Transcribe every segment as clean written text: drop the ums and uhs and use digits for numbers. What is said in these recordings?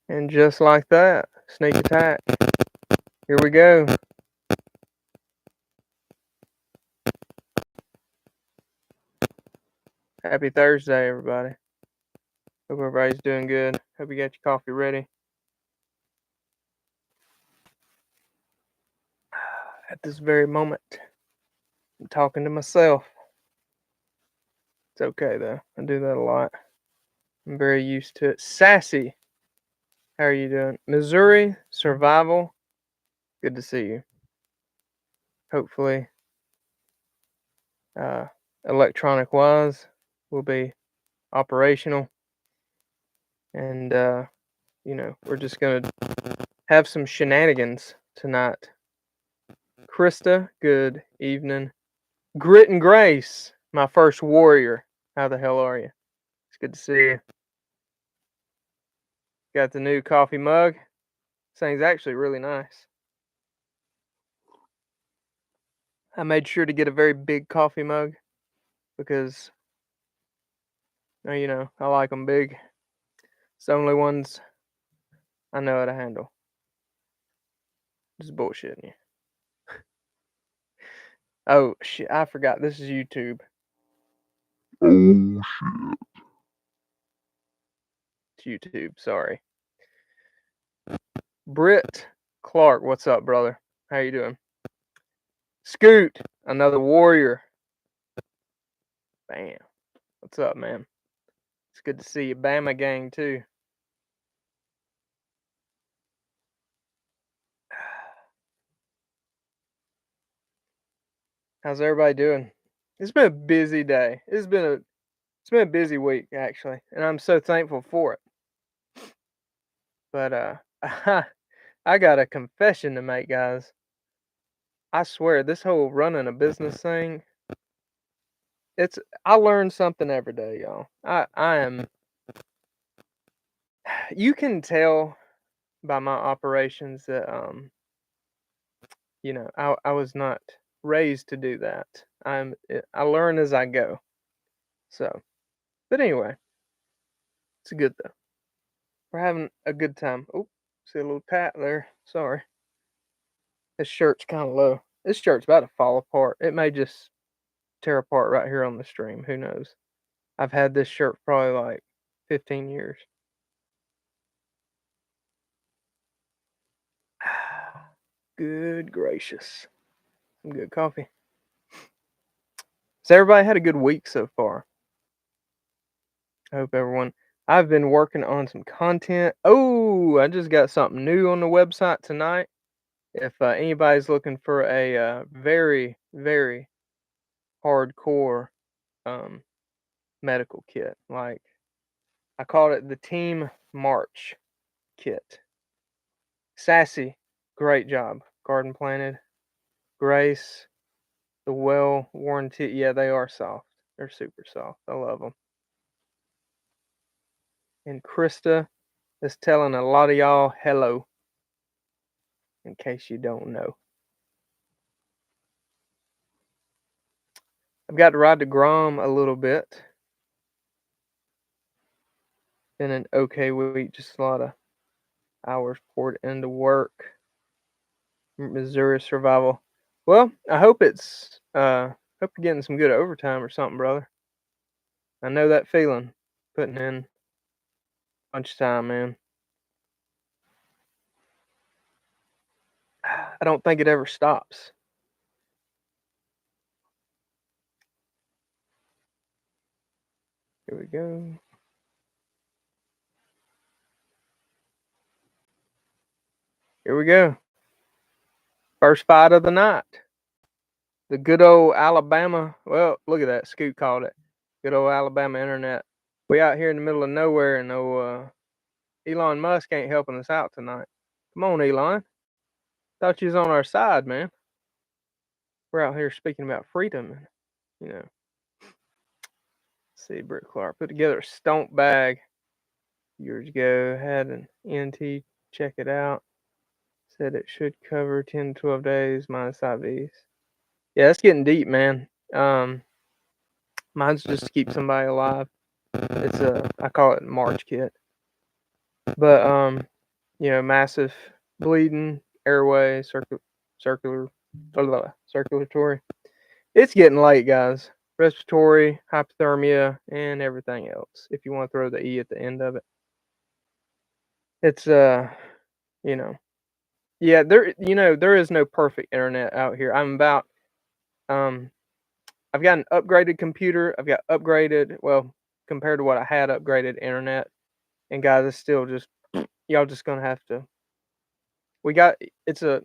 And just like that, sneak attack. Here we go. Happy Thursday, everybody. Hope everybody's doing good. Hope you got your coffee ready. At this very moment, I'm talking to myself. It's okay, though. I do that a lot. I'm very used to it. Sassy, how are you doing? Missouri Survival, good to see you. Hopefully, uh, electronic wise, will be operational. And, we're just going to have some shenanigans tonight. Krista, good evening. Grit and Grace, my first warrior. How the hell are you? It's good to see you. Got the new coffee mug. This thing's actually really nice. I made sure to get a very big coffee mug because, I like them big. It's the only ones I know how to handle. Just bullshitting you. Oh, shit, I forgot. This is YouTube. Oh shit. It's YouTube, sorry. Britt Clark, what's up, brother? How you doing? Scoot, another warrior. Bam. What's up, man? It's good to see you. Bama gang, too. How's everybody doing? It's been a busy day. It's been a busy week, actually, and I'm so thankful for it. But I got a confession to make, guys. I swear, this whole running a business thing, I learn something every day, y'all. I am. You can tell by my operations that I was not raised to do that. I learn as I go. So, but anyway, it's good though. We're having a good time. Oh, see a little pat there. Sorry. This shirt's kind of low. This shirt's about to fall apart. It may just tear apart right here on the stream. Who knows? I've had this shirt for probably like 15 years. Good gracious. Some good coffee. So everybody had a good week so far. I hope everyone. I've been working on some content. Oh, I just got something new on the website tonight. If anybody's looking for a very, very hardcore medical kit, like I called it the Team March kit. Sassy, great job. Garden planted. Grace, the well warranty. Yeah, they are soft. They're super soft. I love them. And Krista is telling a lot of y'all hello, in case you don't know. I've got to ride to Grom a little bit. Been an okay week, just a lot of hours poured into work. Missouri Survival. Well, I hope hope you're getting some good overtime or something, brother. I know that feeling, putting in a bunch of time, man. I don't think it ever stops. Here we go. Here we go. First fight of the night. The good old Alabama. Well, look at that. Scoot called it. Good old Alabama internet. We out here in the middle of nowhere, and Elon Musk ain't helping us out tonight. Come on, Elon. Thought you was on our side, man. We're out here speaking about freedom, and you know. Let's see, Britt Clark put together a stomp bag years ago. Had an NT check it out. Said it should cover 10 to 12 days minus IVs. Yeah, that's getting deep, man. Mine's just to keep somebody alive. I call it March kit. But massive bleeding, airway, circulatory. It's getting late, guys. Respiratory, hypothermia, and everything else. If you want to throw the E at the end of it, it's you know, yeah. There is no perfect internet out here. Um, I've got an upgraded computer. I've got upgraded, well, compared to what I had, upgraded internet. And guys, it's still just y'all just gonna have to. We got it's a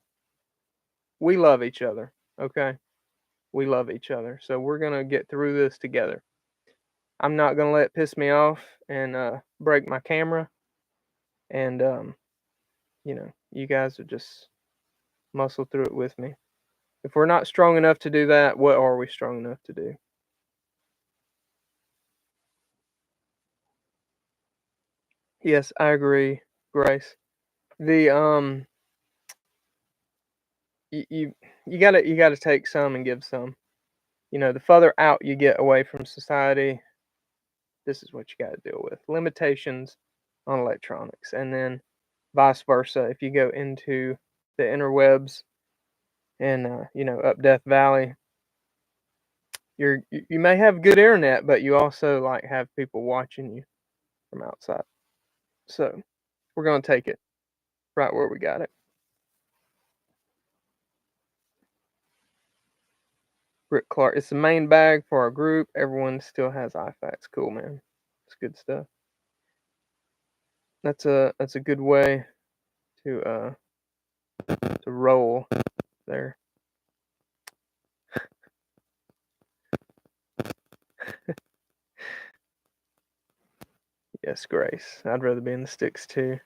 we love each other, okay? We love each other, so we're gonna get through this together. I'm not gonna let it piss me off and break my camera. And you guys are just muscle through it with me. If we're not strong enough to do that, what are we strong enough to do? Yes, I agree, Grace. The you gotta take some and give some. The further out you get away from society, this is what you gotta deal with. Limitations on electronics, and then vice versa. If you go into the interwebs and up Death Valley, you may have good internet, but you also like have people watching you from outside. So we're gonna take it right where we got it. Rick Clark. It's the main bag for our group. Everyone still has IFACs. Cool, man. It's good stuff. That's a good way to roll there. Yes, Grace. I'd rather be in the sticks too.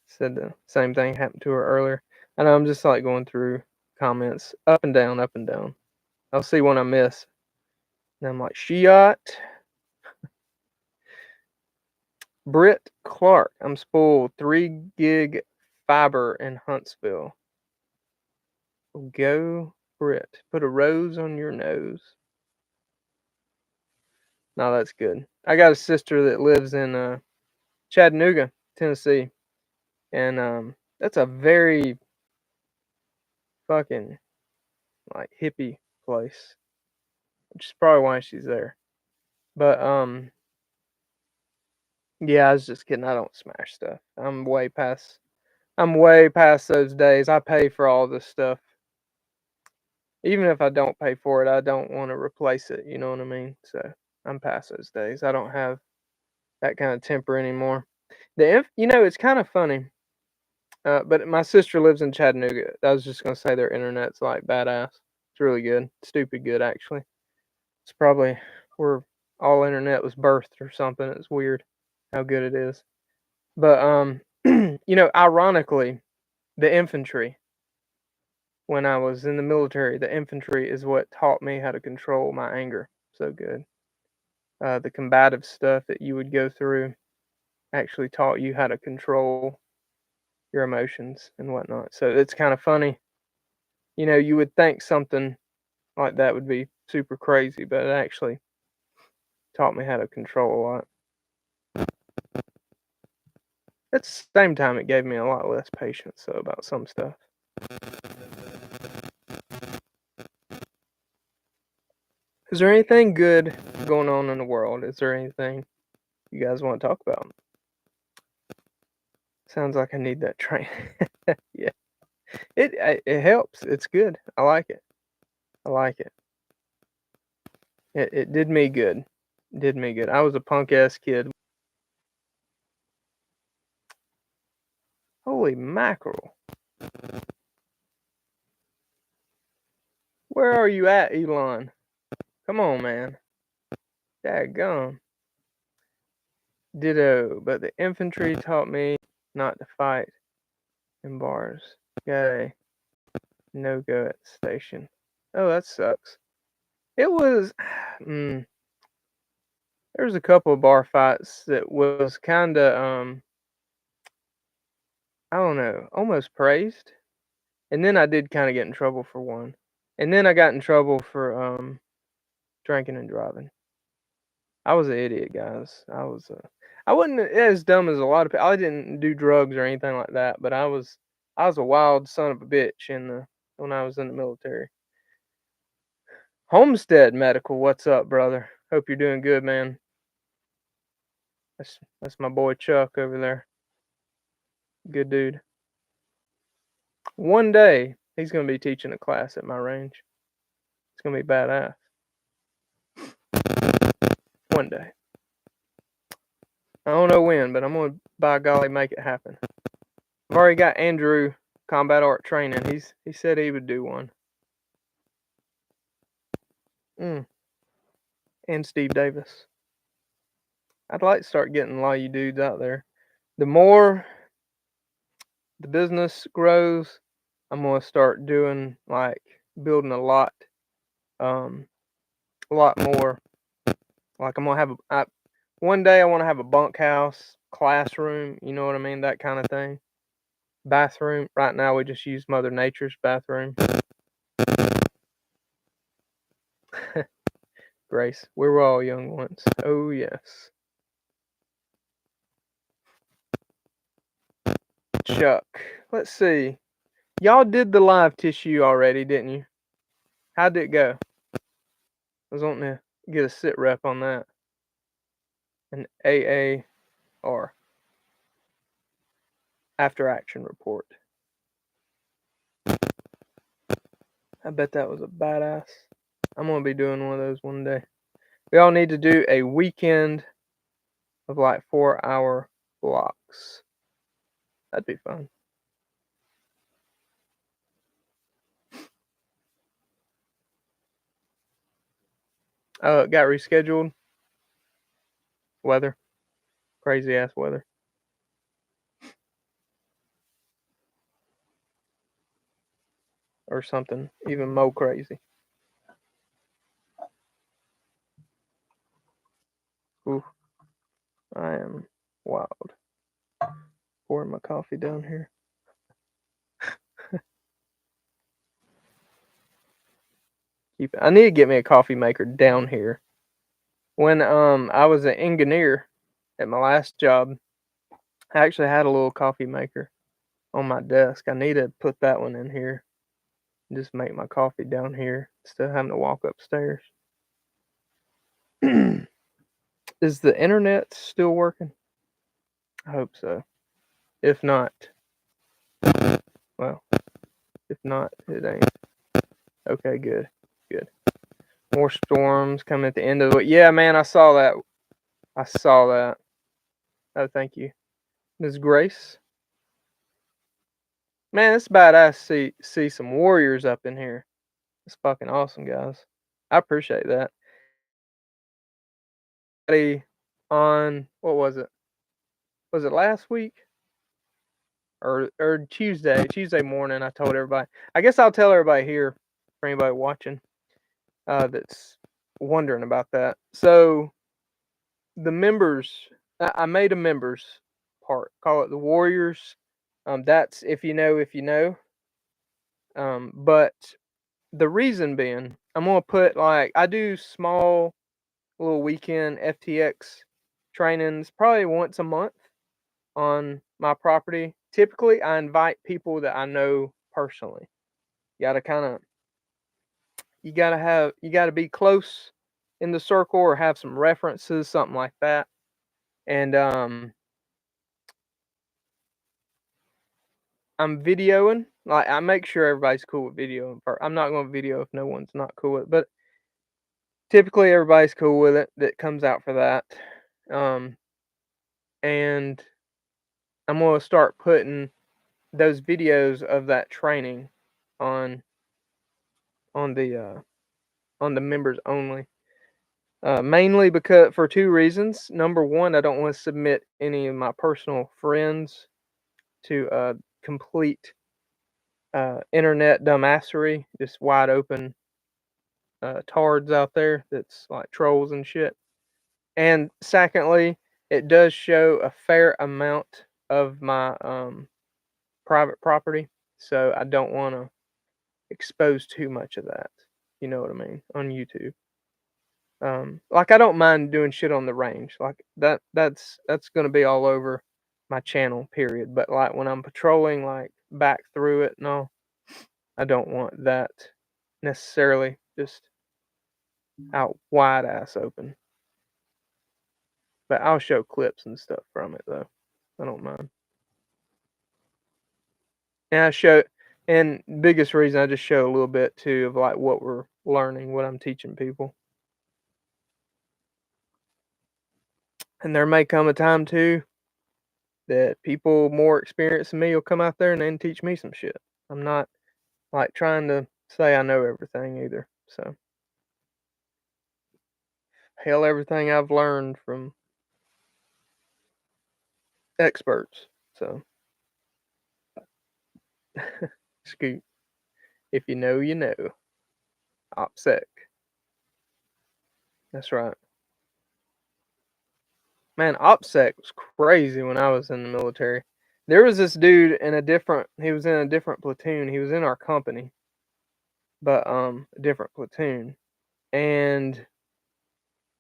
Said the same thing happened to her earlier. I know I'm just like going through comments up and down, up and down. I'll see one I miss. And I'm like, Shiat. Britt Clark. I'm spoiled. 3 gig fiber in Huntsville. Go, Britt. Put a rose on your nose. No, that's good. I got a sister that lives in Chattanooga, Tennessee. And that's a very fucking like hippie place, which is probably why she's there. But yeah, I was just kidding. I don't smash stuff. I'm way past those days. I pay for all this stuff. Even if I don't pay for it, I don't want to replace it. You know what I mean? So I'm past those days. I don't have that kind of temper anymore. It's kind of funny. But my sister lives in Chattanooga. I was just gonna say their internet's like badass. It's really good. Stupid good, actually. It's probably where all internet was birthed or something. It's weird how good it is. But ironically, the infantry. When I was in the military, the infantry is what taught me how to control my anger so good. The combative stuff that you would go through actually taught you how to control your emotions and whatnot. So it's kind of funny. You would think something like that would be super crazy, but it actually taught me how to control a lot. At the same time, it gave me a lot less patience so about some stuff. Is there anything good going on in the world? Is there anything you guys want to talk about? Sounds like I need that train. Yeah, it helps. It's good. I like it. I like it. It did me good. It did me good. I was a punk ass kid. Holy mackerel! Where are you at, Elon? Come on, man. Daggum. Ditto. But the infantry taught me not to fight in bars. Got a no go at the station. Oh, that sucks. It was. There was a couple of bar fights that was kind of I don't know, almost praised. And then I did kind of get in trouble for one. And then I got in trouble for drinking and driving. I was an idiot, guys. I wasn't as dumb as a lot of people. I didn't do drugs or anything like that, but I was a wild son of a bitch when I was in the military. Homestead Medical, what's up, brother? Hope you're doing good, man. That's my boy Chuck over there. Good dude. One day he's gonna be teaching a class at my range. It's gonna be badass. One day. I don't know when, but I'm gonna by golly make it happen. I've already got Andrew combat art training. He said he would do one. And Steve Davis. I'd like to start getting a lot of you dudes out there. The more the business grows, I'm gonna start doing like building a lot more. Like I'm gonna have one day I want to have a bunkhouse, classroom, you know what I mean, that kind of thing. Bathroom. Right now we just use Mother Nature's bathroom. Grace, we were all young once. Oh yes. Chuck, let's see. Y'all did the live tissue already, didn't you? How'd it go? I was wanting to get a sit rep on that. An AAR. After action report. I bet that was a badass. I'm going to be doing one of those one day. We all need to do a weekend of like 4-hour blocks. That'd be fun. Oh, it got rescheduled. Weather. Crazy ass weather. Or something even more crazy. Ooh. I am wild. Pouring my coffee down here. I need to get me a coffee maker down here. When I was an engineer at my last job, I actually had a little coffee maker on my desk. I need to put that one in here. Just make my coffee down here instead of having to walk upstairs. Is the internet still working? I hope so. If not, well, if not, it ain't. Okay, good. Good. More storms coming at the end of the week. Yeah, man, I saw that. Oh, thank you. Ms. Grace. Man, it's badass to see some warriors up in here. It's fucking awesome, guys. I appreciate that. On what was it? Was it last week? Or Tuesday morning, I told everybody. I guess I'll tell everybody here for anybody watching that's wondering about that. So the members, I made a members part. Call it the Warriors. That's if you know, if you know. But the reason being, I'm gonna put like I do small little weekend FTX trainings probably once a month on my property. Typically, I invite people that I know personally. You gotta be close in the circle or have some references, something like that. And I'm videoing. Like I make sure everybody's cool with video. I'm not going to video if no one's not cool with it, but typically everybody's cool with it that comes out for that. And I'm going to start putting those videos of that training on the members only. Mainly because for two reasons. Number one, I don't want to submit any of my personal friends to complete internet dumbassery, just wide open tards out there that's like trolls and shit. And secondly, it does show a fair amount of my private property, so I don't want to expose too much of that. You know what I mean? On YouTube. Like I don't mind doing shit on the range. Like that's gonna be all over my channel, period. But like when I'm patrolling like back through it, no, I don't want that necessarily just out wide ass open. But I'll show clips and stuff from it though. I don't mind. And I show, and biggest reason I just show a little bit too of like what we're learning, what I'm teaching people. And there may come a time too that people more experienced than me will come out there and then teach me some shit. I'm not like trying to say I know everything either. So hell, everything I've learned from experts. So Scoot, if you know, you know. OPSEC. That's right. Man, OPSEC was crazy when I was in the military. There was this dude in he was in a different platoon. He was in our company, but a different platoon. And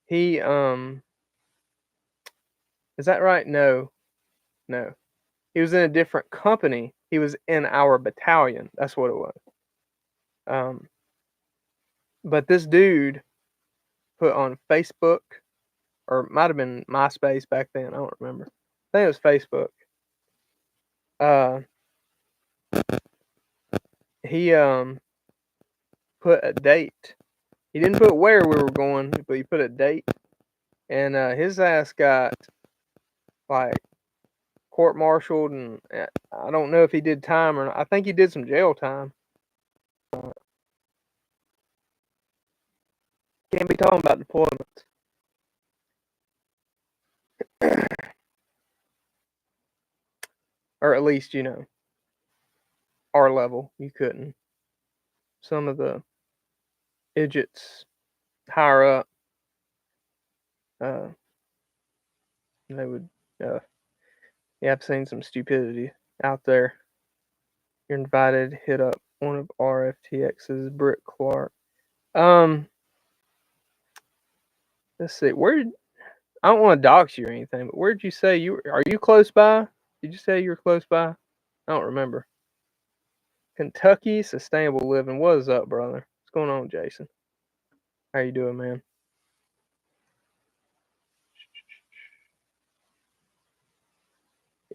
he is that right? No. No. He was in a different company. He was in our battalion. That's what it was. But this dude put on Facebook, or it might have been MySpace back then. I don't remember. I think it was Facebook. He put a date. He didn't put where we were going, but he put a date. And his ass got like court-martialed, and I don't know if he did time or not. I think he did some jail time. Can't be talking about deployments. Or at least, our level, you couldn't. Some of the idiots higher up, they would, yeah, I've seen some stupidity out there. You're invited, hit up one of RFTX's Britt Clark. Let's see, I don't want to dox you or anything, but where did you say are you close by? Did you say you were close by? I don't remember. Kentucky Sustainable Living. What is up, brother? What's going on, Jason? How you doing, man?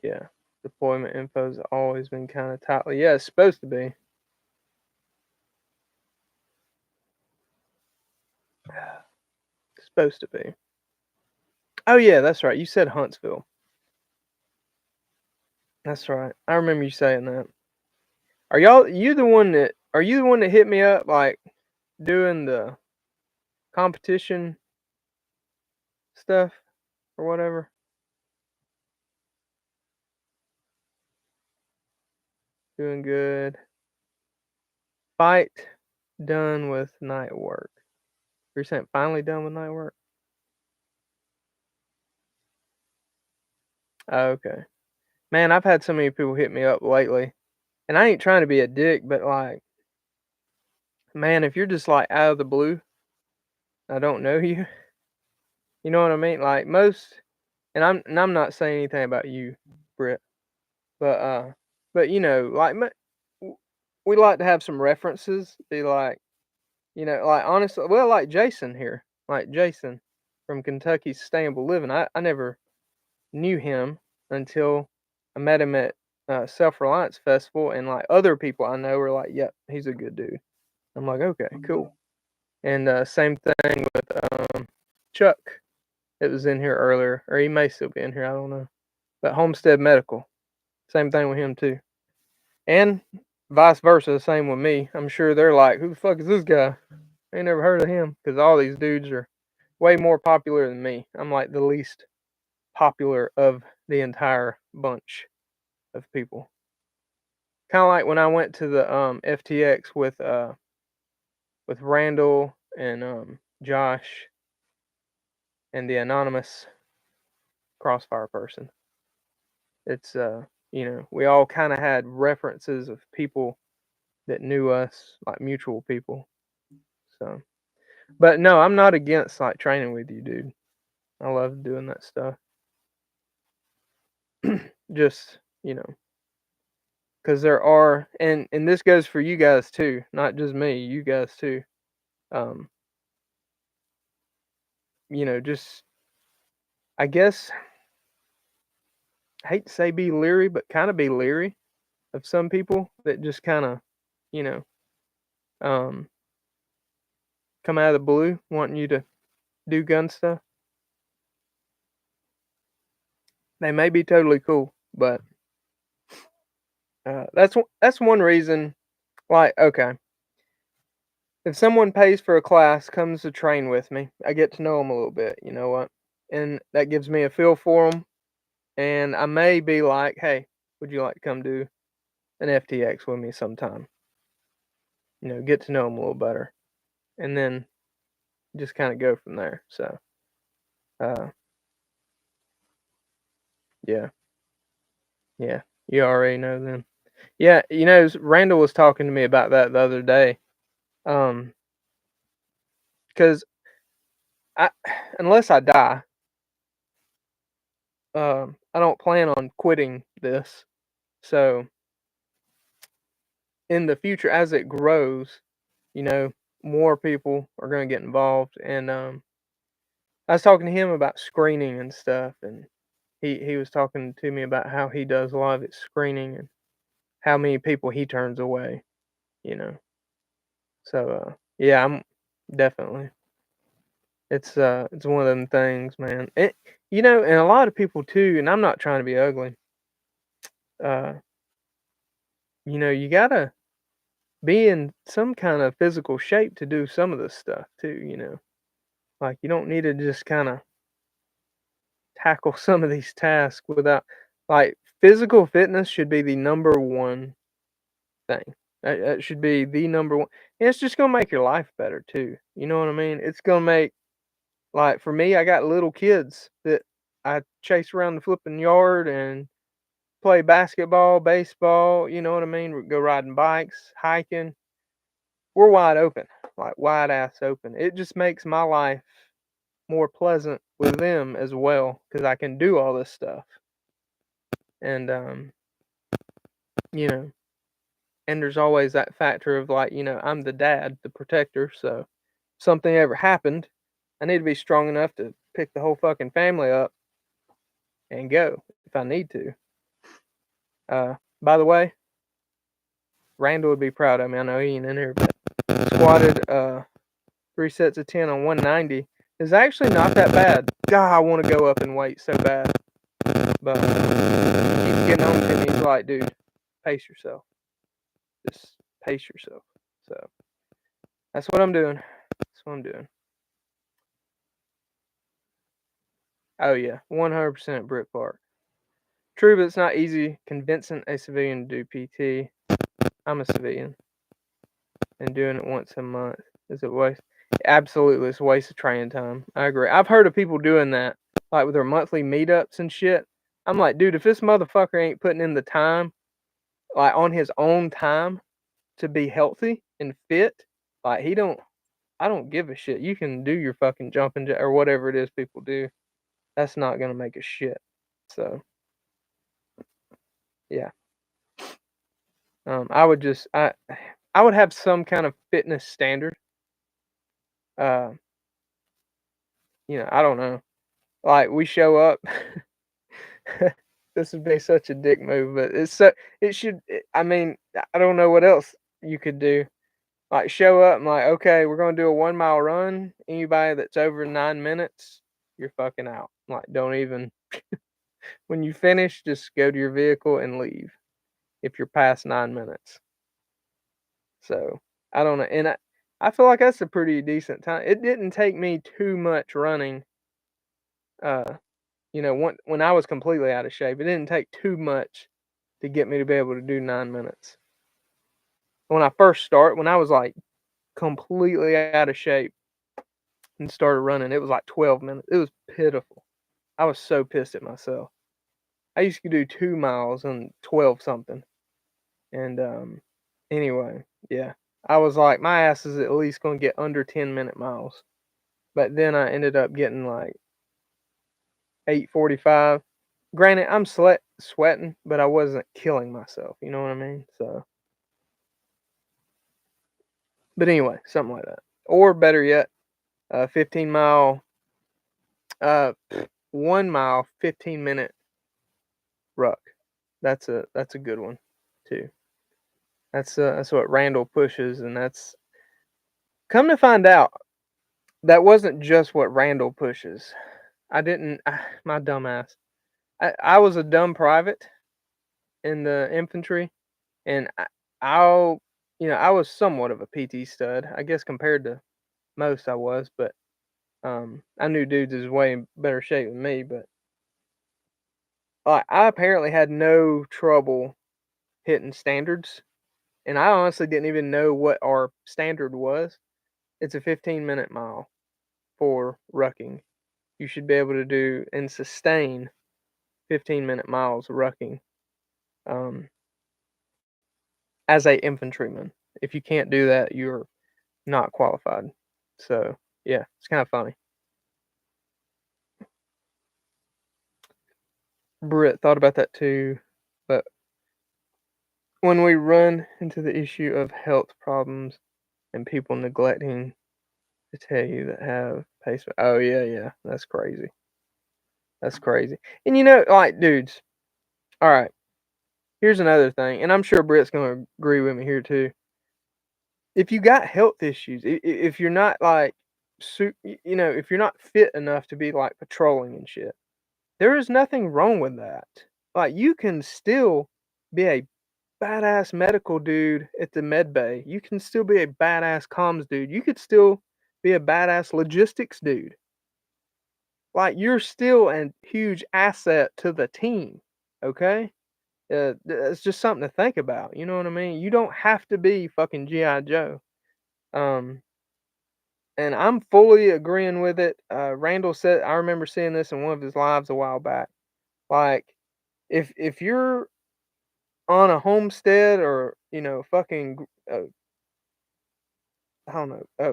Yeah. Deployment info's always been kind of tightly. Yeah, it's supposed to be. It's supposed to be. Oh yeah, that's right. You said Huntsville. That's right. I remember you saying that. Are you the one that hit me up like doing the competition stuff or whatever? Doing good. Fight done with night work. You're saying finally done with night work? Oh, okay. Man, I've had so many people hit me up lately. And I ain't trying to be a dick, but like, man, if you're just like out of the blue, I don't know you. You know what I mean? Like most, and I'm not saying anything about you, Britt, but like we like to have some references. Be like, like honestly, well, like Jason here, like Jason from Kentucky Sustainable Living. I never knew him until I met him at Self Reliance Festival, and like other people I know were like, "Yep, he's a good dude." I'm like, "Okay, cool." And same thing with Chuck. It was in here earlier, or he may still be in here. I don't know. But Homestead Medical, same thing with him too, and vice versa, the same with me. I'm sure they're like, "Who the fuck is this guy?" I ain't never heard of him because all these dudes are way more popular than me. I'm like the least popular of the entire bunch of people. Kind of like when I went to the FTX with Randall and Josh and the anonymous Crossfire person. It's we all kind of had references of people that knew us, like mutual people. So, But no, I'm not against like training with you, dude. I love doing that stuff. Just, because there are, and this goes for you guys too, not just me, you guys too. Um, just I guess I hate to say be leery, but kind of be leery of some people that just kind of, you know, um, come out of the blue wanting you to do gun stuff. They may be totally cool, but that's one reason. Like, okay, if someone pays for a class, comes to train with me, I get to know them a little bit. You know what? And that gives me a feel for them. And I may be like, hey, would you like to come do an FTX with me sometime? Get to know them a little better, and then just kind of go from there. So, uh, yeah, yeah, you already know then. Yeah, Randall was talking to me about that the other day. Um, because I, unless I die, I don't plan on quitting this. So in the future, as it grows, you know, more people are going to get involved. And I was talking to him about screening and stuff, and he was talking to me about how he does a lot of his screening and how many people he turns away. You know, so yeah, I'm definitely. It's one of them things, man. And a lot of people too. And I'm not trying to be ugly. Uh, you gotta be in some kind of physical shape to do some of this stuff too. Like you don't need to just kind of tackle some of these tasks without like physical fitness should be the number one thing. That should be the number one. And it's just gonna make your life better too. You know what I mean? It's gonna make like for me, I got little kids that I chase around the flipping yard and play basketball, baseball, you know what I mean? Go riding bikes, hiking. We're wide open, like wide ass open. It just makes my life more pleasant with them as well because I can do all this stuff. And you know, and there's always that factor of like, I'm the dad, the protector, so if something ever happened, I need to be strong enough to pick the whole fucking family up and go if I need to. By the way, Randall would be proud of me. I know he ain't in here, but squatted 3 sets of 10 on 190 is actually not that bad. God, I want to go up in weight so bad, but he's getting on to me. He's like, dude, pace yourself. Just pace yourself. So that's what I'm doing. That's what I'm doing. Oh yeah, 100% Brick Park. True, but it's not easy convincing a civilian to do PT. I'm a civilian, and doing it once a month is a waste. Absolutely, it's a waste of training time. I agree. I've heard of people doing that, like with their monthly meetups and shit. I'm like, dude, if this motherfucker ain't putting in the time, like on his own time, to be healthy and fit, like I don't give a shit. You can do your fucking jumping or whatever it is people do. That's not gonna make a shit. So yeah. I would just I would have some kind of fitness standard. Uh, I don't know. Like we show up. This would be such a dick move, but it should. I mean, I don't know what else you could do. Like show up and like, okay, we're gonna do a 1 mile run. Anybody that's over 9 minutes, you're fucking out. Like, don't even. When you finish, just go to your vehicle and leave. If you're past 9 minutes. So I don't know, and I feel like that's a pretty decent time. It didn't take me too much running. Uh, when I was completely out of shape, it didn't take too much to get me to be able to do 9 minutes. When I was like completely out of shape and started running, it was like 12 minutes. It was pitiful. I was so pissed at myself. I used to do 2 miles in 12 something. And anyway, yeah. I was like, my ass is at least going to get under 10-minute miles. But then I ended up getting like 8:45. Granted, I'm sweating, but I wasn't killing myself. You know what I mean? So, but anyway, something like that. Or better yet, 15-mile, 1 mile, 15-minute ruck. That's a good one too. That's what Randall pushes, and that's, come to find out, that wasn't just what Randall pushes. My dumbass. I was a dumb private in the infantry, and I was somewhat of a PT stud, I guess compared to most I was, but I knew dudes is way in better shape than me, but I apparently had no trouble hitting standards, and I honestly didn't even know what our standard was. It's a 15-minute mile for rucking. You should be able to do and sustain 15-minute miles rucking as a infantryman. If you can't do that, you're not qualified. So yeah, it's kind of funny. Britt thought about that too, but when we run into the issue of health problems and people neglecting to tell you that have pacemaker, oh yeah, that's crazy. That's crazy. And like dudes, all right. Here's another thing, and I'm sure Britt's gonna agree with me here too. If you got health issues, if you're not like, if you're not fit enough to be like patrolling and shit, there is nothing wrong with that. Like you can still be a badass medical dude at the med bay. You can still be a badass comms dude. You could still be a badass logistics dude. Like you're still a huge asset to the team. Okay? It's just something to think about. You know what I mean? You don't have to be fucking GI Joe. Um, and I'm fully agreeing with it. Randall said, I remember seeing this in one of his lives a while back. Like, if you're on a homestead or fucking I don't know, a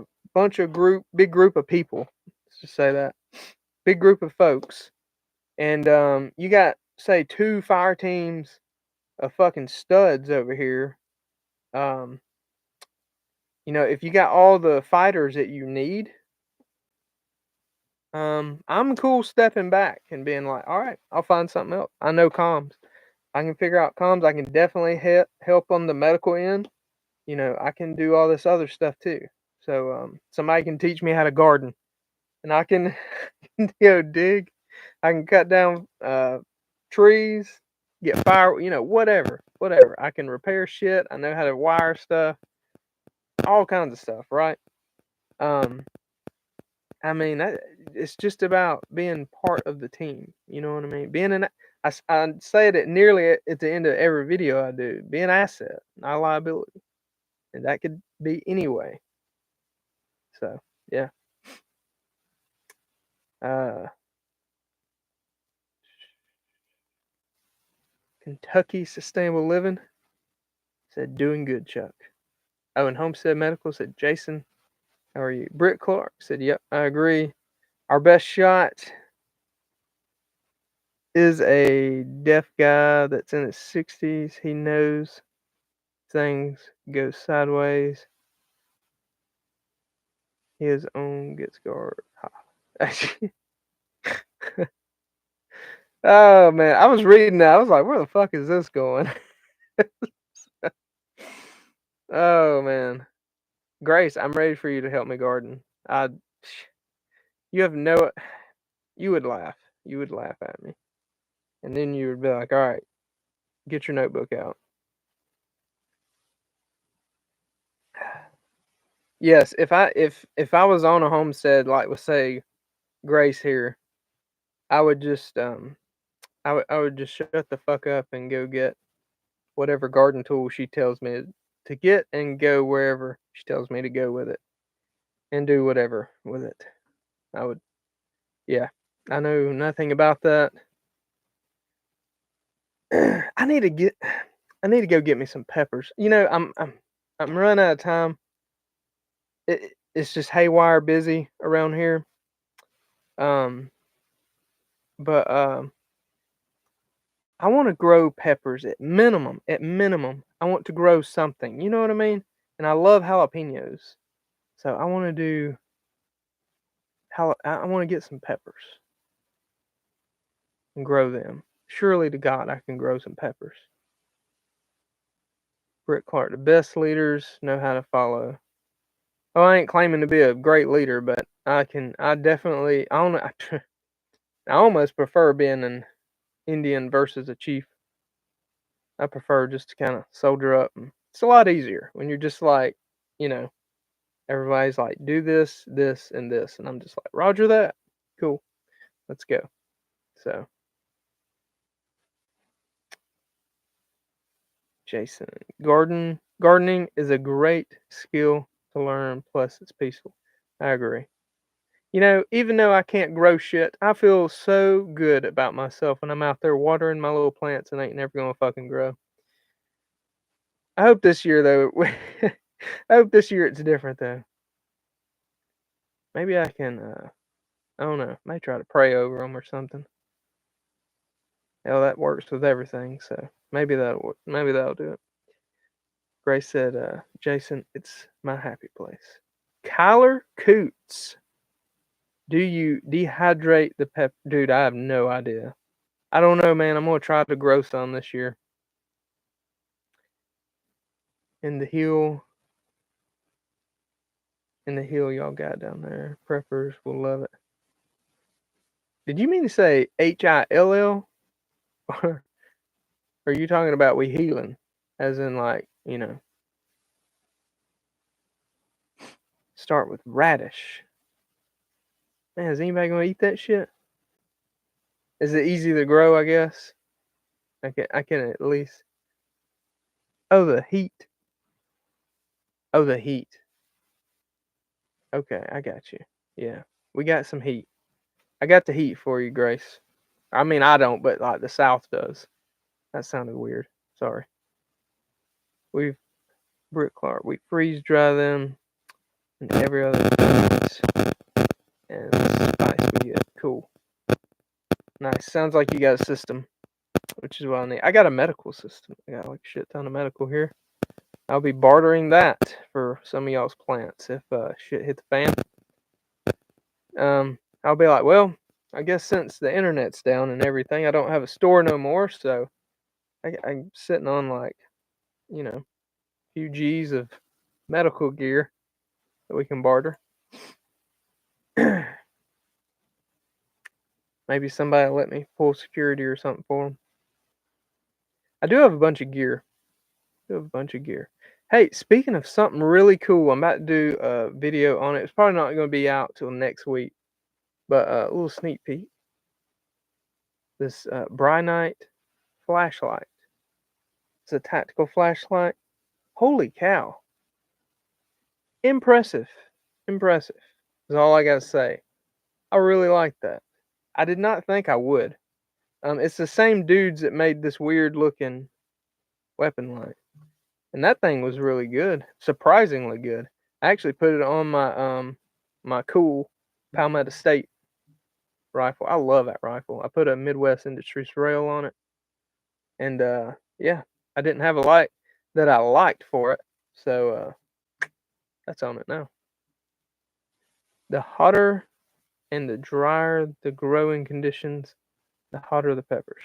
big group of people, let's just say that, big group of folks, and you got say 2 fire teams of fucking studs over here. Um, if you got all the fighters that you need, I'm cool stepping back and being like, all right, I'll find something else. I know comms. I can figure out comms. I can definitely help on the medical end. I can do all this other stuff too. So somebody can teach me how to garden, and I can dig. I can cut down trees, get fire. Whatever. I can repair shit. I know how to wire stuff, all kinds of stuff. Right. Um, I mean, it's just about being part of the team. You know what I mean? I say it nearly at the end of every video I do. Be an asset, not a liability, and that could be anyway. So yeah. Kentucky Sustainable Living said doing good, Chuck. Oh, and Homestead Medical said Jason, how are you? Britt Clark said, yep, I agree. Our best shot is a deaf guy that's in his 60s. He knows things go sideways. His own gets guard. Oh man, I was reading that. I was like, where the fuck is this going? Oh man. Grace, I'm ready for you to help me garden. You have no, you would laugh. You would laugh at me. And then you would be like, all right, get your notebook out. Yes, if I was on a homestead, like with say Grace here, I would just I would just shut the fuck up and go get whatever garden tool she tells me to get and go wherever she tells me to go with it and do whatever with it. I would, yeah. I know nothing about that. I need to go get me some peppers. I'm I'm running out of time. It's just haywire busy around here. But I want to grow peppers at minimum. At minimum, I want to grow something. You know what I mean? And I love jalapenos, so I want to do. I want to get some peppers and grow them. Surely to God, I can grow some peppers. Britt Clark, the best leaders know how to follow. Oh, I ain't claiming to be a great leader, but I can. I definitely. I don't. I almost prefer being an Indian versus a chief. I prefer just to kind of soldier up. And it's a lot easier when you're just like, you know, everybody's like, do this, this, and this, and I'm just like, Roger that. Cool. Let's go. So, Jason, gardening is a great skill to learn. Plus, it's peaceful. I agree. You know, even though I can't grow shit, I feel so good about myself when I'm out there watering my little plants and ain't never gonna fucking grow. I hope this year though. I hope this year it's different though. Maybe I can. I don't know. May try to pray over them or something. Hell, that works with everything. So maybe that'll do it. Grace said, Jason, it's my happy place. Kyler Coots. Do you dehydrate the pepper? Dude, I have no idea. I don't know, man. I'm going to try to grow some this year. In the hill y'all got down there. Preppers will love it. Did you mean to say HILL? Or are you talking about we healing? As in, like, you know, start with radish. Man, is anybody going to eat that shit? Is it easy to grow, I guess? I can at least. Oh, the heat. Oh, the heat. Okay, I got you. Yeah, we got some heat. I got the heat for you, Grace. I mean, I don't, but like the South does. That sounded weird. Sorry. Britt Clark, we freeze dry them and every other place. And spice we get. Cool. Nice. Sounds like you got a system, which is what I need. I got a medical system. I got like a shit ton of medical here. I'll be bartering that for some of y'all's plants if shit hit the fan. I'll be like, well, I guess since the internet's down and everything, I don't have a store no more, so I'm sitting on like, you know, a few G's of medical gear that we can barter. Maybe somebody will let me pull security or something for them. I do have a bunch of gear. Hey, speaking of something really cool, I'm about to do a video on it. It's probably not going to be out till next week, but a little sneak peek. This Brynight flashlight. It's a tactical flashlight. Holy cow. Impressive. Impressive is all I got to say. I really like that. I did not think I would. It's the same dudes that made this weird looking weapon light. And that thing was really good. Surprisingly good. I actually put it on my cool Palmetto State rifle. I love that rifle. I put a Midwest Industries rail on it. And yeah, I didn't have a light that I liked for it. So that's on it now. The hotter and the drier the growing conditions, the hotter the peppers.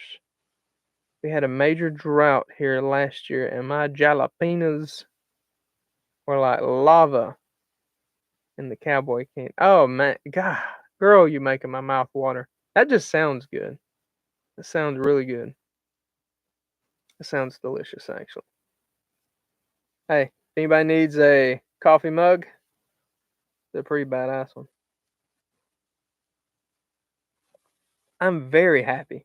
We had a major drought here last year, and my jalapenos were like lava in the cowboy can. Oh man, God, girl, you making my mouth water. That just sounds good. That sounds really good. It sounds delicious, actually. Hey, if anybody needs a coffee mug, they're a pretty badass one. I'm very happy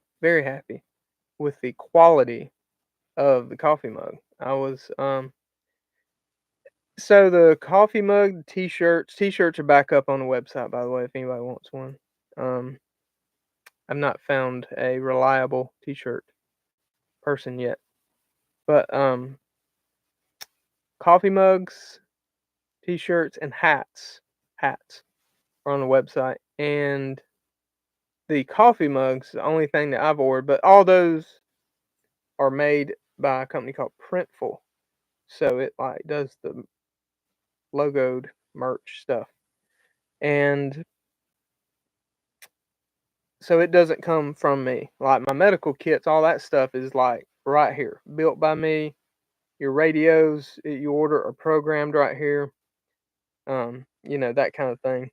with the quality of the coffee mug. I was so the coffee mug, the t-shirts are back up on the website, by the way, if anybody wants one. I've not found a reliable t-shirt person yet. But coffee mugs, t-shirts, and hats. Hats are on the website. And the coffee mugs, the only thing that I've ordered, but all those are made by a company called Printful. So it like does the logoed merch stuff. And so it doesn't come from me. Like my medical kits, all that stuff is like right here, built by me. Your radios you order are programmed right here. That kind of thing.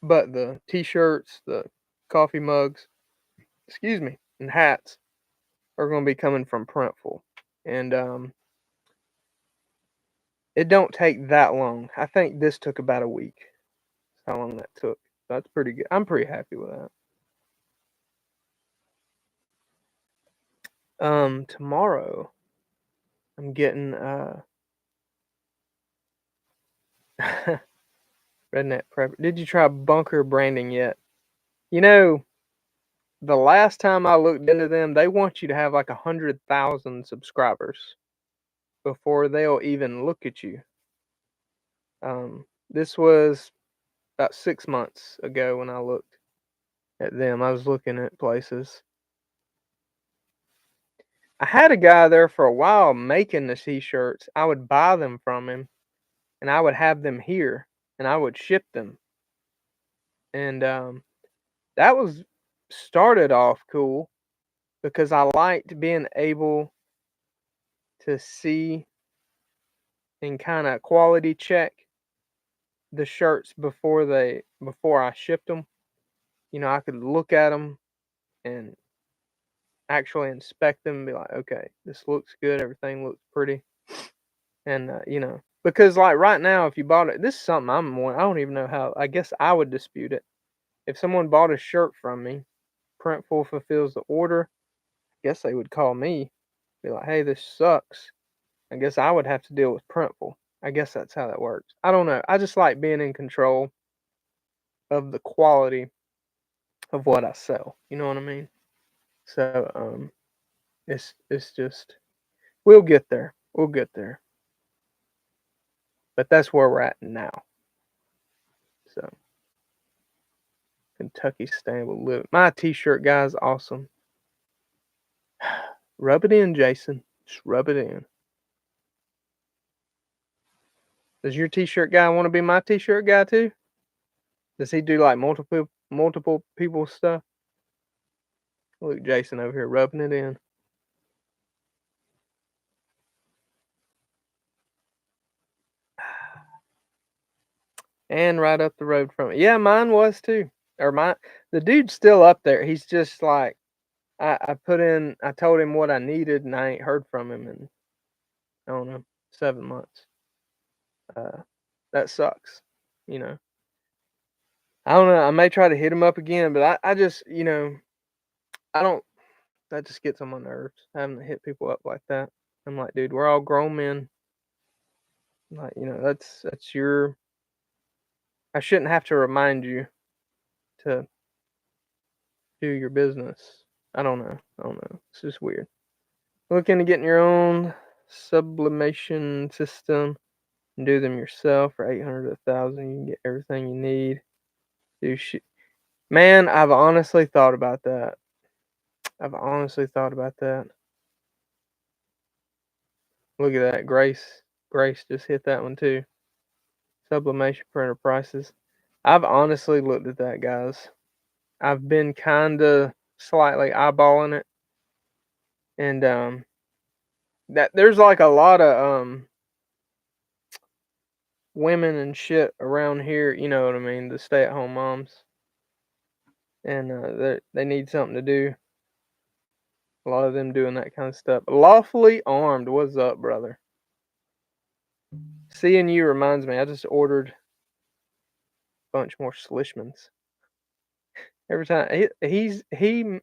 But the t-shirts, the coffee mugs, excuse me, and hats are going to be coming from Printful. And it don't take that long. I think this took about a week. That's how long that took. That's pretty good. I'm pretty happy with that. Tomorrow I'm getting Redneck Prepper. Did you try Bunker Branding yet? You know, the last time I looked into them, they want you to have like 100,000 subscribers before they'll even look at you. This was about 6 months ago when I looked at them. I was looking at places. I had a guy there for a while making the t-shirts. I would buy them from him, and I would have them here, and I would ship them. And that was started off cool because I liked being able to see and kind of quality check the shirts before I shipped them. I could look at them and actually inspect them and be like, okay, this looks good, everything looks pretty. And because like right now, if you bought it, this is something I don't even know how. I guess I would dispute it. If someone bought a shirt from me, Printful fulfills the order. I guess they would call me, be like, hey, this sucks. I guess I would have to deal with Printful. I guess that's how that works. I don't know. I just like being in control of the quality of what I sell. You know what I mean? So it's just we'll get there. We'll get there. But that's where we're at now. So Kentucky Sustainable Living. My t-shirt guy is awesome. Rub it in, Jason. Just rub it in. Does your t-shirt guy want to be my t-shirt guy too? Does he do like multiple people's stuff? Look, Jason over here rubbing it in. And right up the road from it. Yeah, mine was too. The dude's still up there. He's just like I told him what I needed and I ain't heard from him in I don't know, 7 months. That sucks. You know. I don't know. I may try to hit him up again, but I just I don't. That just gets on my nerves having to hit people up like that. I'm like, dude, we're all grown men. Like, that's your. I shouldn't have to remind you to do your business. I don't know. It's just weird. Look into getting your own sublimation system and do them yourself for 800 to 1,000. You can get everything you need. Do shit. Man, I've honestly thought about that. Look at that. Grace just hit that one too. Sublimation printer prices. I've honestly looked at that, guys. I've been kinda slightly eyeballing it. And that there's like a lot of women and shit around here, you know what I mean, the stay at home moms. And they need something to do. A lot of them doing that kind of stuff. Lawfully Armed, what's up, brother? Seeing you reminds me, I just ordered a bunch more Slishmans. Every time I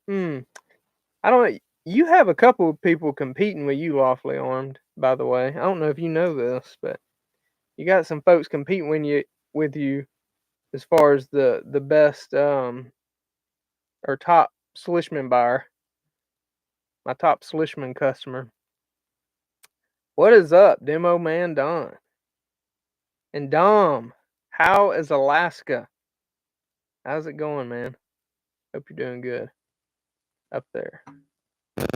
don't know. You have a couple of people competing with you, Lawfully Armed, by the way. I don't know if you know this, but you got some folks competing with you as far as the best or top Slishman buyer. My top Slishman customer. What is up, Demo Man Don? And Dom, how is Alaska? How's it going, man? Hope you're doing good up there. Hope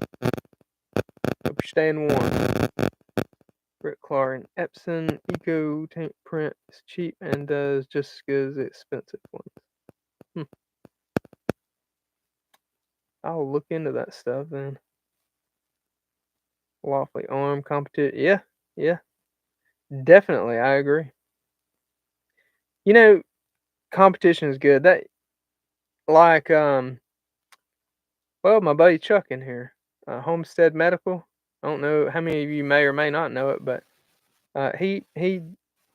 you're staying warm. Rick Clark, Epson Eco Tank Print is cheap and does just as good as the expensive ones. I'll look into that stuff then. Lawfully armed competition. Yeah. Definitely, I agree. You know, competition is good. That like well, my buddy Chuck in here, Homestead Medical. I don't know how many of you may or may not know it, but he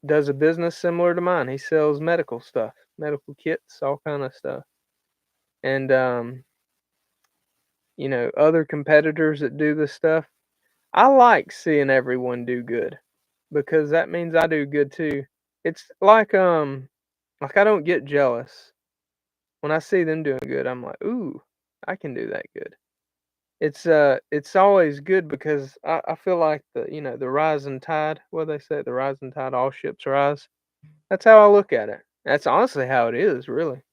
does a business similar to mine. He sells medical stuff, medical kits, all kind of stuff, and you know, other competitors that do this stuff. I like seeing everyone do good because that means I do good too. It's like I don't get jealous when I see them doing good. I'm like, ooh, I can do that good. It's always good because I feel like the rising tide. What they say, the rising tide, all ships rise. That's how I look at it. That's honestly how it is, really,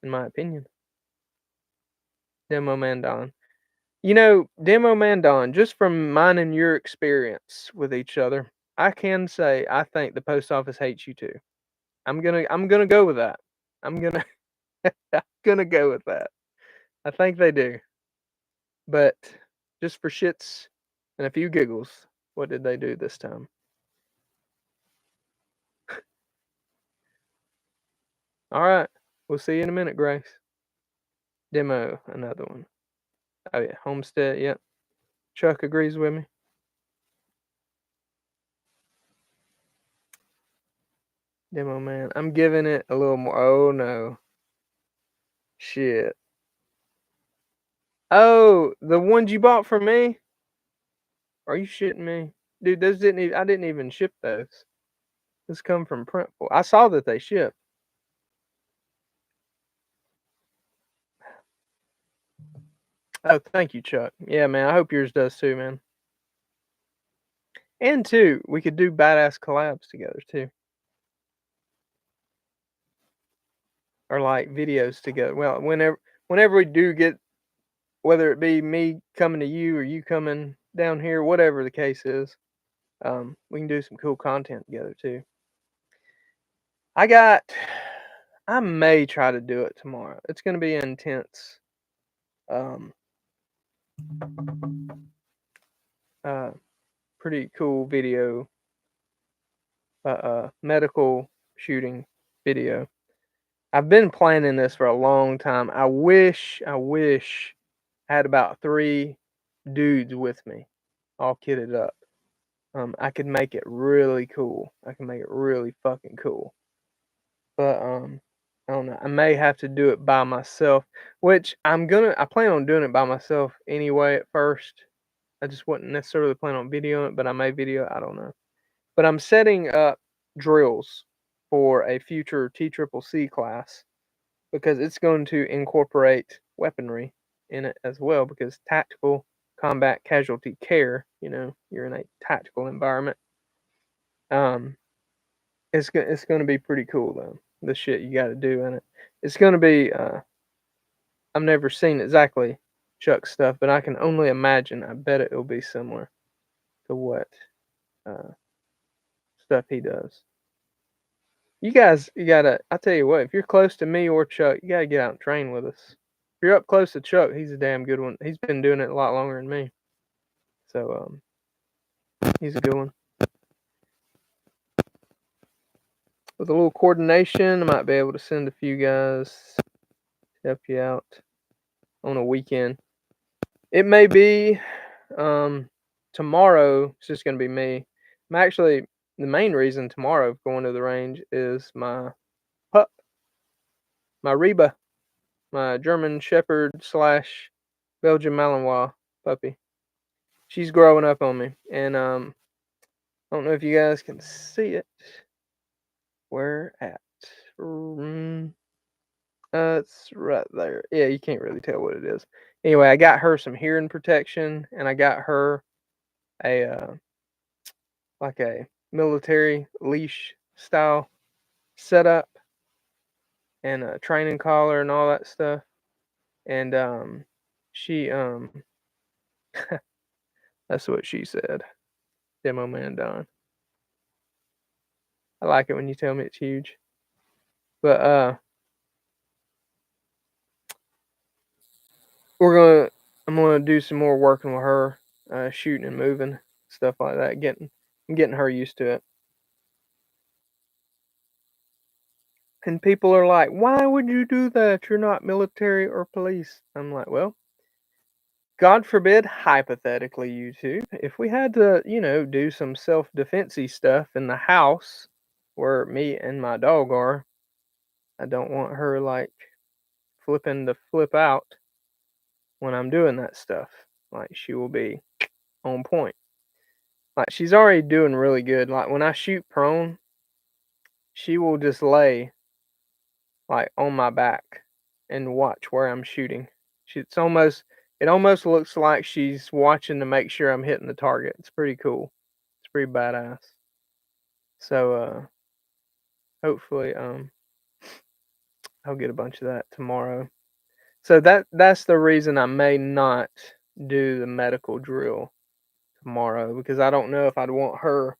in my opinion. Demo Man Don. You know, Demo Man Don, just from mine and your experience with each other, I can say I think the post office hates you too. I'm gonna go with that. I'm gonna I'm gonna go with that. I think they do. But just for shits and a few giggles, what did they do this time? All right. We'll see you in a minute, Grace. Demo, another one. Oh yeah, Homestead, yep. Chuck agrees with me. Demo Man. I'm giving it a little more. Oh no. Shit. Oh, the ones you bought from me? Are you shitting me? Dude, those I didn't even ship those. This come from Printful. I saw that they shipped. Oh, thank you, Chuck. Yeah, man. I hope yours does too, man. And too, we could do badass collabs together too. Or like videos together. Well, whenever we do get, whether it be me coming to you or you coming down here, whatever the case is, we can do some cool content together too. I may try to do it tomorrow. It's gonna be intense. Um, pretty cool video. Medical shooting video. I've been planning this for a long time. I wish I had about 3 dudes with me, all kitted up. I could make it really cool. I can make it really fucking cool. But I don't know. I may have to do it by myself, which I plan on doing it by myself anyway at first. I just wouldn't necessarily plan on videoing it, but I may video. I don't know. But I'm setting up drills for a future TCCC class because it's going to incorporate weaponry in it as well because tactical combat casualty care, you're in a tactical environment. It's going to be pretty cool though. The shit you got to do in it. It's going to be I've never seen exactly Chuck's stuff, but I can only imagine. I bet it'll be similar to what stuff he does. You guys, I tell you what, if you're close to me or Chuck, you gotta get out and train with us. If you're up close to Chuck, he's a damn good one. He's been doing it a lot longer than me. So, he's a good one. With a little coordination, I might be able to send a few guys to help you out on a weekend. It may be, tomorrow, it's just gonna be me. The main reason tomorrow of going to the range is my pup, my Reba. My German Shepherd / Belgian Malinois puppy. She's growing up on me, and I don't know if you guys can see it. Where at? It's right there. Yeah, you can't really tell what it is. Anyway, I got her some hearing protection, and I got her a like a military leash style setup and a training collar and all that stuff. And she that's what she said. Demo man Don. I like it when you tell me it's huge. But I'm gonna do some more working with her, shooting and moving, stuff like that. I'm getting her used to it. And people are like, "Why would you do that? You're not military or police." I'm like, "Well, God forbid, hypothetically, YouTube, if we had to, do some self-defensey stuff in the house where me and my dog are, I don't want her like flipping to flip out when I'm doing that stuff. Like she will be on point. Like she's already doing really good. Like when I shoot prone, she will just lay like on my back and watch where I'm shooting. It almost looks like she's watching to make sure I'm hitting the target. It's pretty cool. It's pretty badass. So hopefully I'll get a bunch of that tomorrow. So that's the reason I may not do the medical drill tomorrow, because I don't know if I'd want her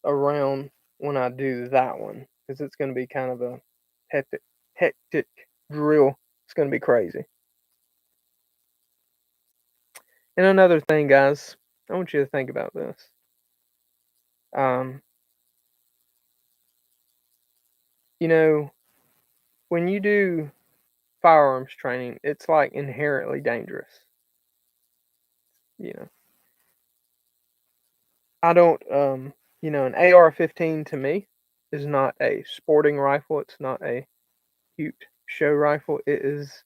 around when I do that one, because it's going to be kind of a hectic drill. It's going to be crazy. And another thing, guys, I want you to think about this. When you do firearms training, it's like inherently dangerous. I don't, an AR-15 to me is not a sporting rifle. It's not a cute show rifle. It's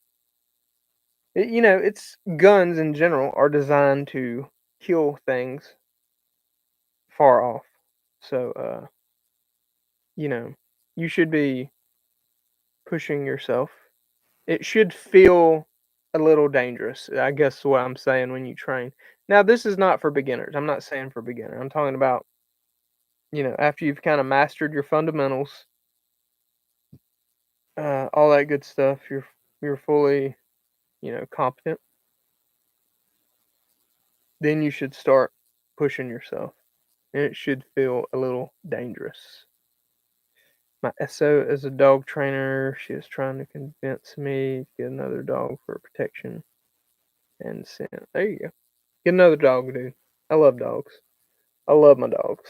guns in general are designed to kill things far off. So, you should be pushing yourself. It should feel a little dangerous, I guess what I'm saying when you train. Now, this is not for beginners. I'm not saying for beginner. I'm talking about, after you've kind of mastered your fundamentals, all that good stuff, you're fully, competent. Then you should start pushing yourself, and it should feel a little dangerous. My SO is a dog trainer. She is trying to convince me to get another dog for protection and scent. There you go. Get another dog, dude. I love dogs. I love my dogs.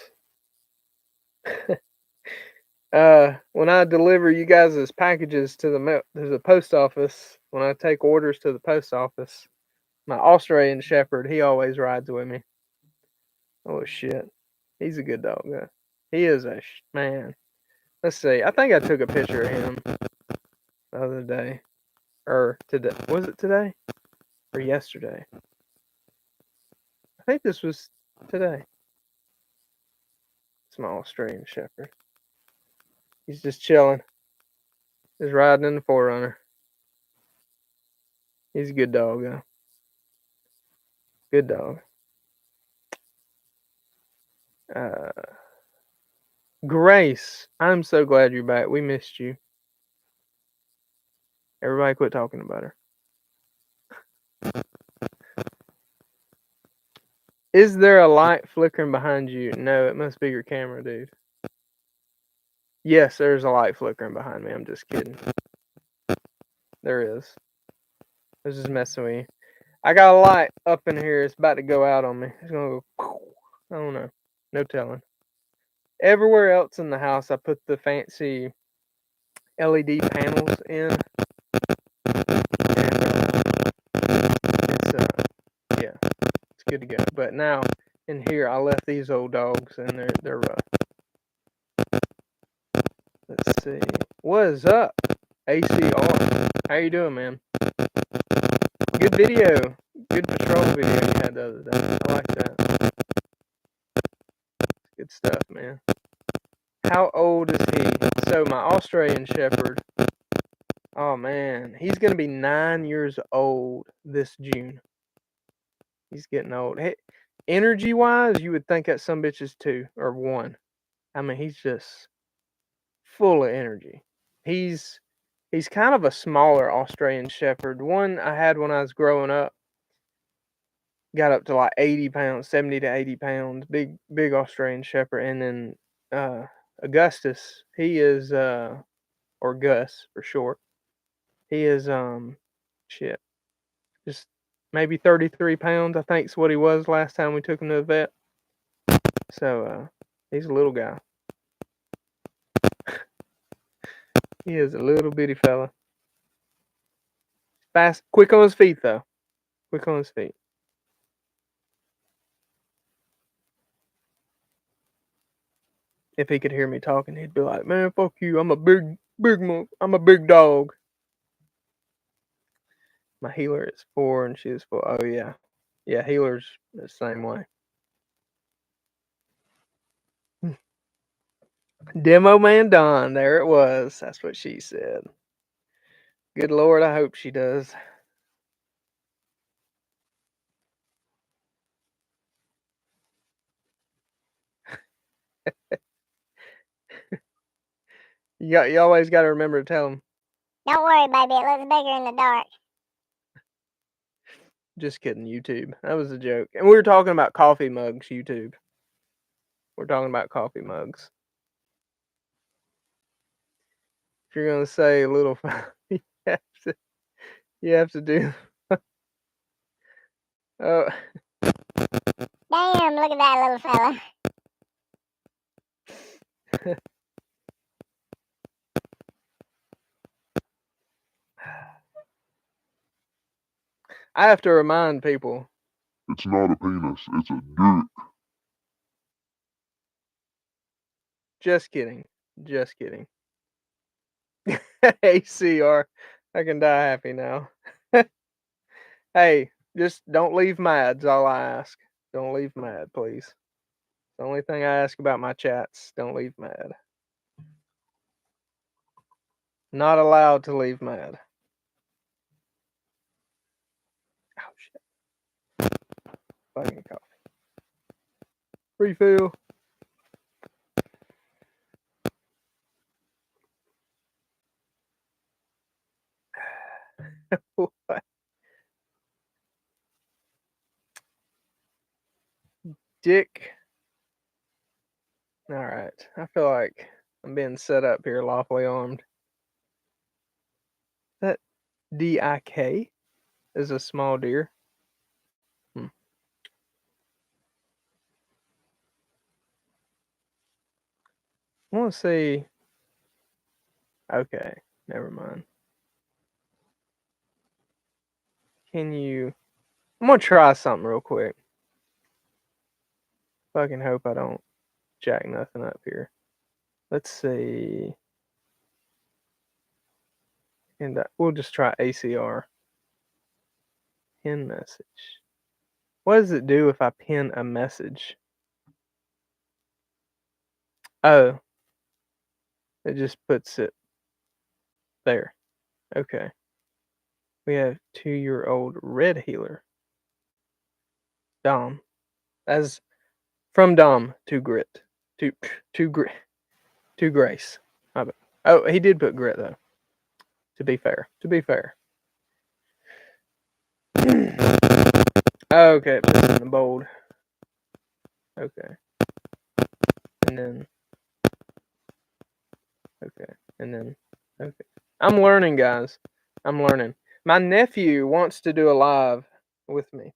When I deliver you guys' packages to the post office, when I take orders to the post office, my Australian Shepherd, he always rides with me. Oh shit, he's a good dog. He is a man. Let's see. I think I took a picture of him the other day, or today. Was it today or yesterday? I think this was today. It's my Australian Shepherd. He's just chilling. Just riding in the 4Runner. He's a good dog, though. Good dog. Grace, I'm so glad you're back. We missed you. Everybody quit talking about her. Is there a light flickering behind you? No, it must be your camera, dude. Yes, there's a light flickering behind me. I'm just kidding. There is. I was just messing with you. I got a light up in here. It's about to go out on me. It's going to go. I don't know. No telling. Everywhere else in the house, I put the fancy LED panels in. And yeah, it's good to go. But now in here, I left these old dogs, and they're rough. Let's see. What is up, ACR? How you doing, man? Good video. Good patrol video you had the other day. I like that. Good stuff, man. How old is he? So my Australian Shepherd. Oh man, he's gonna be 9 years old this June. He's getting old. Hey, energy wise, you would think that some bitch is 2 or 1. I mean, he's just full of energy. He's kind of a smaller Australian Shepherd. One I had when I was growing up got up to like 80 pounds, 70 to 80 pounds. Big Australian Shepherd. And then Augustus, he is or Gus for short. He is shit, just maybe 33 pounds, I think is what he was last time we took him to the vet. So he's a little guy. He is a little bitty fella. Fast, quick on his feet though. Quick on his feet. If he could hear me talking, he'd be like, "Man, fuck you! I'm a big dog." My healer is 4 and she is 4. Oh yeah, healer's the same way. Demo Man Don, there it was. That's what she said. Good Lord, I hope she does. You always got to remember to tell them. Don't worry, baby. It looks bigger in the dark. Just kidding, YouTube. That was a joke. And we were talking about coffee mugs, YouTube. We're talking about coffee mugs. If you're gonna say a little, you have to do. Oh. Damn! Look at that little fella. I have to remind people. It's not a penis, it's a dick. Just kidding. Just kidding. ACR. I can die happy now. Hey, just don't leave mad, is all I ask. Don't leave mad, please. The only thing I ask about my chats, don't leave mad. Not allowed to leave mad. Oh, shit. Fucking coffee. Refill. What? Dick. Alright. I feel like I'm being set up here, lawfully armed. That DIK is a small deer. I want to see. Okay, never mind. Can you? I'm gonna try something real quick. Fucking hope I don't jack nothing up here. Let's see. And we'll just try ACR. Pin message. What does it do if I pin a message? Oh. It just puts it there. Okay. We have 2-year-old red healer. Dom. As from Dom to Grit. To Grace. Oh, he did put Grit though. To be fair. Okay, it puts it in the bold. Okay. And then. Okay. And then. Okay. I'm learning, guys. I'm learning. My nephew wants to do a live with me.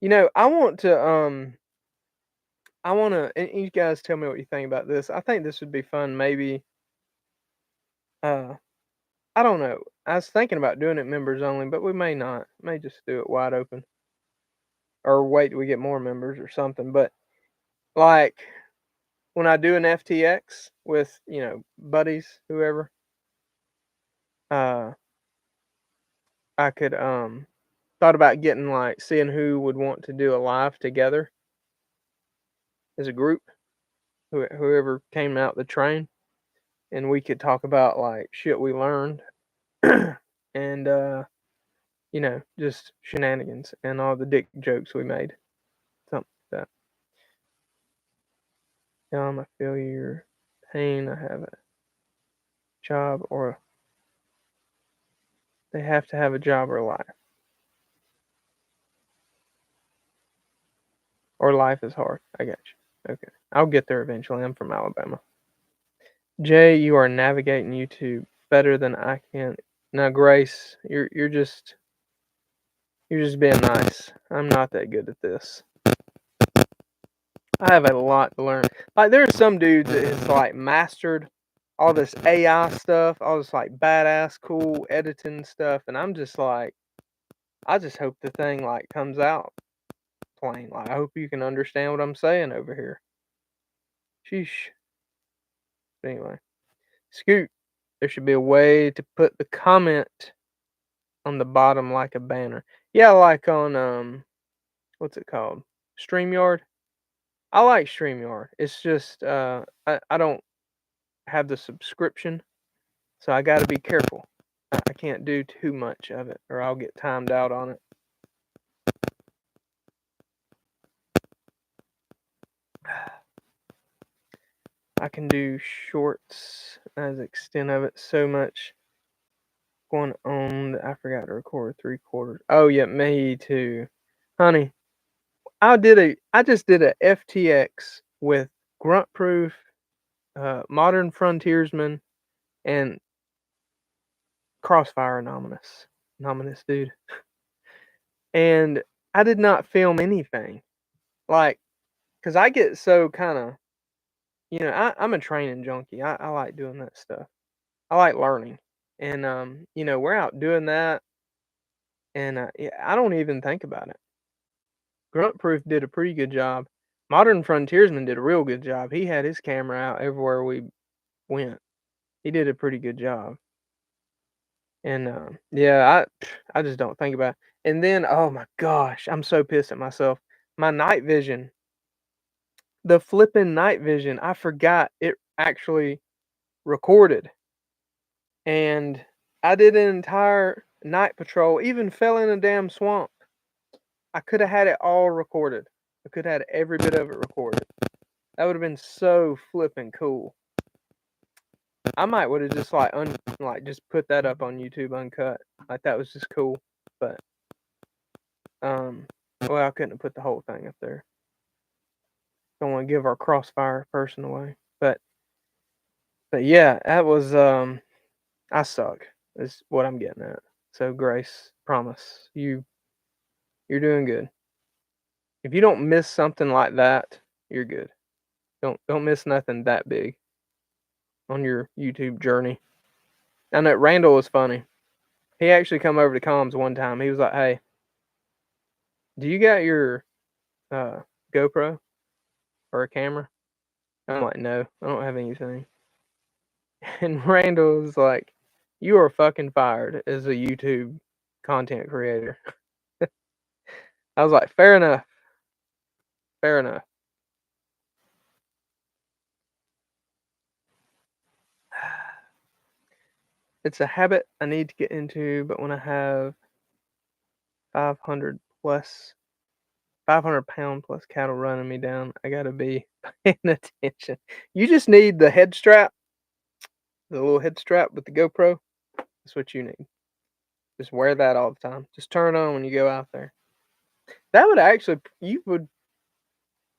You know, I want to, and you guys tell me what you think about this. I think this would be fun. Maybe, I don't know. I was thinking about doing it members only, but we may not. May just do it wide open. Or wait till we get more members or something. But, like, when I do an FTX with, buddies, whoever, I could, thought about getting, like, seeing who would want to do a live together as a group, whoever came out the train, and we could talk about, like, shit we learned, and, just shenanigans and all the dick jokes we made. I feel your pain. I have a job or they have to have a job or life. Or life is hard. I got you. Okay. I'll get there eventually. I'm from Alabama. Jay, you are navigating YouTube better than I can. Now, Grace, you're just being nice. I'm not that good at this. I have a lot to learn. Like there's some dudes that has like mastered all this AI stuff, all this like badass cool editing stuff, and I'm just like, I just hope the thing like comes out plain. Like I hope you can understand what I'm saying over here. Sheesh. But anyway, Scoot, there should be a way to put the comment on the bottom like a banner. Yeah, like on what's it called? StreamYard. I like StreamYard. It's just I don't have the subscription, so I got to be careful. I can't do too much of it, or I'll get timed out on it. I can do shorts as extent of it. So much going on that I forgot to record 3/4. Oh yeah, me too, honey. I just did a FTX with Gruntproof, Modern Frontiersman, and Crossfire Nominous dude. And I did not film anything, like, cause I get so kind of, I'm a training junkie. I like doing that stuff. I like learning, and we're out doing that, and yeah, I don't even think about it. Gruntproof did a pretty good job. Modern Frontiersman did a real good job. He had his camera out everywhere we went. He did a pretty good job. And yeah, I just don't think about it. And then oh my gosh, I'm so pissed at myself. My night vision, the flipping night vision, I forgot it actually recorded. And I did an entire night patrol, even fell in a damn swamp. I could have had it all recorded. I could have had every bit of it recorded. That would have been so flipping cool. I might would have just like just put that up on YouTube uncut. Like that was just cool. But well, I couldn't have put the whole thing up there. Don't want to give our Crossfire person away. But yeah, that was I suck. Is what I'm getting at. So Grace, promise you're doing good. If you don't miss something like that, you're good. Don't miss nothing that big on your YouTube journey. I know Randall was funny. He actually come over to comms one time. He was like, "Hey, do you got your GoPro or a camera?" I'm like, "No, I don't have anything." And Randall was like, "You are fucking fired as a YouTube content creator." I was like, "Fair enough. Fair enough." It's a habit I need to get into, but when I have 500 plus 500-pound plus cattle running me down, I gotta be paying attention. You just need the head strap, the little head strap with the GoPro. That's what you need. Just wear that all the time. Just turn it on when you go out there. That would actually, you would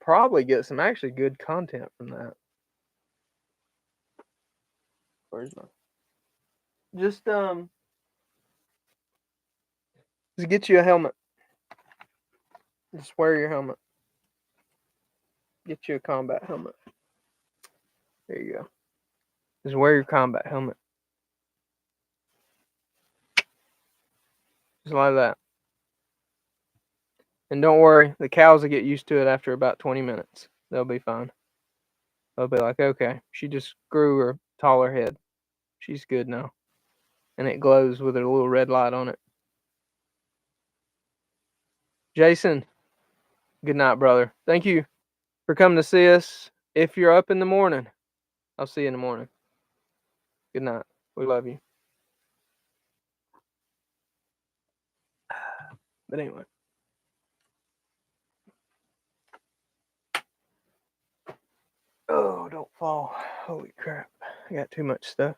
probably get some actually good content from that. Where's my? Just get you a helmet. Just wear your helmet. Get you a combat helmet. There you go. Just wear your combat helmet. Just like that. And don't worry, the cows will get used to it after about 20 minutes. They'll be fine. They'll be like, okay, she just grew her taller head. She's good now. And it glows with a little red light on it. Jason, good night, brother. Thank you for coming to see us. If you're up in the morning, I'll see you in the morning. Good night. We love you. But anyway. Oh. fall. Holy crap. I got too much stuff.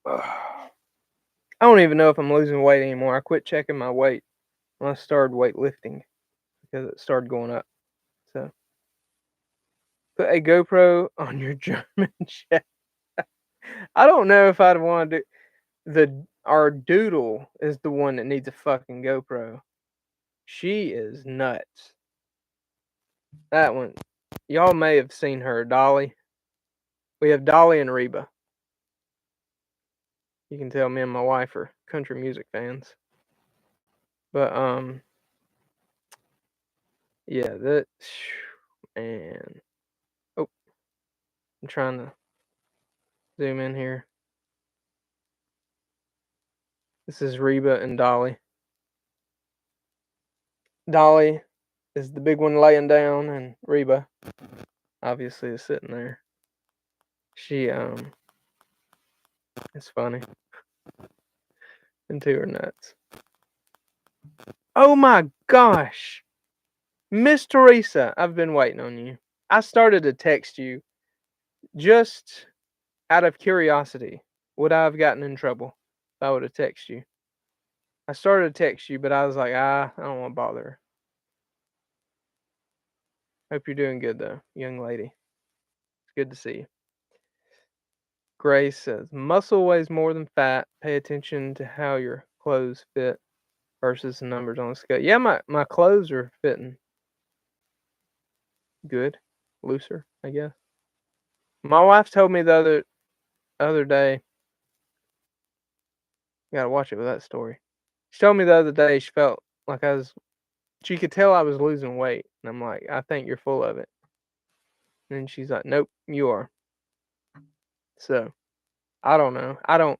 Ugh. I don't even know if I'm losing weight anymore. I quit checking my weight when I started weightlifting because it started going up. So, put a GoPro on your German Shepherd. I don't know if I'd want to do. Our doodle is the one that needs a fucking GoPro. She is nuts. That one, y'all may have seen her, Dolly. We have Dolly and Reba. You can tell me and my wife are country music fans. But yeah, that man. Oh, I'm trying to zoom in here. This is Reba and Dolly. Dolly is the big one laying down, and Reba obviously is sitting there. She it's funny. And two are nuts. Oh my gosh. Miss Teresa, I've been waiting on you. I started to text you just out of curiosity. Would I have gotten in trouble if I would have texted you? I started to text you, but I was like, I don't want to bother her. Hope you're doing good though, young lady. It's good to see you. Grace says, muscle weighs more than fat. Pay attention to how your clothes fit versus the numbers on the scale. Yeah, my clothes are fitting good. Looser, I guess. My wife told me the other day. You gotta watch it with that story. She told me the other day she felt like she could tell I was losing weight. And I'm like, I think you're full of it. And she's like, nope, you are. So, I don't know. I'm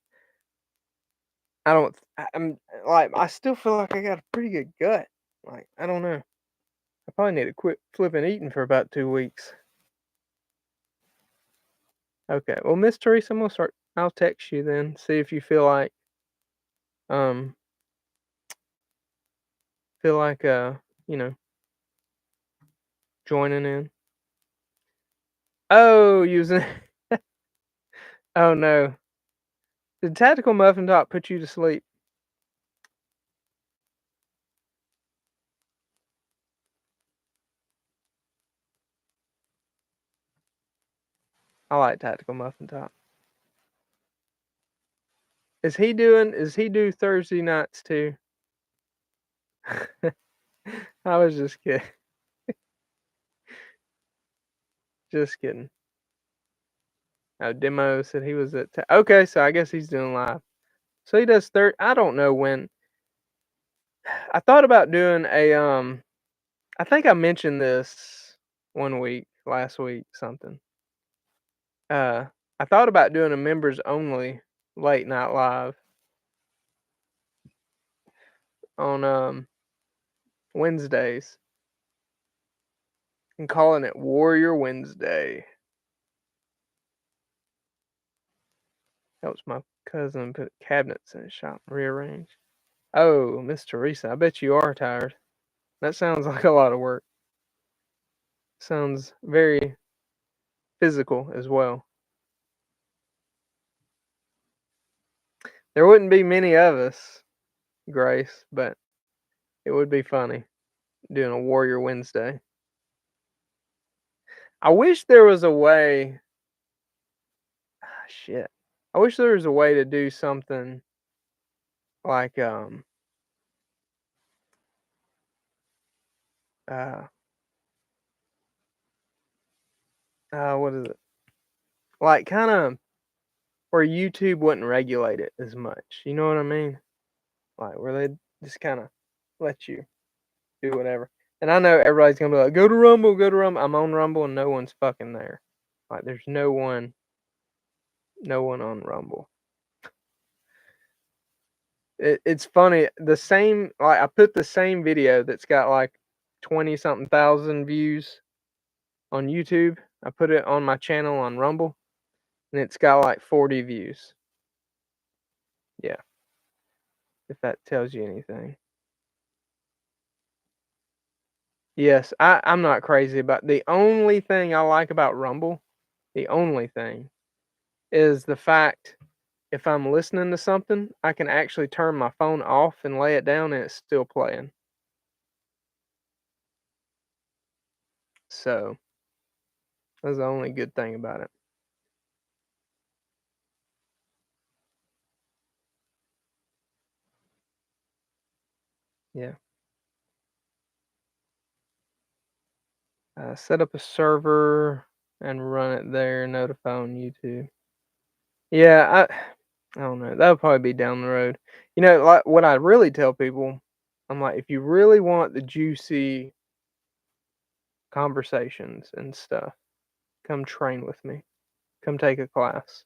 like, I still feel like I got a pretty good gut. Like, I don't know. I probably need to quit flipping eating for about 2 weeks. Okay. Well, Miss Teresa, I'll text you then. See if you feel like, you know, joining in. Oh, using. Oh no. Did Tactical Muffin Top put you to sleep? I like Tactical Muffin Top. Is he do Thursday nights too? I was just kidding. Just kidding. Oh, Demo said he was at. Okay, so I guess he's doing live. So he does I don't know when. I thought about doing a I think I mentioned this last week, something. I thought about doing a members only late night live on Wednesdays and calling it Warrior Wednesday. Helps my cousin put cabinets in his shop and rearrange. Oh, Miss Teresa, I bet you are tired. That sounds like a lot of work. Sounds very physical as well. There wouldn't be many of us, Grace, but it would be funny doing a Warrior Wednesday. I wish there was a way. Shit. I wish there was a way to do something like what is it? Like kind of where YouTube wouldn't regulate it as much. You know what I mean? Like where they just kind of let you do whatever. And I know everybody's gonna be like, go to Rumble, go to Rumble. I'm on Rumble and no one's fucking there. Like there's no one on Rumble. It's funny. I put the same video that's got like 20 something thousand views on YouTube. I put it on my channel on Rumble and it's got like 40 views. Yeah. If that tells you anything. Yes, I'm not crazy about the only thing I like about Rumble, the only thing is the fact if I'm listening to something, I can actually turn my phone off and lay it down and it's still playing. So that's the only good thing about it. Yeah. Set up a server and run it there, notify on YouTube. Yeah, I don't know. That'll probably be down the road. You know, like what I really tell people, I'm like, if you really want the juicy conversations and stuff, come train with me. Come take a class.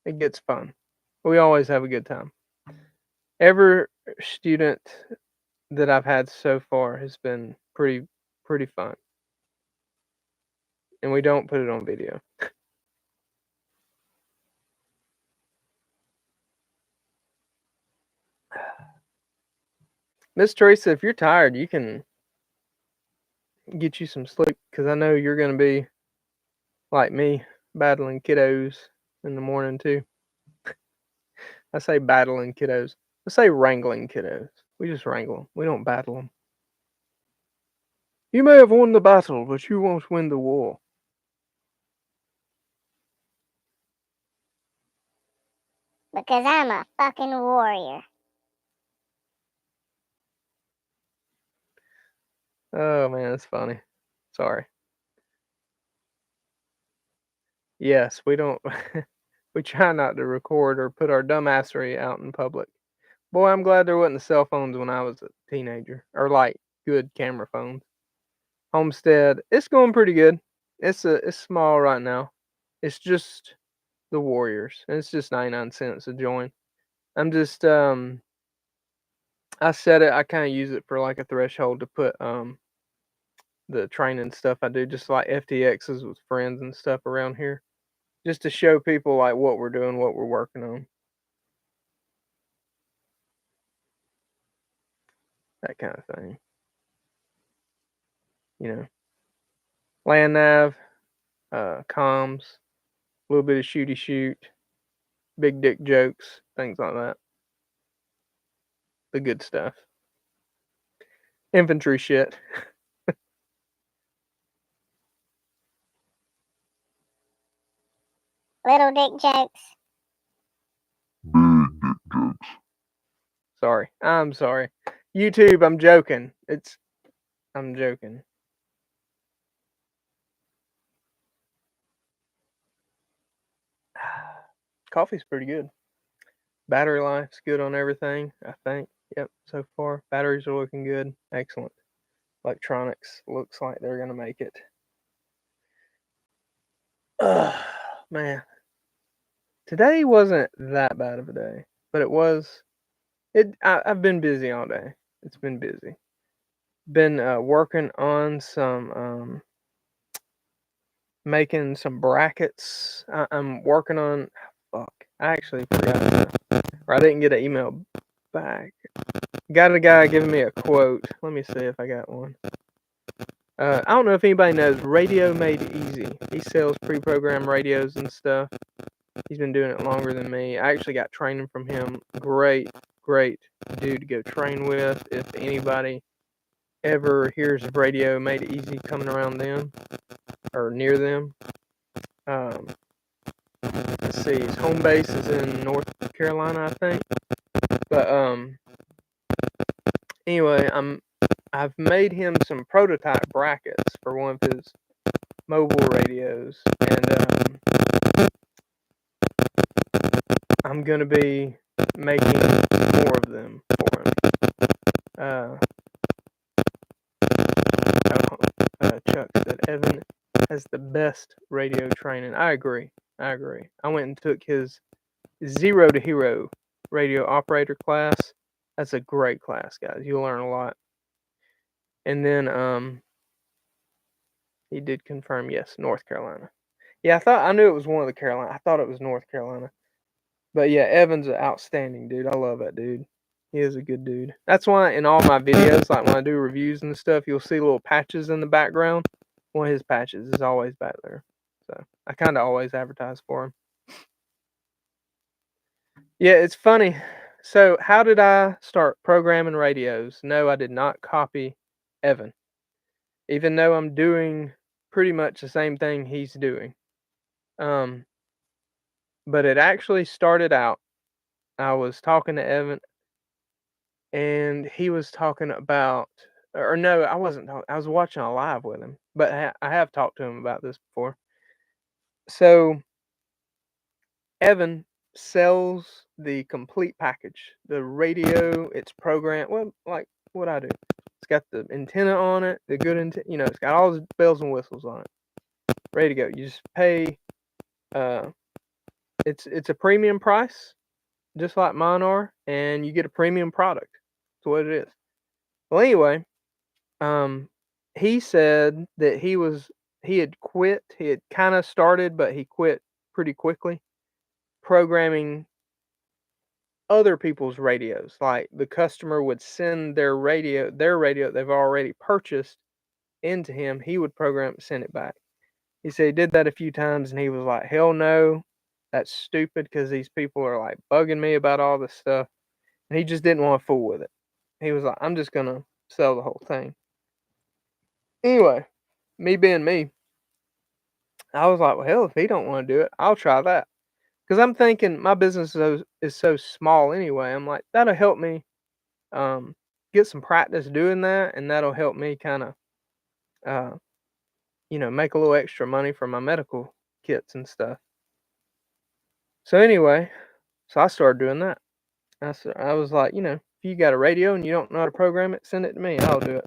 It gets fun. We always have a good time. Every student that I've had so far has been pretty fun. And we don't put it on video. Miss Teresa, if you're tired, you can get you some sleep because I know you're going to be like me, battling kiddos in the morning too. I say battling kiddos. I say wrangling kiddos. We just wrangle them. We don't battle them. You may have won the battle, but you won't win the war. Because I'm a fucking warrior. Oh man, that's funny. Sorry. Yes, we don't. We try not to record or put our dumbassery out in public. Boy, I'm glad there wasn't cell phones when I was a teenager, or like good camera phones. Homestead, it's going pretty good. It's small right now. It's just the Warriors, and it's just 99 cents a join. I'm just I set it. I kind of use it for like a threshold to put the training stuff I do, just like FTXs with friends and stuff around here, just to show people like what we're doing, what we're working on, that kind of thing. You know, land nav, comms, a little bit of shooty shoot, big dick jokes, things like that. The good stuff. Infantry shit. Little dick jokes. Big dick jokes. Sorry. I'm sorry. YouTube, I'm joking. I'm joking. Coffee's pretty good. Battery life's good on everything, I think. Yep, so far. Batteries are looking good. Excellent. Electronics looks like they're going to make it. Man. Today wasn't that bad of a day, but it was. I've been busy all day. It's been busy. Been working on some making some brackets. I'm working on. Fuck, I actually forgot. Or I didn't get an email back. Got a guy giving me a quote. Let me see if I got one. I don't know if anybody knows Radio Made Easy. He sells pre-programmed radios and stuff. He's been doing it longer than me. I actually got training from him. Great dude to go train with. If anybody ever hears of Radio Made Easy coming around them or near them, let's see. His home base is in North Carolina, I think. But anyway, I've made him some prototype brackets for one of his mobile radios, and I'm gonna be making more of them for him. Chuck said Evan has the best radio training. I agree. I went and took his 0 to Hero radio operator class. That's a great class, guys. You'll learn a lot. And then he did confirm, yes, North Carolina. Yeah, I knew it was one of the Carolina. I thought it was North Carolina. But yeah, Evan's an outstanding dude. I love that dude. He is a good dude. That's why in all my videos, like when I do reviews and stuff, you'll see little patches in the background. One of his patches is always back there. So I kind of always advertise for him. Yeah, it's funny. So how did I start programming radios? No, I did not copy Evan, even though I'm doing pretty much the same thing he's doing. But it actually started out, I was talking to Evan, and he was talking about, or no, I wasn't talking. I was watching a live with him, but I have talked to him about this before. So Evan sells the complete package, the radio, it's programmed. Well, like what I do, it's got the antenna on it, the good antenna. You know, it's got all the bells and whistles on it, ready to go. You just pay. Uh, it's a premium price, just like mine are, and you get a premium product. That's what it is. Well, anyway, he said that he had quit. He had kind of started, but he quit pretty quickly programming other people's radios. Like the customer would send their radio they've already purchased into him. He would program it, send it back. He said he did that a few times, and he was like, "Hell no, that's stupid because these people are like bugging me about all this stuff." And he just didn't want to fool with it. He was like, "I'm just gonna sell the whole thing." Anyway, me being me, I was like, "Well, hell, if he don't want to do it, I'll try that." Because I'm thinking my business is so small anyway. I'm like, that'll help me um, get some practice doing that, and that'll help me kind of, uh, make a little extra money for my medical kits and stuff. So anyway, so I started doing that. I was like, if you got a radio and you don't know how to program it, send it to me. I'll do it.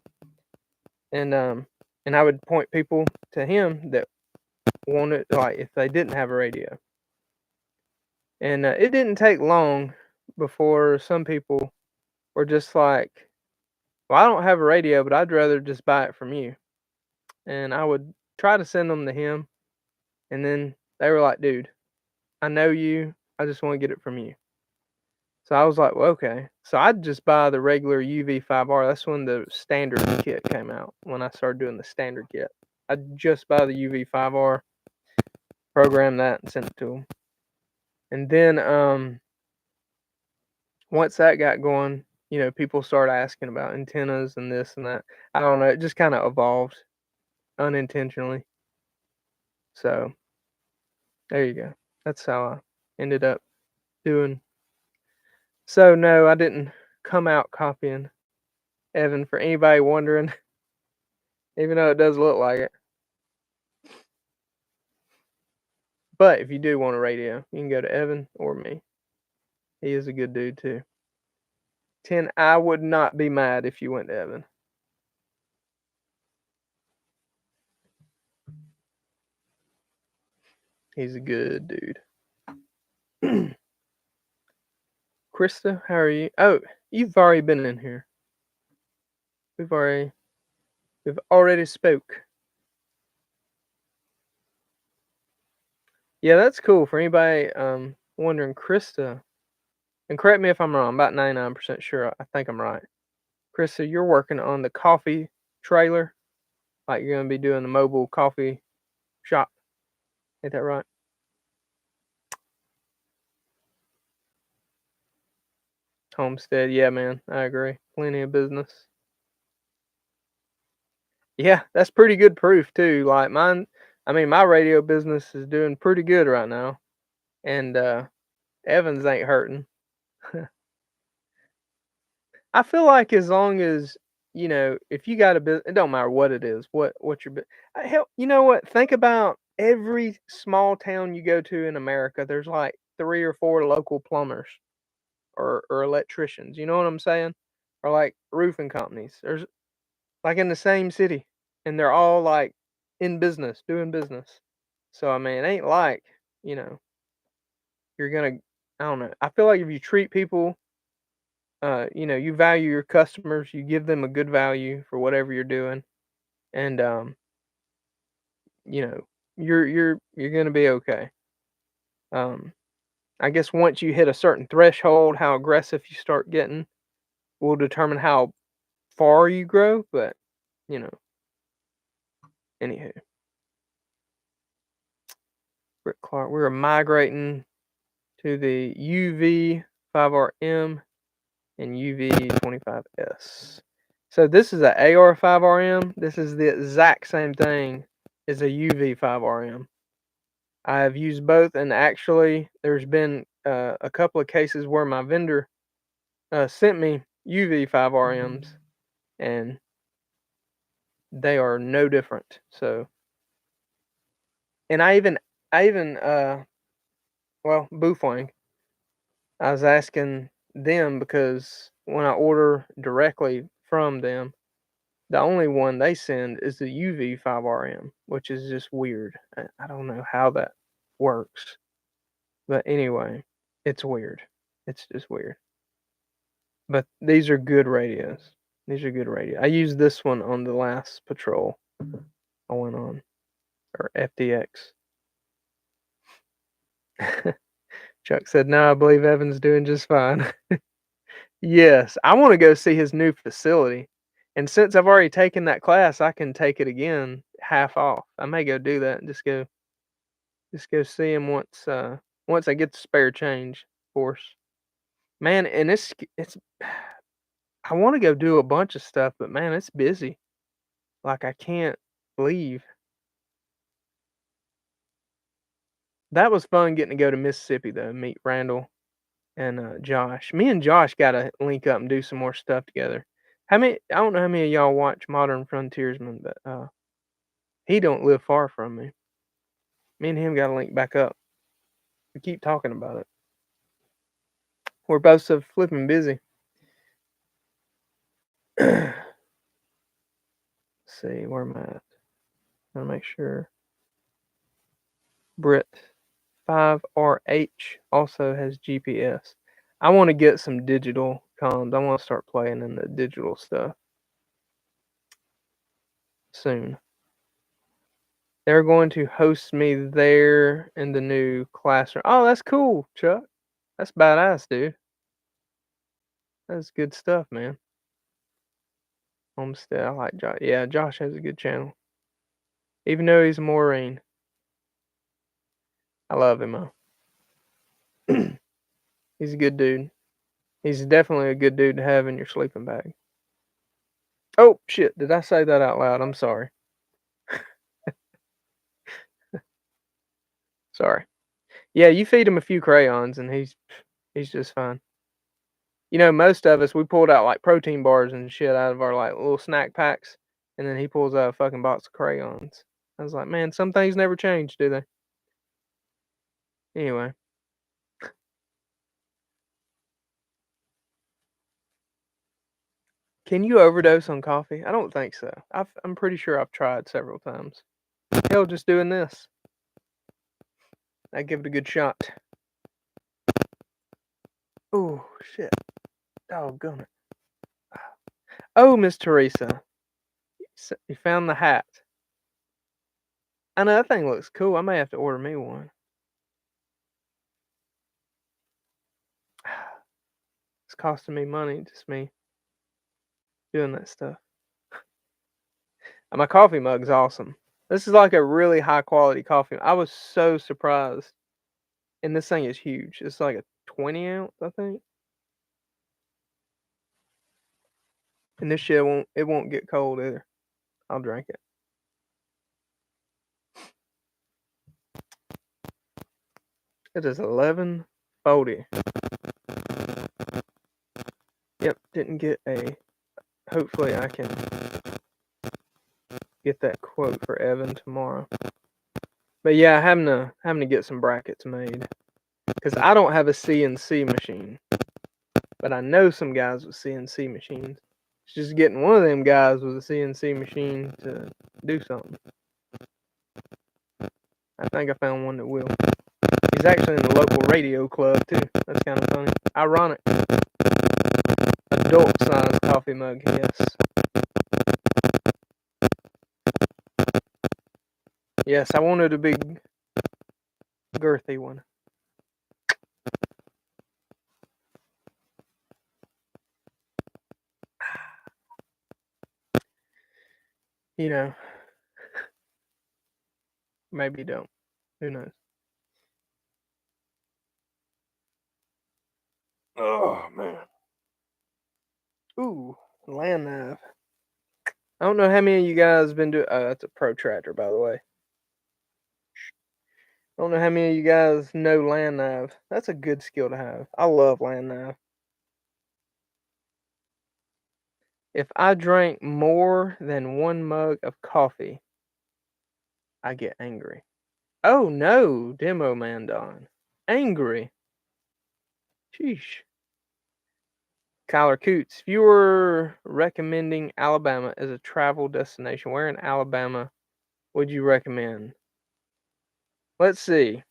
And I would point people to him that wanted, like, if they didn't have a radio. And it didn't take long before some people were just like, well, I don't have a radio, but I'd rather just buy it from you. And I would try to send them to him. And then they were like, dude, I know you. I just want to get it from you. So I was like, well, okay. So I'd just buy the regular UV5R. That's when the standard kit came out, when I started doing the standard kit. I'd just buy the UV5R, program that, and send it to them. And then once that got going, people started asking about antennas and this and that. I don't know. It just kind of evolved unintentionally. So there you go. That's how I ended up doing. So no, I didn't come out copying Evan, for anybody wondering, even though it does look like it. But if you do want a radio, you can go to Evan or me. He is a good dude too. 10, I would not be mad if you went to Evan. He's a good dude. Krista, how are you? Oh, you've already been in here. We've already spoke. Yeah, that's cool. For anybody wondering, Krista, and correct me if I'm wrong, I'm about 99% sure. I think I'm right. Krista, you're working on the coffee trailer, like you're gonna be doing the mobile coffee shop. Ain't that right? Homestead, yeah, man, I agree. Plenty of business. Yeah, that's pretty good proof too. Like mine, I mean, my radio business is doing pretty good right now, and Evans ain't hurting. I feel like as long as if you got a business, it don't matter what it is, what your hell, you know what? Think about every small town you go to in America. There's like 3 or 4 local plumbers or electricians. You know what I'm saying? Or like roofing companies. There's like in the same city, and they're all like in business, doing business. So I mean, it ain't like you know you're gonna. I don't know. I feel like if you treat people you value your customers, you give them a good value for whatever you're doing, and you know, you're gonna be okay. Um, I guess once you hit a certain threshold, how aggressive you start getting, will determine how far you grow, but anywho. Rick Clark, we're migrating to the UV5RM and UV25S. So this is a AR5RM. This is the exact same thing as a UV5RM. I have used both, and actually, there's been a couple of cases where my vendor sent me UV5RMs, and they are no different. So, and I even Boothwang, I was asking them because when I order directly from them, the only one they send is the UV5RM, which is just weird. I don't know how that works. But anyway, it's weird. It's just weird. But these are good radios. These are good radios. I used this one on the last patrol I went on, or FDX. Chuck said, "No, I believe Evan's doing just fine." Yes, I want to go see his new facility. And since I've already taken that class, I can take it again half off. I may go do that and just go see him once I get the spare change, of course. Man, and it's I want to go do a bunch of stuff, but man, it's busy. Like I can't leave. That was fun getting to go to Mississippi though, meet Randall and Josh. Me and Josh gotta link up and do some more stuff together. I don't know how many of y'all watch Modern Frontiersman, but he don't live far from me. Me and him gotta link back up. We keep talking about it. We're both so flipping busy. Let's see, where am I at? I want to make sure. Brit 5RH also has GPS. I want to get some digital comms. I want to start playing in the digital stuff soon. They're going to host me there in the new classroom. Oh, that's cool, Chuck. That's badass, dude. That's good stuff, man. Homestead, I like Josh. Yeah, Josh has a good channel. Even though he's a Maureen. I love him, though. He's a good dude. He's definitely a good dude to have in your sleeping bag. Oh, shit. Did I say that out loud? I'm sorry. Sorry. Yeah, you feed him a few crayons and he's just fine. You know, most of us, we pulled out like protein bars and shit out of our like little snack packs, and then he pulls out a fucking box of crayons. I was like, man, some things never change, do they? Anyway. Can you overdose on coffee? I don't think so. I'm pretty sure I've tried several times. Hell, just doing this. I give it a good shot. Oh, shit. Doggone it. Oh, Miss Teresa. You found the hat. I know that thing looks cool. I may have to order me one. It's costing me money, just me doing that stuff. And my coffee mug's awesome. This is like a really high quality coffee. I was so surprised. And this thing is huge. It's like a 20 ounce, I think. And this shit won't get cold either. I'll drink it. It is 11:40. Yep, didn't get a. Hopefully I can get that quote for Evan tomorrow. But yeah, having to get some brackets made because I don't have a CNC machine, but I know some guys with CNC machines. It's just getting one of them guys with a CNC machine to do something. I think I found one that will. He's actually in the local radio club too. That's kind of funny. Ironic. Adult size coffee mug, yes. Yes, I wanted a big, girthy one. you know, maybe don't. Who knows? Oh man. Ooh, land nav. I don't know how many of you guys been doing. Oh, that's a protractor, by the way. I don't know how many of you guys know land nav. That's a good skill to have. I love land nav. If I drank more than 1 mug of coffee, I get angry. Oh no, Demo Man Don. Angry. Sheesh. Kyler Coots, if you were recommending Alabama as a travel destination, where in Alabama would you recommend? Let's see.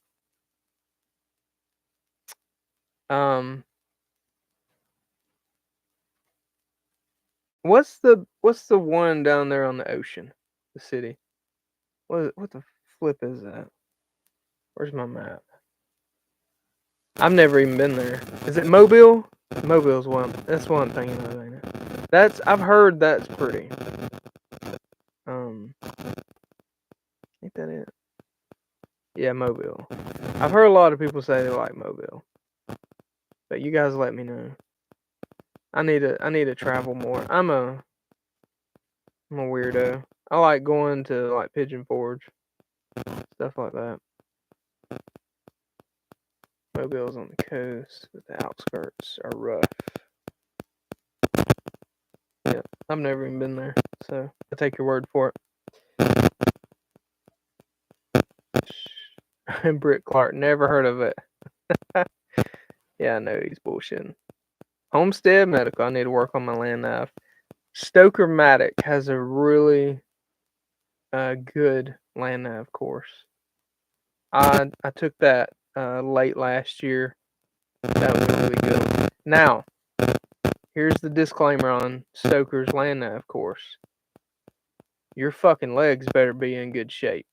What's the one down there on the ocean? The city. What the flip is that? Where's my map? I've never even been there. Is it Mobile? Mobile's one. That's what I'm thinking of, ain't it? I've heard that's pretty. Ain't that it? Yeah, Mobile. I've heard a lot of people say they like Mobile. But you guys let me know. I need to travel more. I'm a weirdo. I like going to like Pigeon Forge. Stuff like that. Mobile's on the coast, but the outskirts are rough. Yeah, I've never even been there, so I take your word for it. Britt Clark, never heard of it. Yeah, I know he's bullshitting. Homestead Medical, I need to work on my land nav. Stoker-Matic has a really good land nav course. I took that late last year. That was a really good one. Now, here's the disclaimer on Stoker's land nav course. Your fucking legs better be in good shape.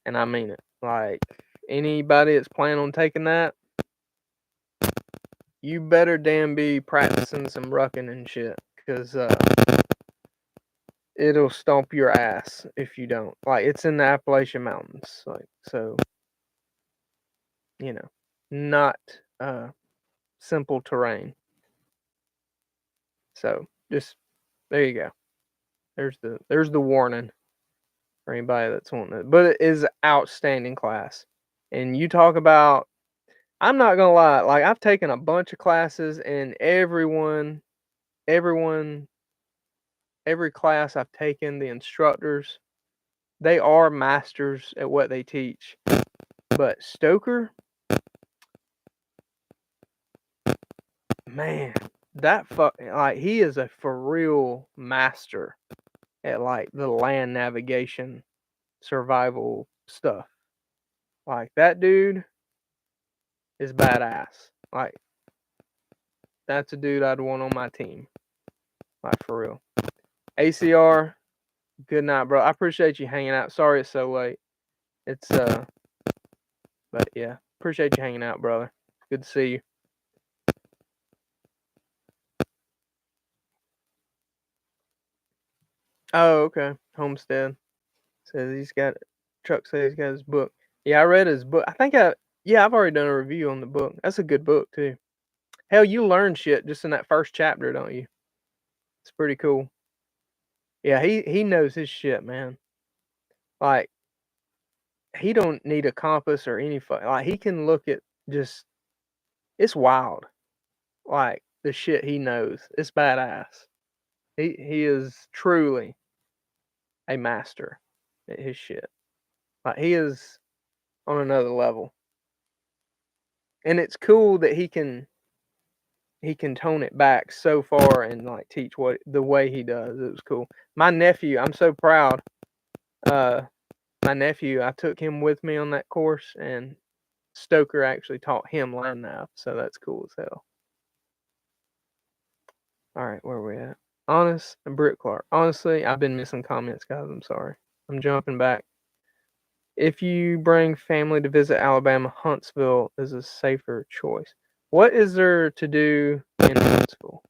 And I mean it. Like, anybody that's planning on taking that, you better damn be practicing some rucking and shit. Because it'll stomp your ass if you don't. Like, it's in the Appalachian Mountains. Like, so, you know, not simple terrain. So, just, there you go. There's the warning for anybody that's wanting it. But it is outstanding class. And you talk about, I'm not gonna lie, like I've taken a bunch of classes and every class I've taken, the instructors, they are masters at what they teach. But Stoker, man, like he is a for real master at like the land navigation, survival stuff. Like that dude is badass. Like that's a dude I'd want on my team. Like for real. ACR, good night, bro. I appreciate you hanging out. Sorry it's so late. It's but yeah, appreciate you hanging out, brother. Good to see you. Oh, okay. Homestead says he's got Chuck says he's got his book. Yeah, I read his book. I've already done a review on the book. That's a good book too. Hell, you learn shit just in that first chapter, don't you? It's pretty cool. Yeah, he knows his shit, man. Like he don't need a compass or any like he can look at just it's wild. Like the shit he knows. It's badass. He is truly a master at his shit. Like he is on another level. And it's cool that he can tone it back so far and like teach what the way he does. It was cool. My nephew, I'm so proud. My nephew, I took him with me on that course, and Stoker actually taught him land nav, so that's cool as hell. All right, where are we at? Honest and Britt Clark. Honestly, I've been missing comments, guys. I'm sorry. I'm jumping back. If you bring family to visit Alabama, Huntsville is a safer choice. What is there to do in Huntsville?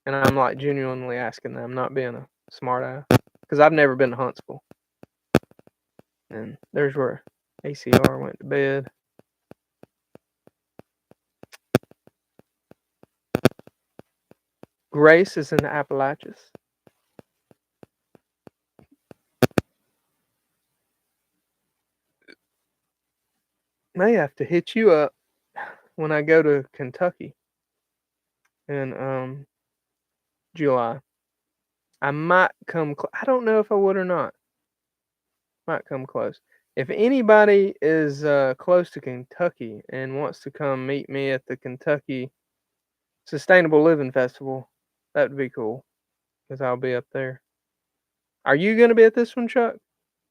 And I'm like genuinely asking that. I'm not being a Smart ass. Because I've never been to Huntsville. And there's where ACR went to bed. Grace is in the Appalachians. May have to hit you up when I go to Kentucky in July. I might come. I don't know if I would or not. Might come close. If anybody is close to Kentucky and wants to come meet me at the Kentucky Sustainable Living Festival, that would be cool because I'll be up there. Are you going to be at this one, Chuck?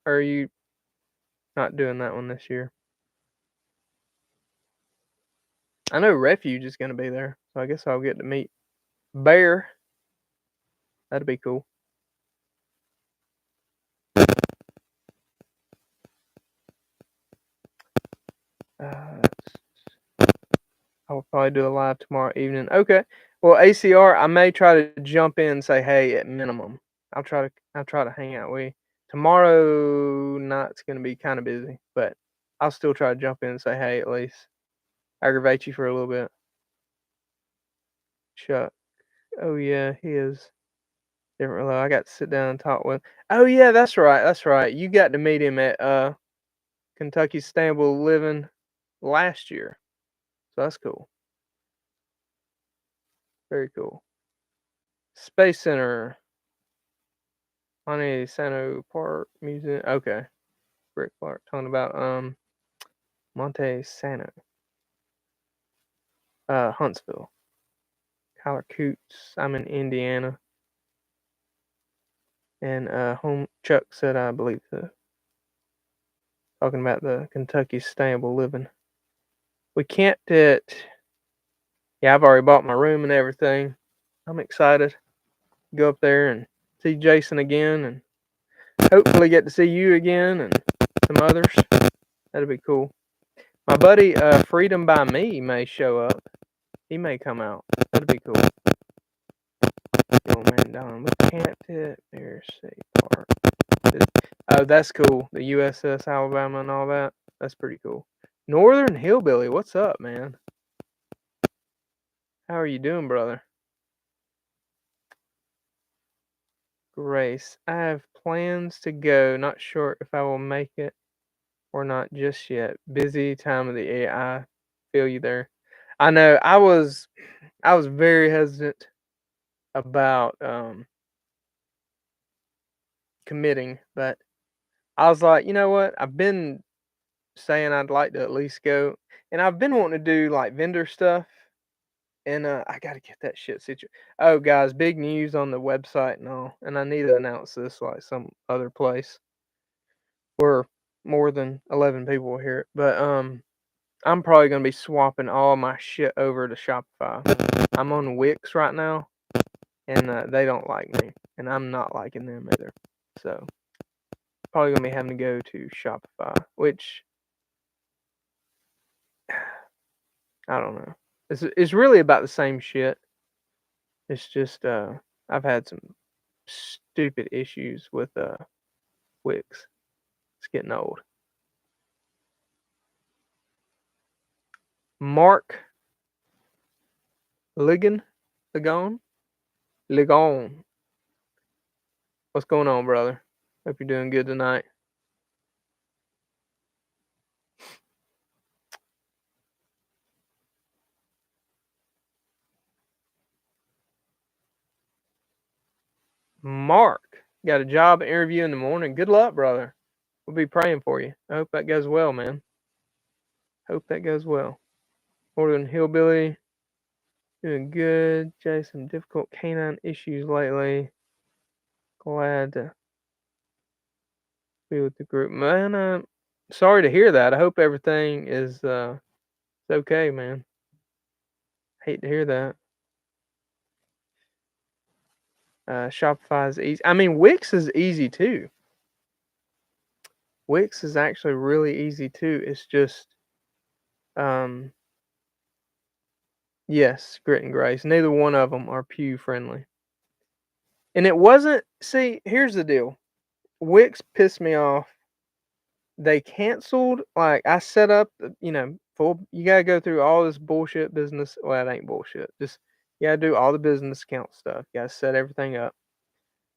Or are you not doing that one this year? I know Refuge is going to be there, so I guess I'll get to meet Bear. That'd be cool. I'll probably do a live tomorrow evening. Okay. Well, ACR, I may try to jump in and say hey at minimum. I'll try to hang out with you. Tomorrow night's gonna be kind of busy, but I'll still try to jump in and say hey at least. Aggravate you for a little bit. Chuck. Oh yeah, he is different. I got to sit down and talk with him. Oh yeah, that's right. That's right. You got to meet him at Kentucky Sustainable Living last year. So that's cool. Very cool. Space Center. Monte Sano Park Museum. Okay. Rick Clark talking about Monte Sano. Huntsville. Kyler Coots. I'm in Indiana. And home Chuck said I believe so. Talking about the Kentucky Sustainable Living. We camped at I've already bought my room and everything. I'm excited. Go up there and see Jason again and hopefully get to see you again and some others. That'd be cool. My buddy Freedom by Me may show up. He may come out. That'd be cool. The old man Don. We camped at Bear State Park. Oh, that's cool. The USS Alabama and all that. That's pretty cool. Northern Hillbilly, what's up, man? How are you doing, brother? Grace, I have plans to go. Not sure if I will make it or not just yet. Busy time of the year. I feel you there. I know. I was very hesitant about committing, but I was like, you know what? I've been saying I'd like to at least go, and I've been wanting to do like vendor stuff, and I got to get that shit situated. Oh, guys, big news on the website and all, and I need to announce this like some other place where more than 11 people will hear it. But I'm probably gonna be swapping all my shit over to Shopify. I'm on Wix right now, and they don't like me, and I'm not liking them either. So probably gonna be having to go to Shopify, which I don't know. It's really about the same shit. It's just I've had some stupid issues with Wix. It's getting old. Mark Ligon. What's going on, brother? Hope you're doing good tonight. Mark, got a job interview in the morning. Good luck, brother. We'll be praying for you. I hope that goes well, man. Hope that goes well. Northern Hillbilly, doing good. Jay, some difficult canine issues lately. Glad to be with the group, man. Sorry to hear that. I hope everything is okay, man. Hate to hear that. Shopify is easy. I mean, Wix is easy too. Wix is actually really easy too. It's just, yes, Grit and Grace. Neither one of them are pew friendly. And it wasn't, see, here's the deal. Wix pissed me off. They canceled, like, I set up, you gotta go through all this bullshit business. Well, it ain't bullshit. Just, you gotta do all the business account stuff. You gotta set everything up.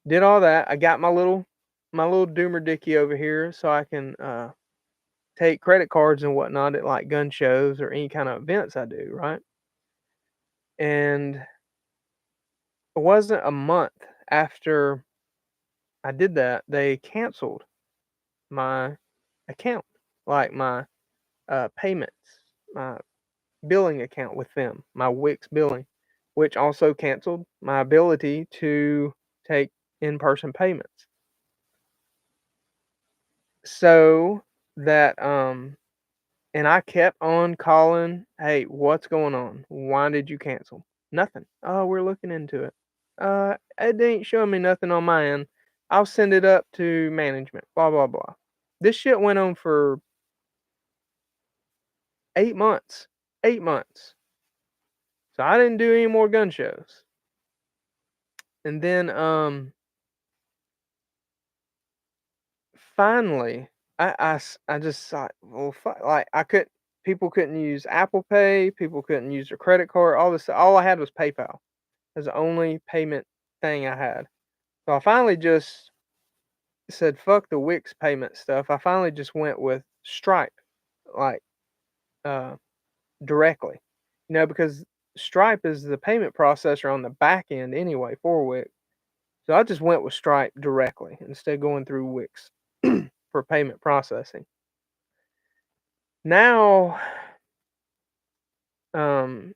Did all that. I got my little doomer dicky over here so I can take credit cards and whatnot at like gun shows or any kind of events I do, right? And it wasn't a month after I did that, they canceled my account, like my payments, my billing account with them, my Wix billing, which also canceled my ability to take in-person payments. So that and I kept on calling, hey, what's going on? Why did you cancel? Nothing. Oh, we're looking into it. It ain't showing me nothing on my end. I'll send it up to management. Blah blah blah. This shit went on for 8 months. 8 months. So I didn't do any more gun shows. And then finally I just thought, well, like people couldn't use Apple Pay, people couldn't use their credit card, all this. All I had was PayPal. It was the only payment thing I had. So I finally just said, fuck the Wix payment stuff. I finally just went with Stripe, like uh, directly, because Stripe is the payment processor on the back end anyway for Wix. So I just went with Stripe directly instead of going through Wix for payment processing. Now, when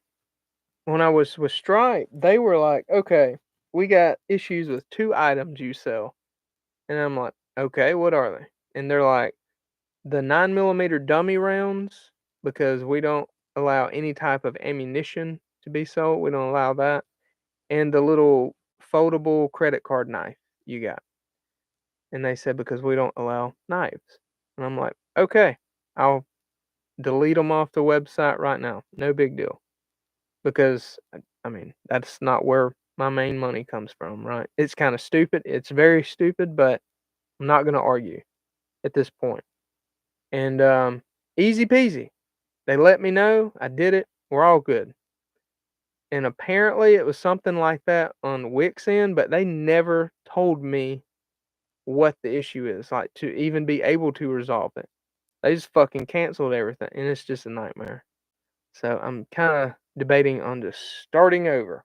I was with Stripe, they were like, okay, we got issues with 2 items you sell. And I'm like, okay, what are they? And they're like, the 9mm dummy rounds, because we don't allow any type of ammunition to be sold. We don't allow that. And the little foldable credit card knife you got. And they said, because we don't allow knives. And I'm like, okay, I'll delete them off the website right now. No big deal. Because, I mean, that's not where my main money comes from, right? It's kind of stupid. It's very stupid, but I'm not going to argue at this point. And easy peasy. They let me know. I did it. We're all good. And apparently it was something like that on Wix end, but they never told me what the issue is, like to even be able to resolve it. They just fucking canceled everything, and it's just a nightmare. So I'm kind of debating on just starting over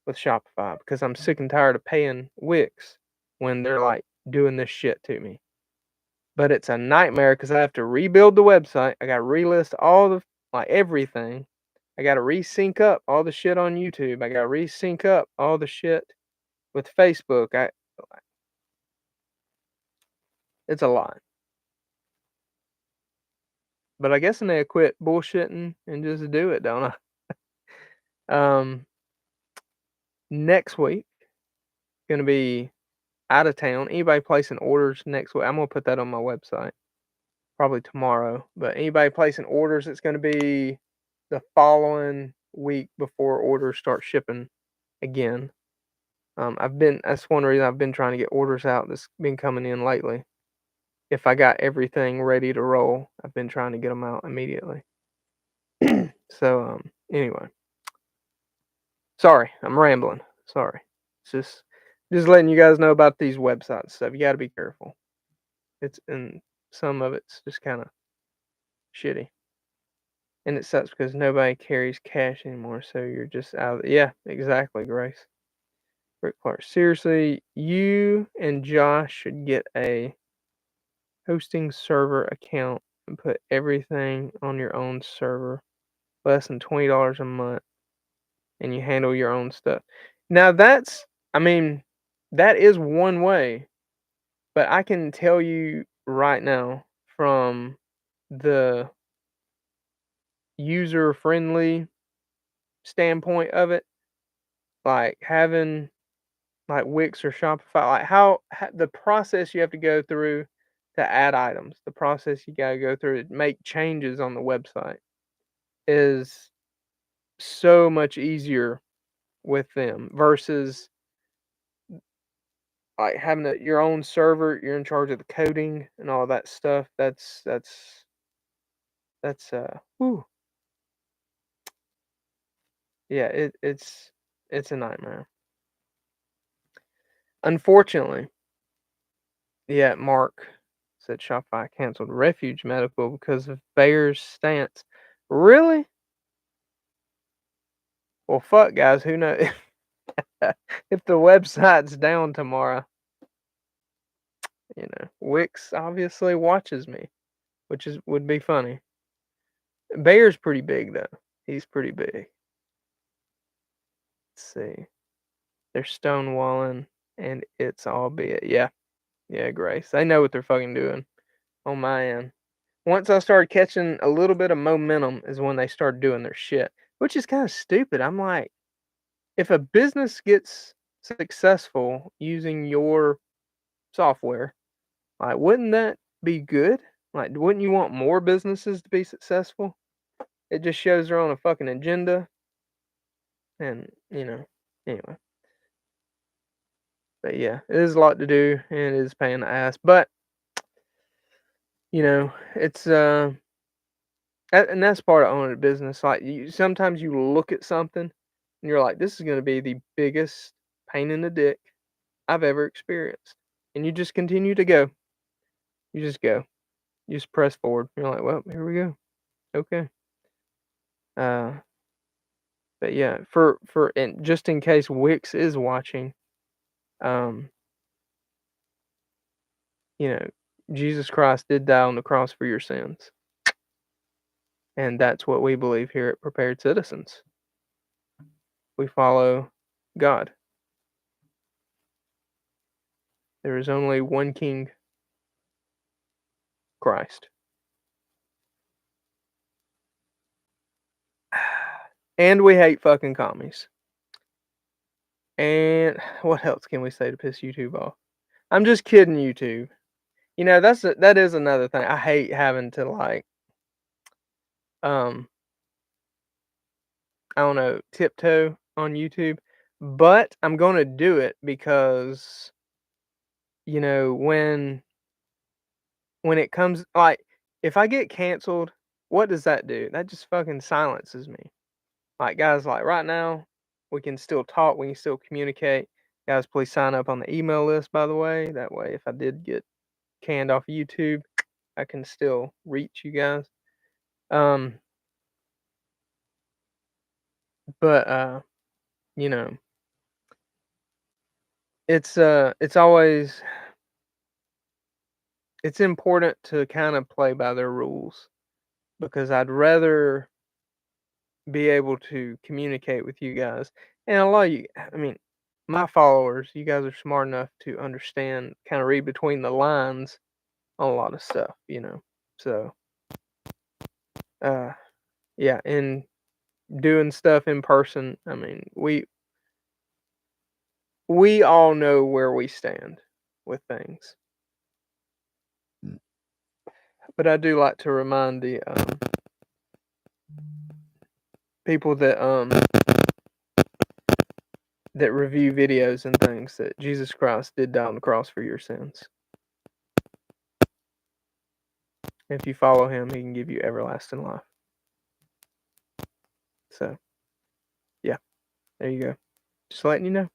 with Shopify because I'm sick and tired of paying Wix when they're like doing this shit to me. But it's a nightmare because I have to rebuild the website. I got to relist all the, like, everything. I got to resync up all the shit on YouTube. I got to resync up all the shit with Facebook. It's a lot. But I guess I need to quit bullshitting and just do it, don't I? Next week, gonna be out of town. Anybody placing orders next week, I'm gonna put that on my website probably tomorrow. But anybody placing orders, it's gonna be the following week before orders start shipping again. That's one reason I've been trying to get orders out that's been coming in lately. If I got everything ready to roll, I've been trying to get them out immediately. So, anyway. Sorry, I'm rambling. Sorry. It's just letting you guys know about these websites and stuff. You got to be careful. And some of it's just kind of shitty. And it sucks because nobody carries cash anymore, so you're just out. Yeah, exactly, Grace. Rick Clark. Seriously, you and Josh should get a hosting server account and put everything on your own server. Less than $20 a month. And you handle your own stuff. Now that is one way, but I can tell you right now from the user-friendly standpoint of it, like having like Wix or Shopify, like how the process you have to go through to add items, the process you gotta go through to make changes on the website is so much easier with them versus like having your own server, you're in charge of the coding and all that stuff. That's whew. Yeah, it's a nightmare. Unfortunately, yeah, Mark said Shopify canceled Refuge Medical because of Bayer's stance. Really? Well, fuck, guys. Who knows if the website's down tomorrow? You know, Wix obviously watches me, which would be funny. Bayer's pretty big though. He's pretty big. Let's see. They're stonewalling, and it's albeit. Yeah, Grace. They know what they're fucking doing on my end. Once I started catching a little bit of momentum is when they started doing their shit, which is kind of stupid. I'm like, if a business gets successful using your software, like, wouldn't that be good? Like, wouldn't you want more businesses to be successful? It just shows they're on a fucking agenda. And, anyway. But yeah, it is a lot to do and it is paying the ass. But, it's and that's part of owning a business. Like, sometimes you look at something and you're like, this is going to be the biggest pain in the dick I've ever experienced. And you just continue to go. You just go. You just press forward. You're like, well, here we go. Okay. But yeah, and just in case Wix is watching, Jesus Christ did die on the cross for your sins. And that's what we believe here at Prepared Citizens. We follow God. There is only one King, Christ. And we hate fucking commies. And what else can we say to piss YouTube off? I'm just kidding, YouTube. That is another thing. I hate having to I don't know, tiptoe on YouTube, but I'm gonna do it because when it comes, like, if I get canceled, what does that do? That just fucking silences me. Like, guys, like right now, we can still talk, we can still communicate. Guys, please sign up on the email list, by the way. That way, if I did get canned off YouTube, I can still reach you guys. But it's always it's important to kind of play by their rules because I'd rather be able to communicate with you guys. And a lot of you, I mean, my followers, you guys are smart enough to understand, kind of read between the lines on a lot of stuff, So, yeah, and doing stuff in person, I mean, we all know where we stand with things. But I do like to remind the people that review videos and things that Jesus Christ did die on the cross for your sins. If you follow him, he can give you everlasting life. So, yeah, there you go. Just letting you know.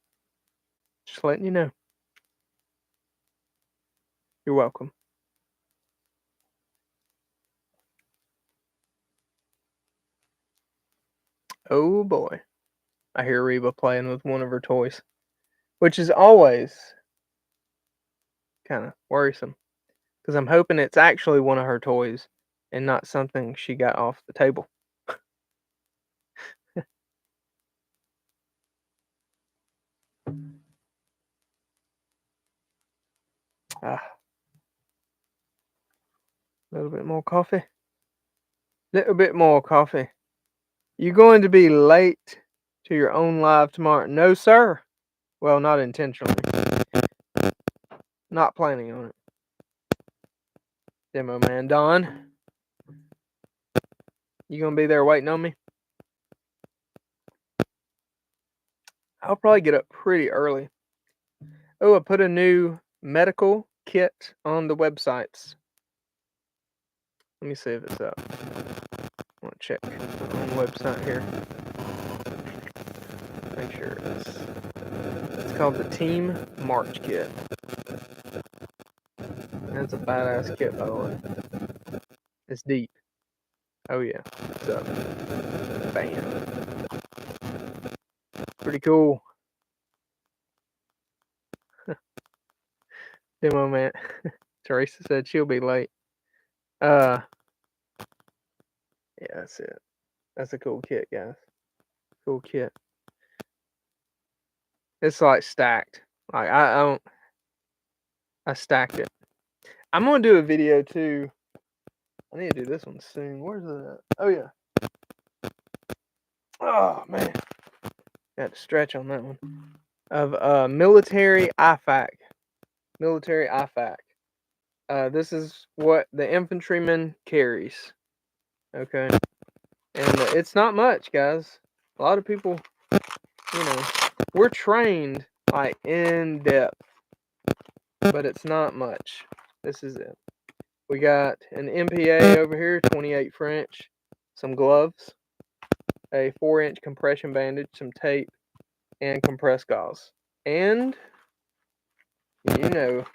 Just letting you know. You're welcome. Oh boy. I hear Reba playing with one of her toys, which is always kind of worrisome because I'm hoping it's actually one of her toys and not something she got off the table. A little bit more coffee. Little bit more coffee. You going to be late to your own live tomorrow? No, sir. Well, not intentionally. Not planning on it. Demo man Don, you gonna be there waiting on me? I'll probably get up pretty early. Oh, I put a new medical kit on the websites. Let me see if it's up. I want to check on the website here. Make sure it is. It's called the Team March Kit. That's a badass kit, by the way. It's deep. Oh yeah, it's up. Bam. Pretty cool. Demo man. Teresa said she'll be late. Yeah, that's it. That's a cool kit, guys. Cool kit. It's like stacked. Like I stacked it. I'm gonna do a video too. I need to do this one soon. Where's it at? Oh yeah. Oh man. Got to stretch on that one. Of military IFAC. Military IFAC. This is what the infantryman carries. Okay. And it's not much, guys. A lot of people, we're trained like in depth, but it's not much. This is it. We got an MPA over here, 28 French, some gloves, a 4-inch compression bandage, some tape, and compressed gauze. And you know,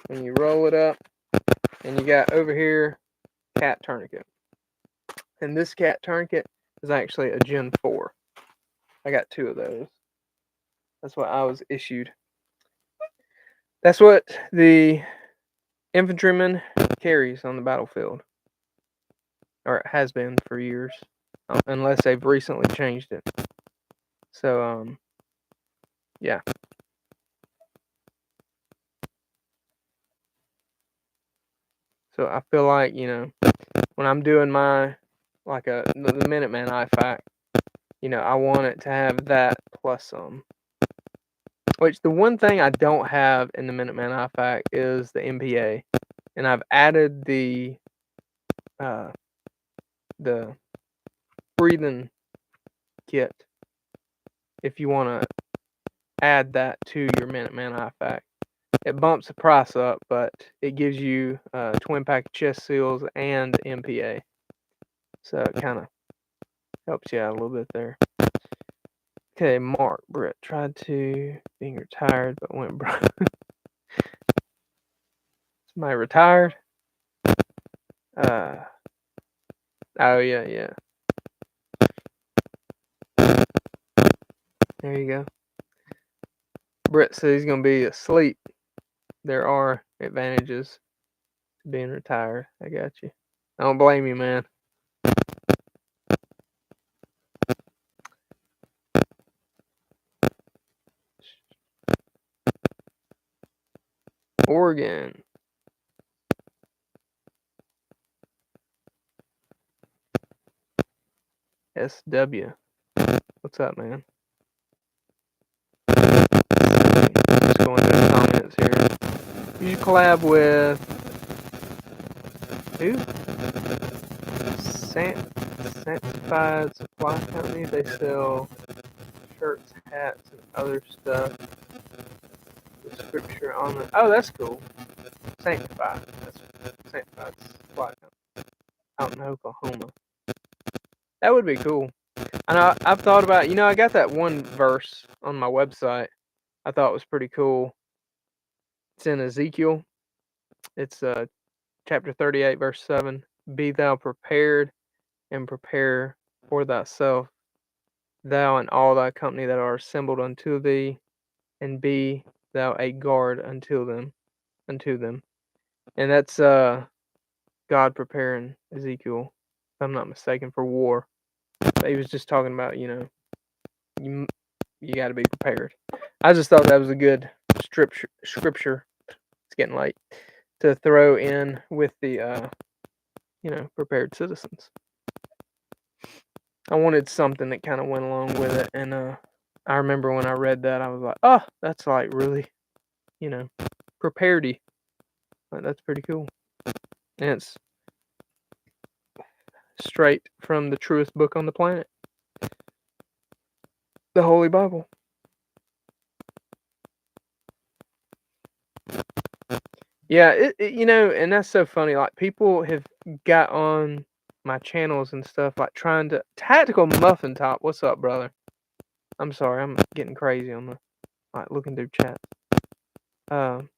when you roll it up, and you got over here cat tourniquet. And this cat tourniquet is actually a Gen 4. I got 2 of those. That's what I was issued. That's what the infantryman carries on the battlefield. Or it has been for years. Unless they've recently changed it. So, yeah. So I feel like, when I'm doing my, the Minuteman IFAC, I want it to have that plus some. Which the one thing I don't have in the Minuteman IFAC is the MPA. And I've added the breathing kit if you want to add that to your Minuteman IFAC. It bumps the price up, but it gives you twin pack chest seals and MPA. So it kind of helps you out a little bit there. Okay, Mark Britt tried to being retired but went broke. Somebody retired? Oh yeah. There you go. Britt says he's gonna be asleep. There are advantages to being retired. I got you. I don't blame you, man. Oregon. SW. What's up, man? Just going through the comments here. You should collab with who? Sanctified Supply Company. They sell shirts, hats, and other stuff. The scripture on it. Oh, that's cool. Sanctified. That's Sanctified Supply Company out in Oklahoma. That would be cool. And I've thought about, I got that one verse on my website I thought was pretty cool. It's in Ezekiel. It's chapter 38, verse 7. Be thou prepared and prepare for thyself, thou and all thy company that are assembled unto thee, and be thou a guard unto them. And that's God preparing Ezekiel, if I'm not mistaken, for war. But he was just talking about, you got to be prepared. I just thought that was a good scripture. It's getting late to throw in with the, prepared citizens. I wanted something that kind of went along with it, and I remember when I read that, I was like, oh, that's like really, preparedy. Like, that's pretty cool. And it's straight from the truest book on the planet, the Holy Bible. Yeah, and that's so funny. Like people have got on my channels and stuff, like trying to tactical muffin top. What's up, brother? I'm sorry, I'm getting crazy on the looking through chat. Took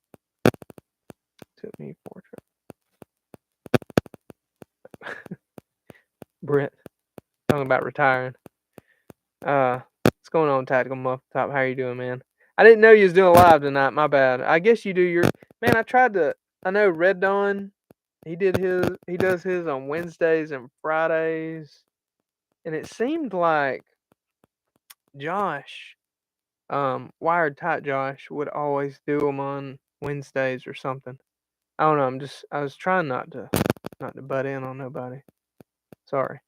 me portrait. Brent talking about retiring. What's going on, tactical muffin top? How you doing, man? I didn't know you was doing live tonight. My bad. I guess you do your man. I know Red Dawn. He does his on Wednesdays and Fridays, and it seemed like Josh, Wired Tight Josh, would always do them on Wednesdays or something. I don't know. I was trying not to butt in on nobody. Sorry,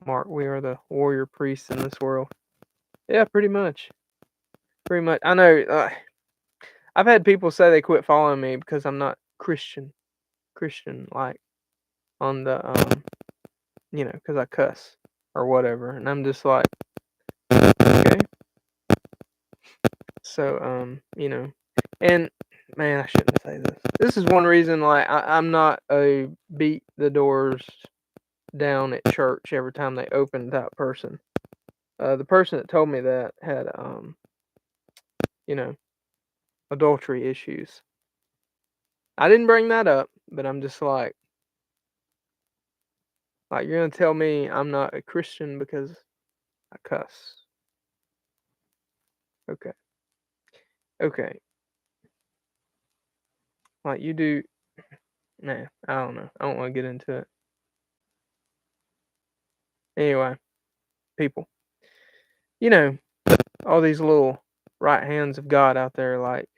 Mark. We are the warrior priests in this world. Yeah, pretty much. Pretty much. I know. I've had people say they quit following me because I'm not Christian like on the because I cuss or whatever, and I'm just like, okay. So and man, I shouldn't say this. This is one reason like I'm not a beat the doors down at church every time they open type person. The person that told me that had adultery issues. I didn't bring that up, but I'm just like you're gonna tell me I'm not a Christian because I cuss. Okay. Okay. Like you do. Nah, I don't know. I don't want to get into it. Anyway, people, all these little right hands of God out there, like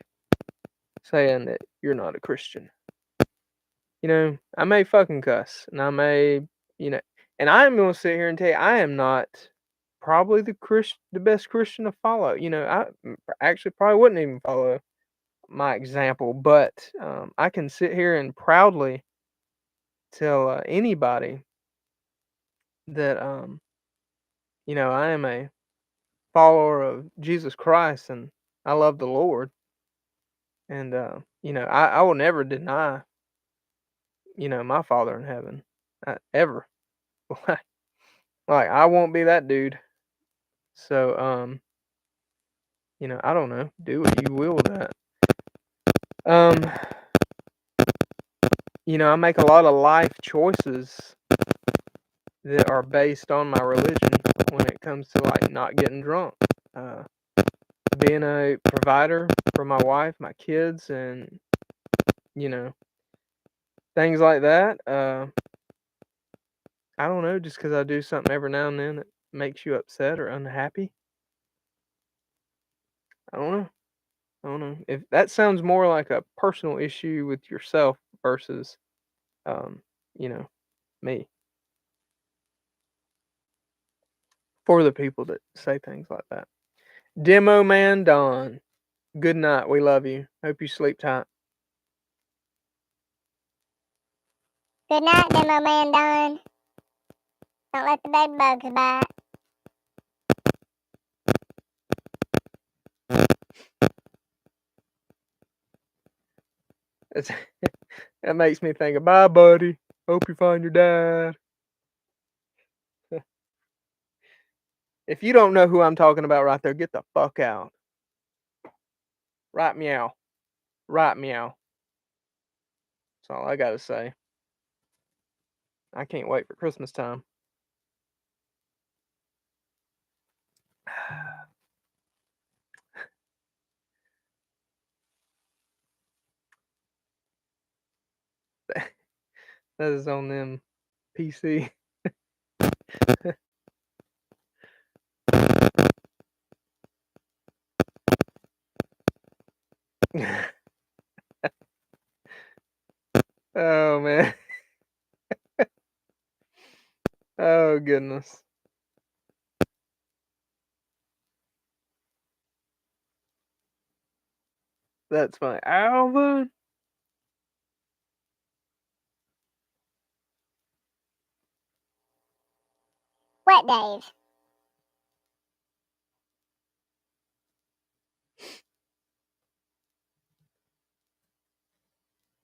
saying that you're not a Christian. I may fucking cuss, and I may, you know, and I'm gonna sit here and tell you, I am not probably the best Christian to follow. I actually probably wouldn't even follow my example, but I can sit here and proudly tell anybody that I am a follower of Jesus Christ and I love the Lord, and I will never deny my Father in heaven, ever. Like I won't be that dude. So I don't know. Do what you will with that. Um, I make a lot of life choices that are based on my religion when it comes to like not getting drunk. Uh, being a provider for my wife, my kids, and things like that. I don't know, just because I do something every now and then that makes you upset or unhappy. I don't know. I don't know. If that sounds more like a personal issue with yourself versus, um, you know, me. For the people that say things like that. Demo Man Don. Good night. We love you. Hope you sleep tight. Good night, Demo Man Don. Don't let the bed bugs bite. It's, that makes me think of bye, buddy. Hope you find your dad. If you don't know who I'm talking about right there, get the fuck out. Right meow. Right meow. That's all I gotta say. I can't wait for Christmas time. That is on them PC. Oh man. Oh goodness. That's funny. Alvin. What, Dave?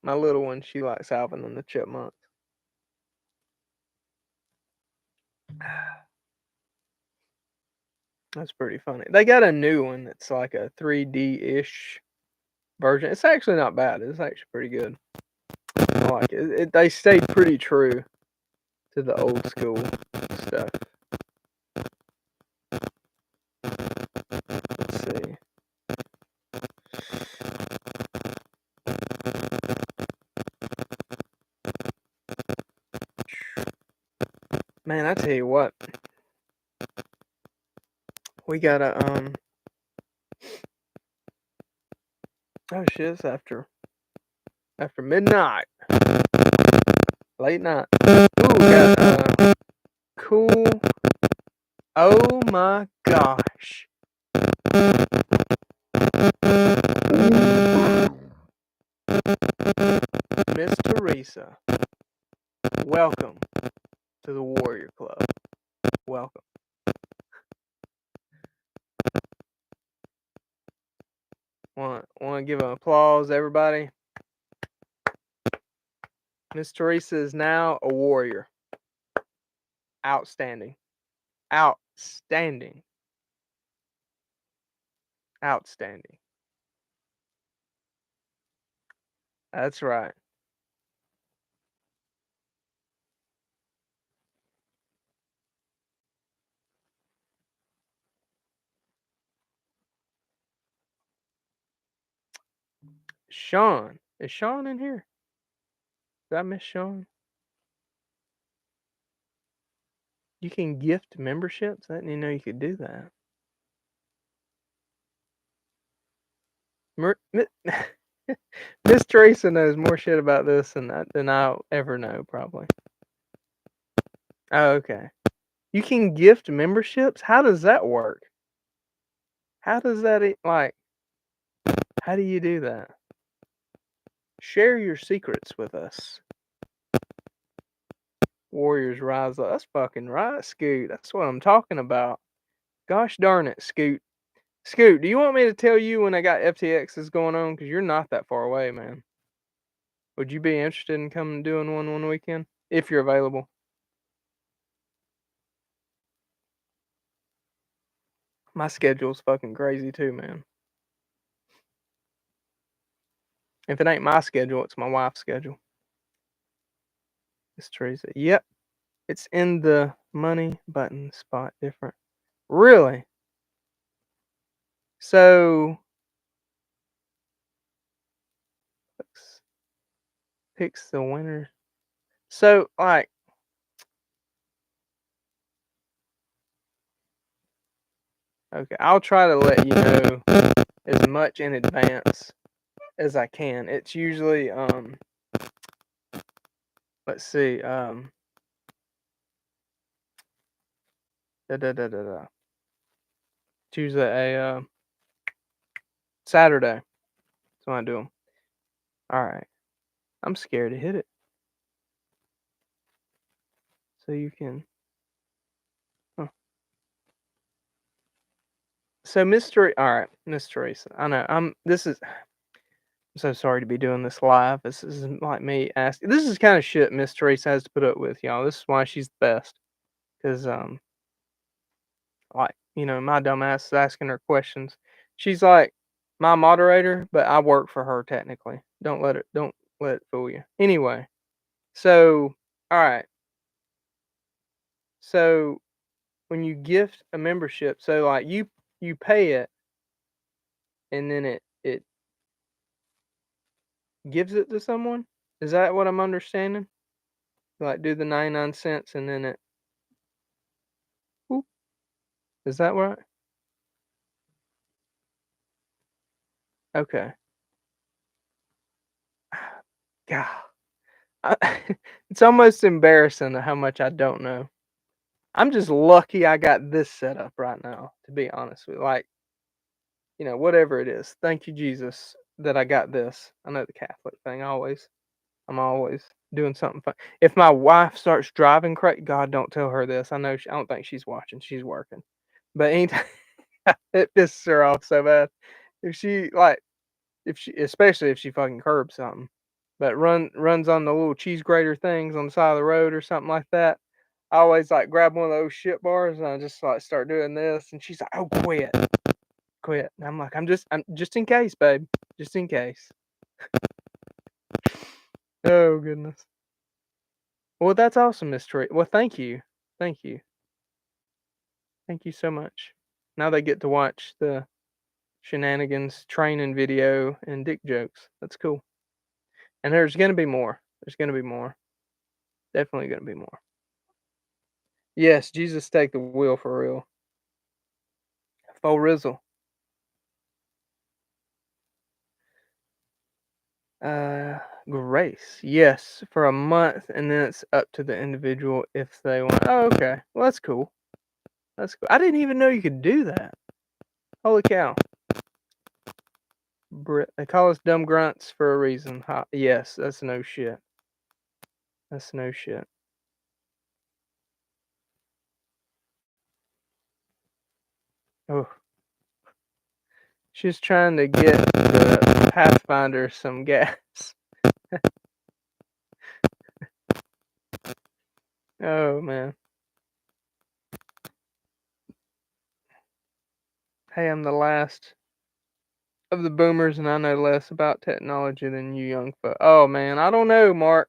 My little one, she likes Alvin and the Chipmunks. That's pretty funny. They got a new one that's like a 3D-ish version. It's actually not bad. It's actually pretty good. I like it. They stayed pretty true to the old school stuff. Let's see. Man, I tell you what. We gotta oh shit, it's after midnight. Late night. Ooh, we got cool. Oh my gosh. Miss Teresa. Welcome to the Warrior Club. Welcome. Want to give an applause, everybody. Miss Teresa is now a warrior. Outstanding. Outstanding. Outstanding. That's right. Sean. Is Sean in here? Did I miss Sean? You can gift memberships? I didn't even know you could do that. Miss Teresa knows more shit about this than I'll ever know, probably. Oh, okay. You can gift memberships? How does that work? How does that, like, how do you do that? Share your secrets with us. Warriors rise up. That's fucking right, Scoot. That's what I'm talking about. Gosh darn it, Scoot. Scoot, do you want me to tell you when I got FTXs going on? Because you're not that far away, man. Would you be interested in coming doing one weekend? If you're available. My schedule's fucking crazy too, man. If it ain't my schedule, it's my wife's schedule. Miss Teresa. Yep. It's in the money button spot different. Really? So picks the winner. So like okay, I'll try to let you know as much in advance as I can. It's usually let's see, it's usually a Saturday. That's when I do them. Alright. I'm scared to hit it. So you can So Miss Teresa. I know. I'm so sorry to be doing this live. This isn't like me asking. This is kind of shit Miss Teresa has to put up with, y'all. This is why she's the best. Cause like, my dumb ass is asking her questions. She's like my moderator, but I work for her technically. Don't let it fool you. Anyway, so all right. So when you gift a membership, so like you pay it, and then it gives it to someone. Is that what I'm understanding? Like do the 99 cents and then it. Whoop. Is that right? Okay. God. It's almost embarrassing how much I don't know. I'm just lucky I got this set up right now, to be honest with you. Like, whatever it is. Thank you, Jesus, that I got this. I know the Catholic thing I'm always doing something fun. If my wife starts driving crazy, God, don't tell her this. I don't think she's watching. She's working. But anytime it pisses her off so bad. Especially if she fucking curbs something. but runs on the little cheese grater things on the side of the road or something like that. I always like grab one of those shit bars and I just like start doing this, and she's like, "Oh, quit." And I'm like, I'm just in case, babe. Just in case. Oh goodness. Well, that's awesome, Miss Tree. Well, thank you. Thank you. Thank you so much. Now they get to watch the shenanigans training video and dick jokes. That's cool. And there's gonna be more. There's gonna be more. Definitely gonna be more. Yes, Jesus take the wheel for real. Faux Rizzle. Grace. Yes, for a month, and then it's up to the individual if they want. Oh, okay. Well, that's cool. That's cool. I didn't even know you could do that. Holy cow. They call us dumb grunts for a reason. Yes, that's no shit. That's no shit. Oh. She's trying to get the Pathfinder some gas. Oh, man. Hey, I'm the last of the boomers, and I know less about technology than you young folk. Oh, man, I don't know, Mark.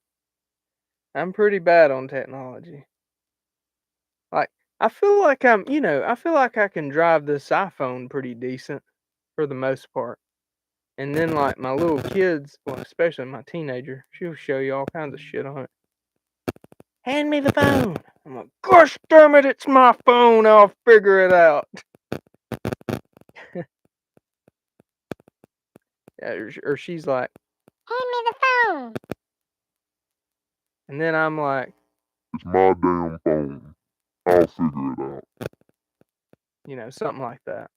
I'm pretty bad on technology. Like, I feel like I feel like I can drive this iPhone pretty decent for the most part. And then, like, my little kids, well, especially my teenager, she'll show you all kinds of shit on it. Hand me the phone. I'm like, gosh damn it, it's my phone. I'll figure it out. Or she's like, Hand me the phone. and then I'm like, It's my damn phone. I'll figure it out. Something like that.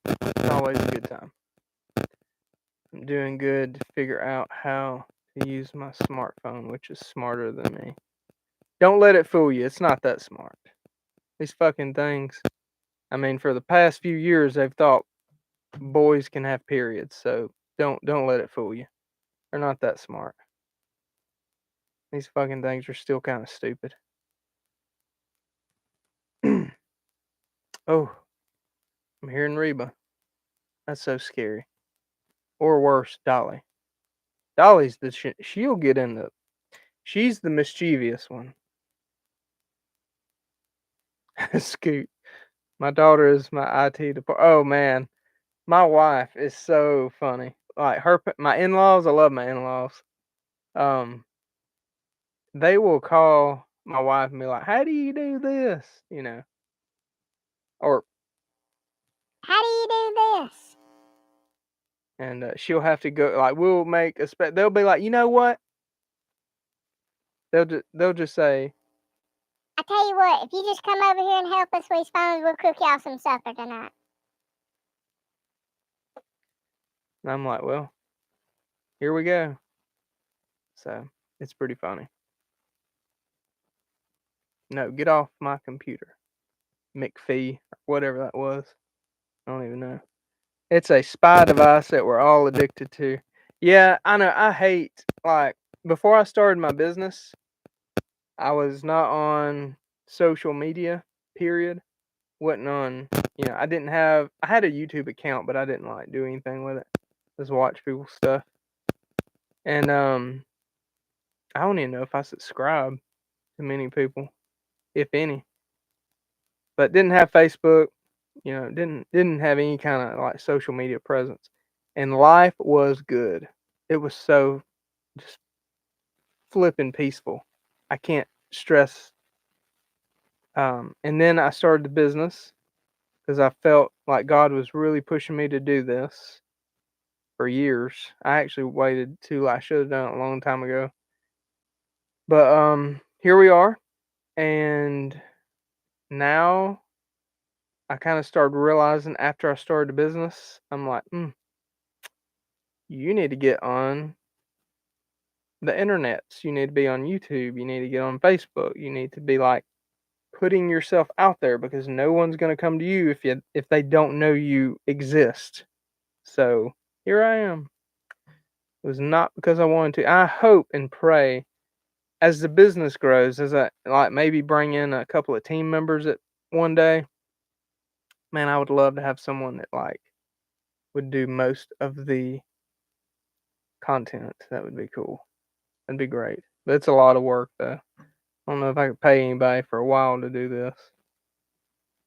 It's always a good time. I'm doing good to figure out how to use my smartphone, which is smarter than me. Don't let it fool you. It's not that smart. These fucking things. I mean, for the past few years, they've thought boys can have periods, so don't let it fool you. They're not that smart. These fucking things are still kind of stupid. Oh, I'm hearing Reba. That's so scary. Or worse, Dolly. Dolly's the she'll get in the. She's the mischievous one. Scoot. My daughter is my IT department. Oh man, my wife is so funny. Like my in-laws. I love my in-laws. They will call my wife and be like, "How do you do this?" Or How do you do this? and she'll have to go. Like we'll make a They'll be like, you know what? They'll just say, I tell you what, if you just come over here and help us with these phones, we'll cook y'all some supper tonight. and I'm like, well, here we go. So it's pretty funny. No, get off my computer, McPhee, or whatever that was. I don't even know. It's a spy device that we're all addicted to. Yeah, I know. I hate, like, before I started my business, I was not on social media, period. Wasn't on, I had a YouTube account, but I didn't like do anything with it. Just watch people's stuff. And I don't even know if I subscribe to many people, if any. But didn't have Facebook, didn't have any kind of like social media presence. And life was good. It was so just flipping peaceful. I can't stress. And then I started the business because I felt like God was really pushing me to do this for years. I actually waited till I should have done it a long time ago. But here we are, and now I kind of started realizing after I started the business, I'm like, you need to get on the internets. You need to be on YouTube. You need to get on Facebook. You need to be like putting yourself out there because no one's going to come to you if they don't know you exist. So here I am. It was not because I wanted to. I hope and pray as the business grows, as I like maybe bring in a couple of team members at one day. Man, I would love to have someone that like would do most of the content. That would be cool. That'd be great. But it's a lot of work though. I don't know if I could pay anybody for a while to do this.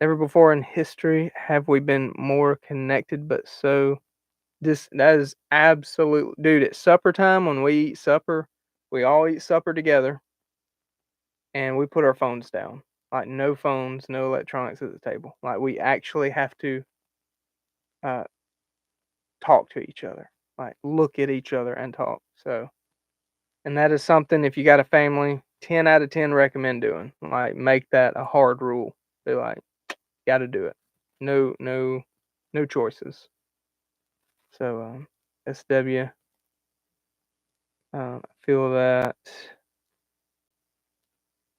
Never before in history have we been more connected, but so that is absolute, dude. At supper time, when we eat supper, we all eat supper together, and we put our phones down. Like no phones, no electronics at the table. Like we actually have to uh, talk to each other, like look at each other and talk. So, and that is something if you got a family, 10 out of 10 recommend doing. Like make that a hard rule. Be like, got to do it. No choices. So, SW, I feel that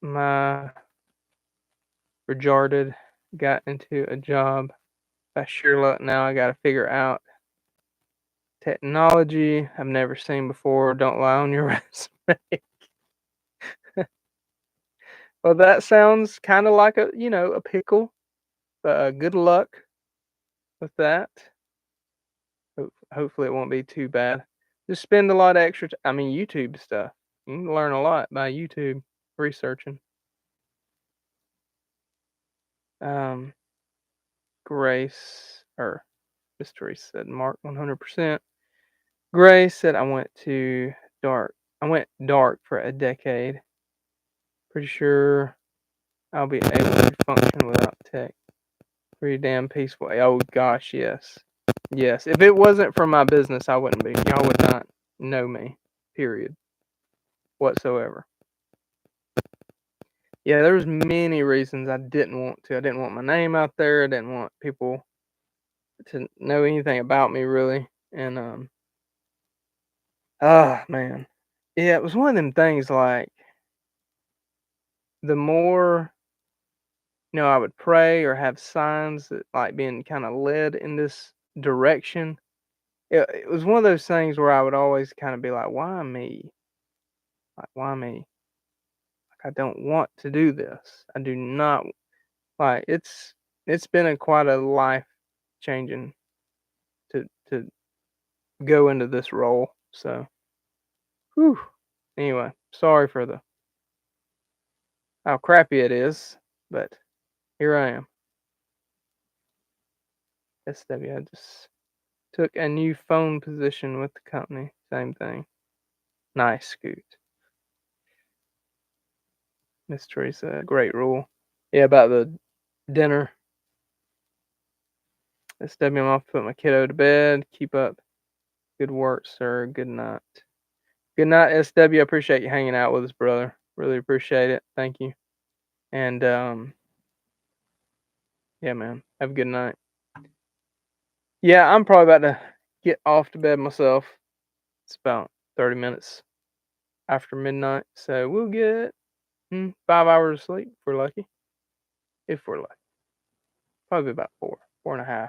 my regarded got into a job by sheer luck. Now I got to figure out technology I've never seen before. Don't lie on your resume. Well, that sounds kind of like a pickle. But good luck with that. Hopefully it won't be too bad. Just spend a lot of extra I mean, YouTube stuff. You can learn a lot by YouTube researching. Grace or Mystery said Mark 100%. Grace said I went dark for a decade. Pretty sure I'll be able to function without tech. Pretty damn peaceful. Oh gosh, yes. Yes. If it wasn't for my business, I wouldn't be. Y'all would not know me. Period. Whatsoever. Yeah, there's many reasons I didn't want to. I didn't want my name out there. I didn't want people to know anything about me really. And man. Yeah, it was one of them things like the more I would pray or have signs that like being kind of led in this direction. It was one of those things where I would always kind of be like, why me? Like, why me? Like, I don't want to do this. I do not like it's been quite a life changing to go into this role. So, whew. Anyway, sorry for how crappy it is, but here I am. SW, I just took a new phone position with the company. Same thing. Nice, Scoot. Miss Teresa, great rule. Yeah, about the dinner. SW, I'm off to put my kiddo to bed. Keep up. Good work, sir. Good night. Good night, SW. I appreciate you hanging out with us, brother. Really appreciate it. Thank you. And yeah, man. Have a good night. Yeah, I'm probably about to get off to bed myself. It's about 30 minutes after midnight, so we'll get 5 hours of sleep if we're lucky. If we're lucky. Probably about 4.5.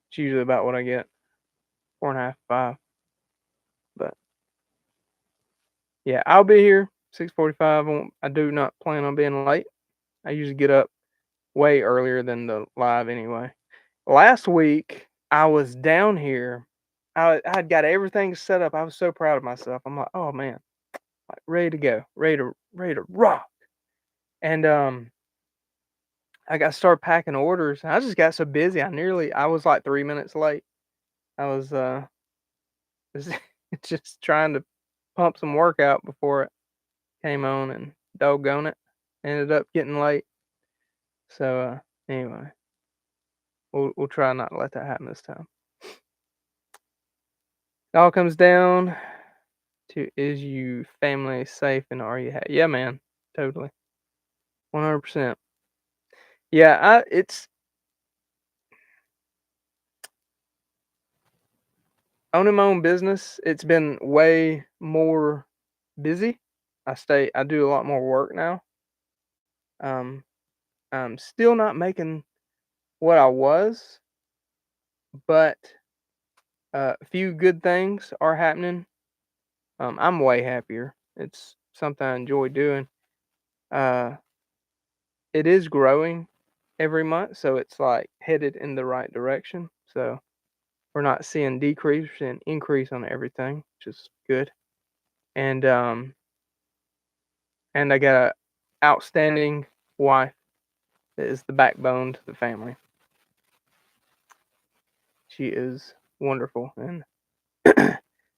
It's usually about what I get. 4.5, 5. But yeah, I'll be here 6:45. I do not plan on being late. I usually get up way earlier than the live anyway. Last week I was down here. I had got everything set up. I was so proud of myself. I'm like, oh man, like ready to go, ready to rock. And I got started packing orders. I just got so busy. I was like 3 minutes late. I was just trying to pump some work out before it came on, and doggone it, ended up getting late. So anyway, we'll try not to let that happen this time. It all comes down to, is you family safe and are you happy? Yeah, man, totally, 100%. Yeah, it's owning my own business. It's been way more busy. I do a lot more work now. I'm still not making what I was, but A few good things are happening. I'm way happier. It's something I enjoy doing. Uh, it is growing every month, so it's like headed in the right direction. So we're not seeing decrease, we're seeing increase on everything, which is good. And I got a outstanding wife that is the backbone to the family. She is wonderful, and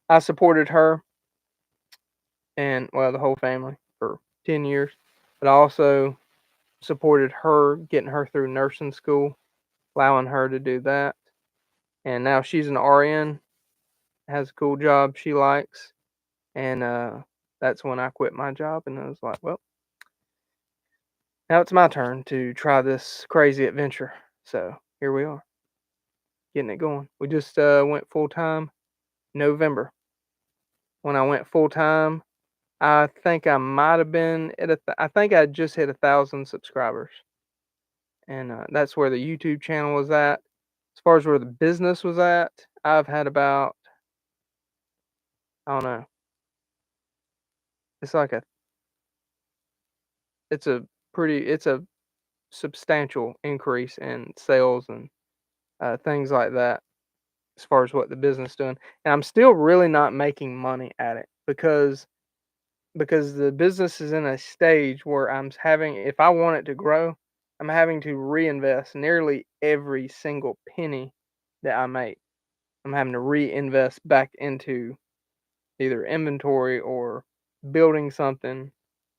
I supported her and well the whole family for 10 years, but I also supported her getting her through nursing school, allowing her to do that. And now she's an RN, has a cool job she likes, and that's when I quit my job and I was like, well, now it's my turn to try this crazy adventure. So here we are, getting it going. We just went full time November. When I went full time, I think I might have been at I think I just hit 1,000 subscribers, and that's where the YouTube channel was at. As far as where the business was at, I've had about, I don't know. It's like it's a substantial increase in sales and things like that. As far as what the business is doing, and I'm still really not making money at it because the business is in a stage where I'm having, if I want it to grow, I'm having to reinvest nearly every single penny that I make. I'm having to reinvest back into either inventory or building something.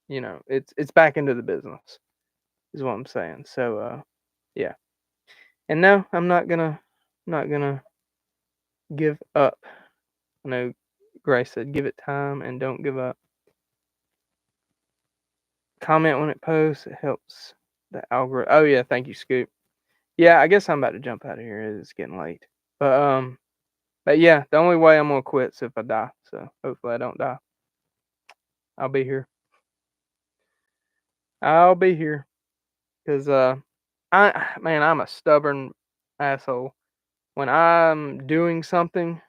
It's back into the business is what I'm saying. So yeah. And no, I'm not gonna give up. I know Grace said give it time and don't give up. Comment when it posts. It helps the algorithm. Oh yeah, thank you, Scoop. Yeah, I guess I'm about to jump out of here. It's getting late. But yeah, the only way I'm gonna quit is if I die. So hopefully I don't die. I'll be here. I'll be here. Cause I'm a stubborn asshole. When I'm doing something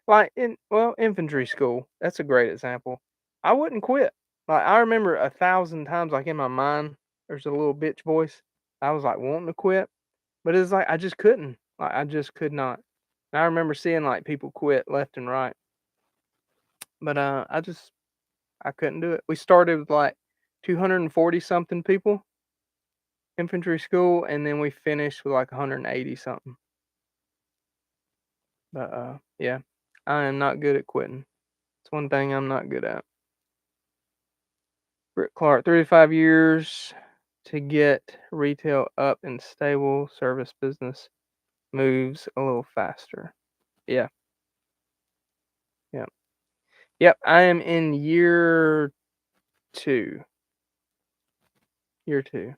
like infantry school, that's a great example. I wouldn't quit. Like I remember 1,000 times, like in my mind, there's a little bitch voice. I was like wanting to quit, but it's like I just couldn't. Like I just could not. And I remember seeing like people quit left and right, but I couldn't do it. We started with like 240 something people infantry school, and then we finished with like 180 something. But yeah, I am not good at quitting. It's one thing I'm not good at. Rick Clark, 35 years to get retail up and stable. Service business moves a little faster. Yeah. Yep. I am in year 2. Year 2.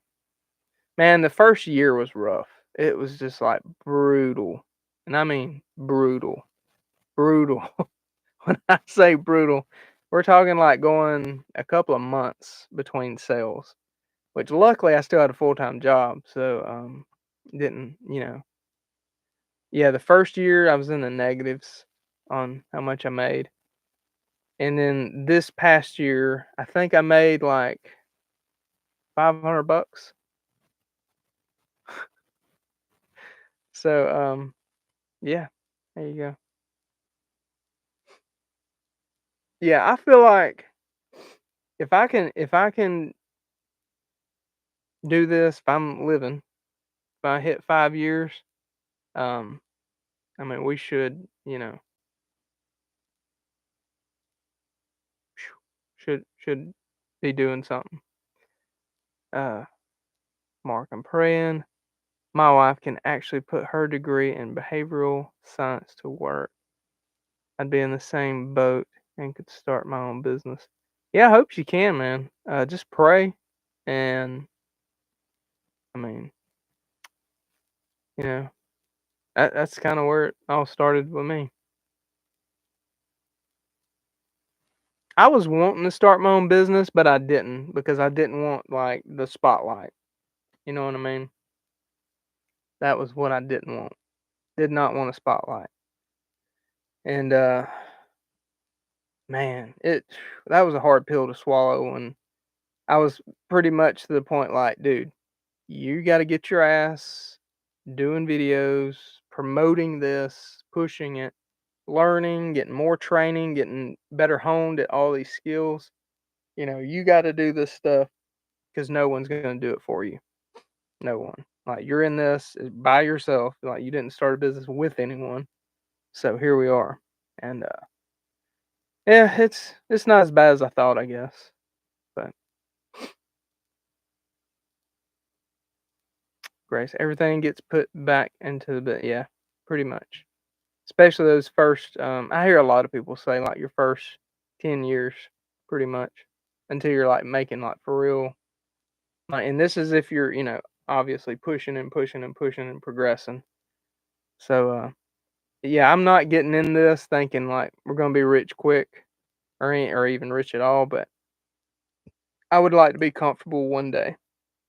Man, the first year was rough. It was just like brutal. And I mean brutal. Brutal. When I say brutal, we're talking like going a couple of months between sales, which luckily I still had a full-time job, so didn't, yeah, the first year I was in the negatives on how much I made. And then this past year, I think I made like $500. So yeah, there you go. Yeah, I feel like if I can do this, if I'm living, if I hit 5 years, um I mean, we should, should be doing something. Mark, I'm praying my wife can actually put her degree in behavioral science to work. I'd be in the same boat and could start my own business. Yeah, I hope she can, man. Just pray, and I mean, that's kind of where it all started with me. I was wanting to start my own business, but I didn't because I didn't want like the spotlight. You know what I mean? That was what I didn't want. Did not want a spotlight. And man, that was a hard pill to swallow. And I was pretty much to the point like, dude, you got to get your ass doing videos, promoting this, pushing it, learning, getting more training, getting better honed at all these skills. You got to do this stuff because no one's going to do it for you. No one. Like, you're in this by yourself. Like, you didn't start a business with anyone. So here we are. And yeah, it's not as bad as I thought, I guess. But Grace, everything gets put back into the bit. Yeah, pretty much. Especially those first. I hear a lot of people say like your first 10 years, pretty much, until you're like making like for real. Like, and this is if you're obviously pushing and pushing and pushing and progressing. So yeah, I'm not getting in this thinking like we're gonna be rich quick or even rich at all, but I would like to be comfortable one day,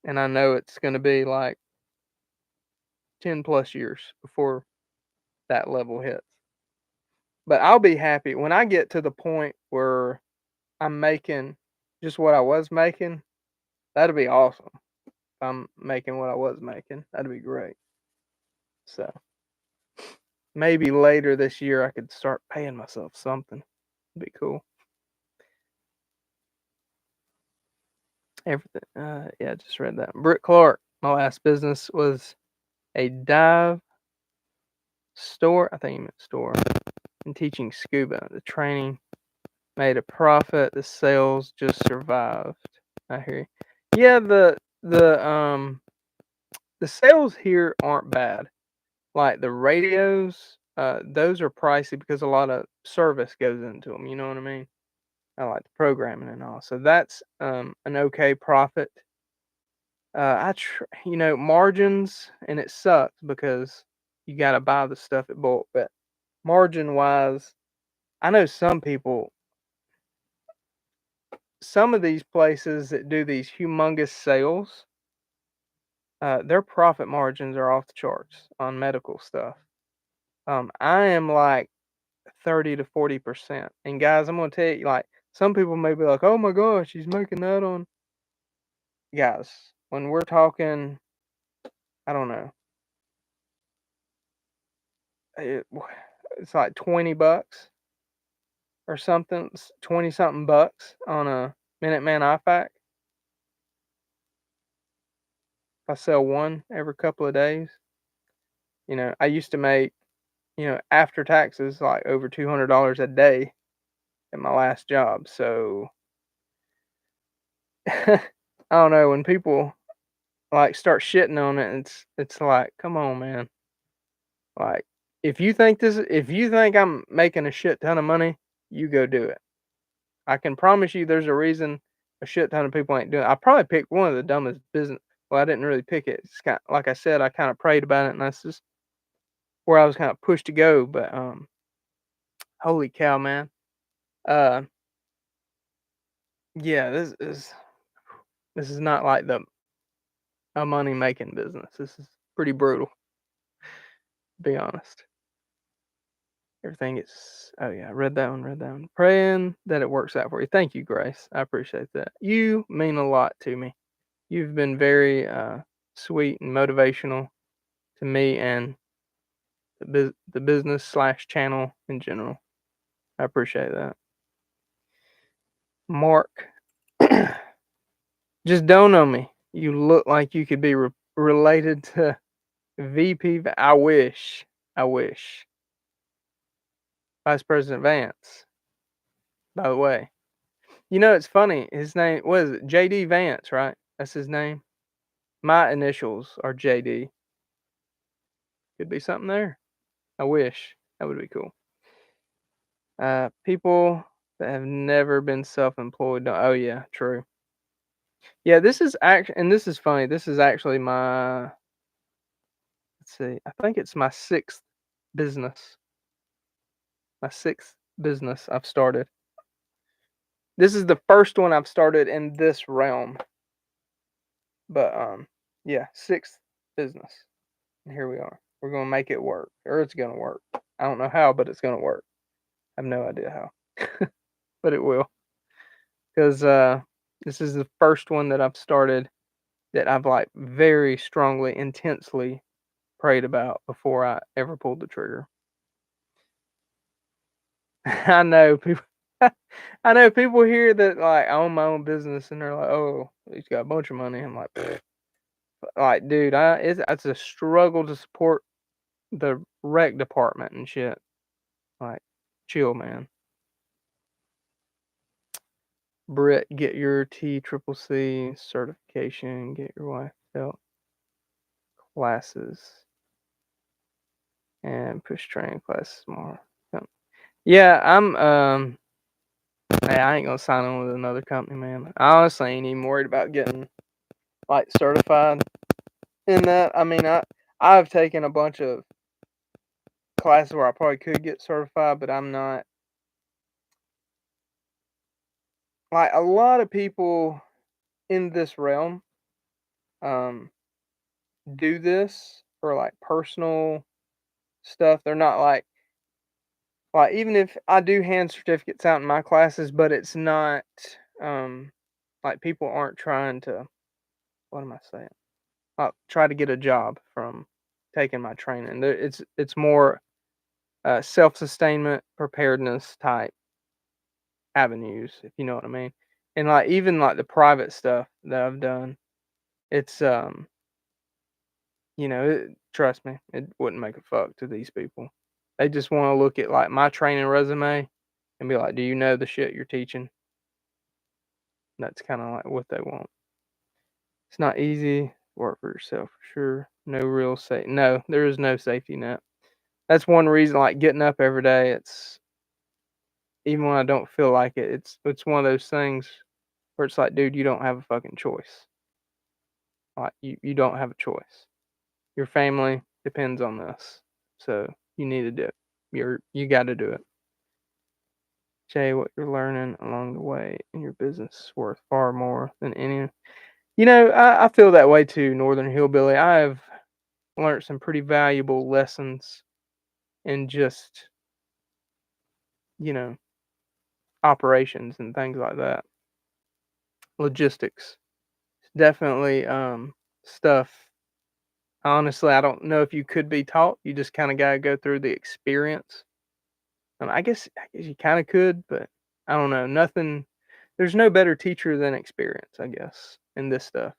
and I know it's gonna be like 10 plus years before that level hits. But I'll be happy when I get to the point where I'm making just what I was making. That'd be awesome. If I'm making what I was making, that'd be great. So maybe later this year I could start paying myself something. It'd be cool. Everything. Yeah, I just read that. Britt Clark. My last business was a dive store. I think you meant store. And teaching scuba. The training made a profit. The sales just survived. I hear you. Yeah, the sales here aren't bad. Like the radios, those are pricey because a lot of service goes into them. You know what I mean? I like the programming and all. So that's an okay profit. Margins, and it sucks because you got to buy the stuff at bulk. But margin wise, I know some people, some of these places that do these humongous sales, their profit margins are off the charts on medical stuff. I am like 30 to 40%. And guys, I'm gonna tell you, like, some people may be like, "Oh my gosh, he's making that on." Guys, when we're talking, I don't know, it's like $20 or something, 20 something bucks on a Minuteman IFAC. If I sell one every couple of days, I used to make, after taxes, like over $200 a day at my last job. So I don't know, when people like start shitting on it, it's like, come on, man. Like, if you think I'm making a shit ton of money, you go do it. I can promise you there's a reason a shit ton of people ain't doing it. I probably picked one of the dumbest business. Well, I didn't really pick it. It's kind of, like I said, I kind of prayed about it, and that's just where I was kind of pushed to go. But holy cow, man. Uh, yeah, this is not like a money making business. This is pretty brutal, to be honest. Everything is, oh yeah, read that one. Praying that it works out for you. Thank you, Grace. I appreciate that. You mean a lot to me. You've been very sweet and motivational to me and the business / channel in general. I appreciate that. Mark, just don't know me. You look like you could be related to VP. I wish. Vice President Vance, by the way. It's funny. His name was JD Vance, right? That's his name. My initials are JD. Could be something there. I wish. That would be cool. People that have never been self-employed. Oh yeah, true. Yeah, this is and this is funny. This is actually my. Let's see. I think it's my sixth business. My sixth business I've started. This is the first one I've started in this realm. But yeah, sixth business. And here we are. We're gonna make it work, or it's gonna work. I don't know how, but it's gonna work. I have no idea how, but it will. Because this is the first one that I've started that I've like very strongly, intensely prayed about before I ever pulled the trigger. I know people. I know people here that like own my own business and they're like, "Oh, he's got a bunch of money." I'm like, "Pfft." Like, dude, it's a struggle to support the rec department and shit. Like, chill, man. Britt, get your TCCC certification. Get your wife felt classes and push training classes more. Yeah, I ain't gonna sign on with another company, man. I honestly ain't even worried about getting like certified in that. I mean, I've taken a bunch of classes where I probably could get certified, but I'm not. Like a lot of people in this realm, do this for like personal stuff. They're not like even if I do hand certificates out in my classes, but it's not like people aren't trying to, what am I saying? Try to get a job from taking my training. It's more self-sustainment, preparedness type avenues, if you know what I mean. And like even like the private stuff that I've done, it's trust me, it wouldn't make a fuck to these people. They just want to look at like my training resume and be like, "Do you know the shit you're teaching?" That's kind of like what they want. It's not easy. Work for yourself for sure. No real No, there is no safety net. That's one reason. Like getting up every day, it's even when I don't feel like it. It's one of those things where it's like, dude, you don't have a fucking choice. Like you don't have a choice. Your family depends on this, so you need to do it. You got to do it. Jay, what you're learning along the way in your business is worth far more than any. I feel that way too, Northern Hillbilly. I have learned some pretty valuable lessons in just, you know, operations and things like that. Logistics. Definitely stuff. Honestly, I don't know if you could be taught. You just kind of got to go through the experience. I guess you kind of could, but I don't know. Nothing. There's no better teacher than experience, I guess, in this stuff.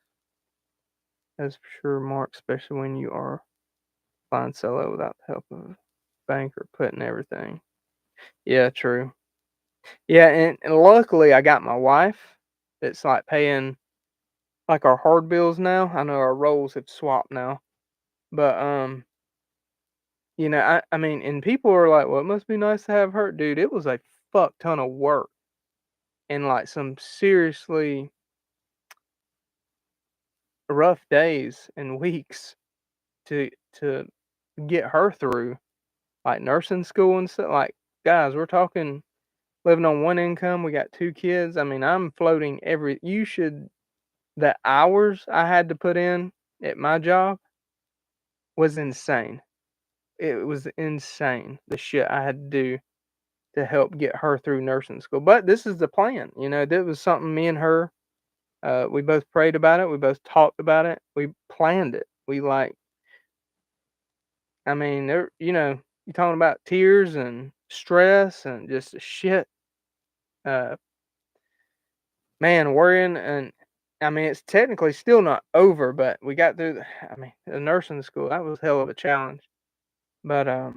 That's for sure, Mark, especially when you are flying solo without the help of a banker putting everything. Yeah, true. Yeah, and luckily I got my wife that's like paying like our hard bills now. I know our roles have swapped now. But I mean, and people are like, "Well, it must be nice to have her." Dude, it was a fuck ton of work and like some seriously rough days and weeks to get her through like nursing school and stuff. Like, guys, we're talking living on one income. We got 2 kids. I mean, I'm floating the hours I had to put in at my job was insane. It was insane the shit I had to do to help get her through nursing school. But this is the plan. That was something me and her, we both prayed about it. We both talked about it. We planned it. I mean, you're talking about tears and stress and just shit, uh, man, worrying. And I mean, it's technically still not over, but we got through the nursing school. That was hell of a challenge. But, I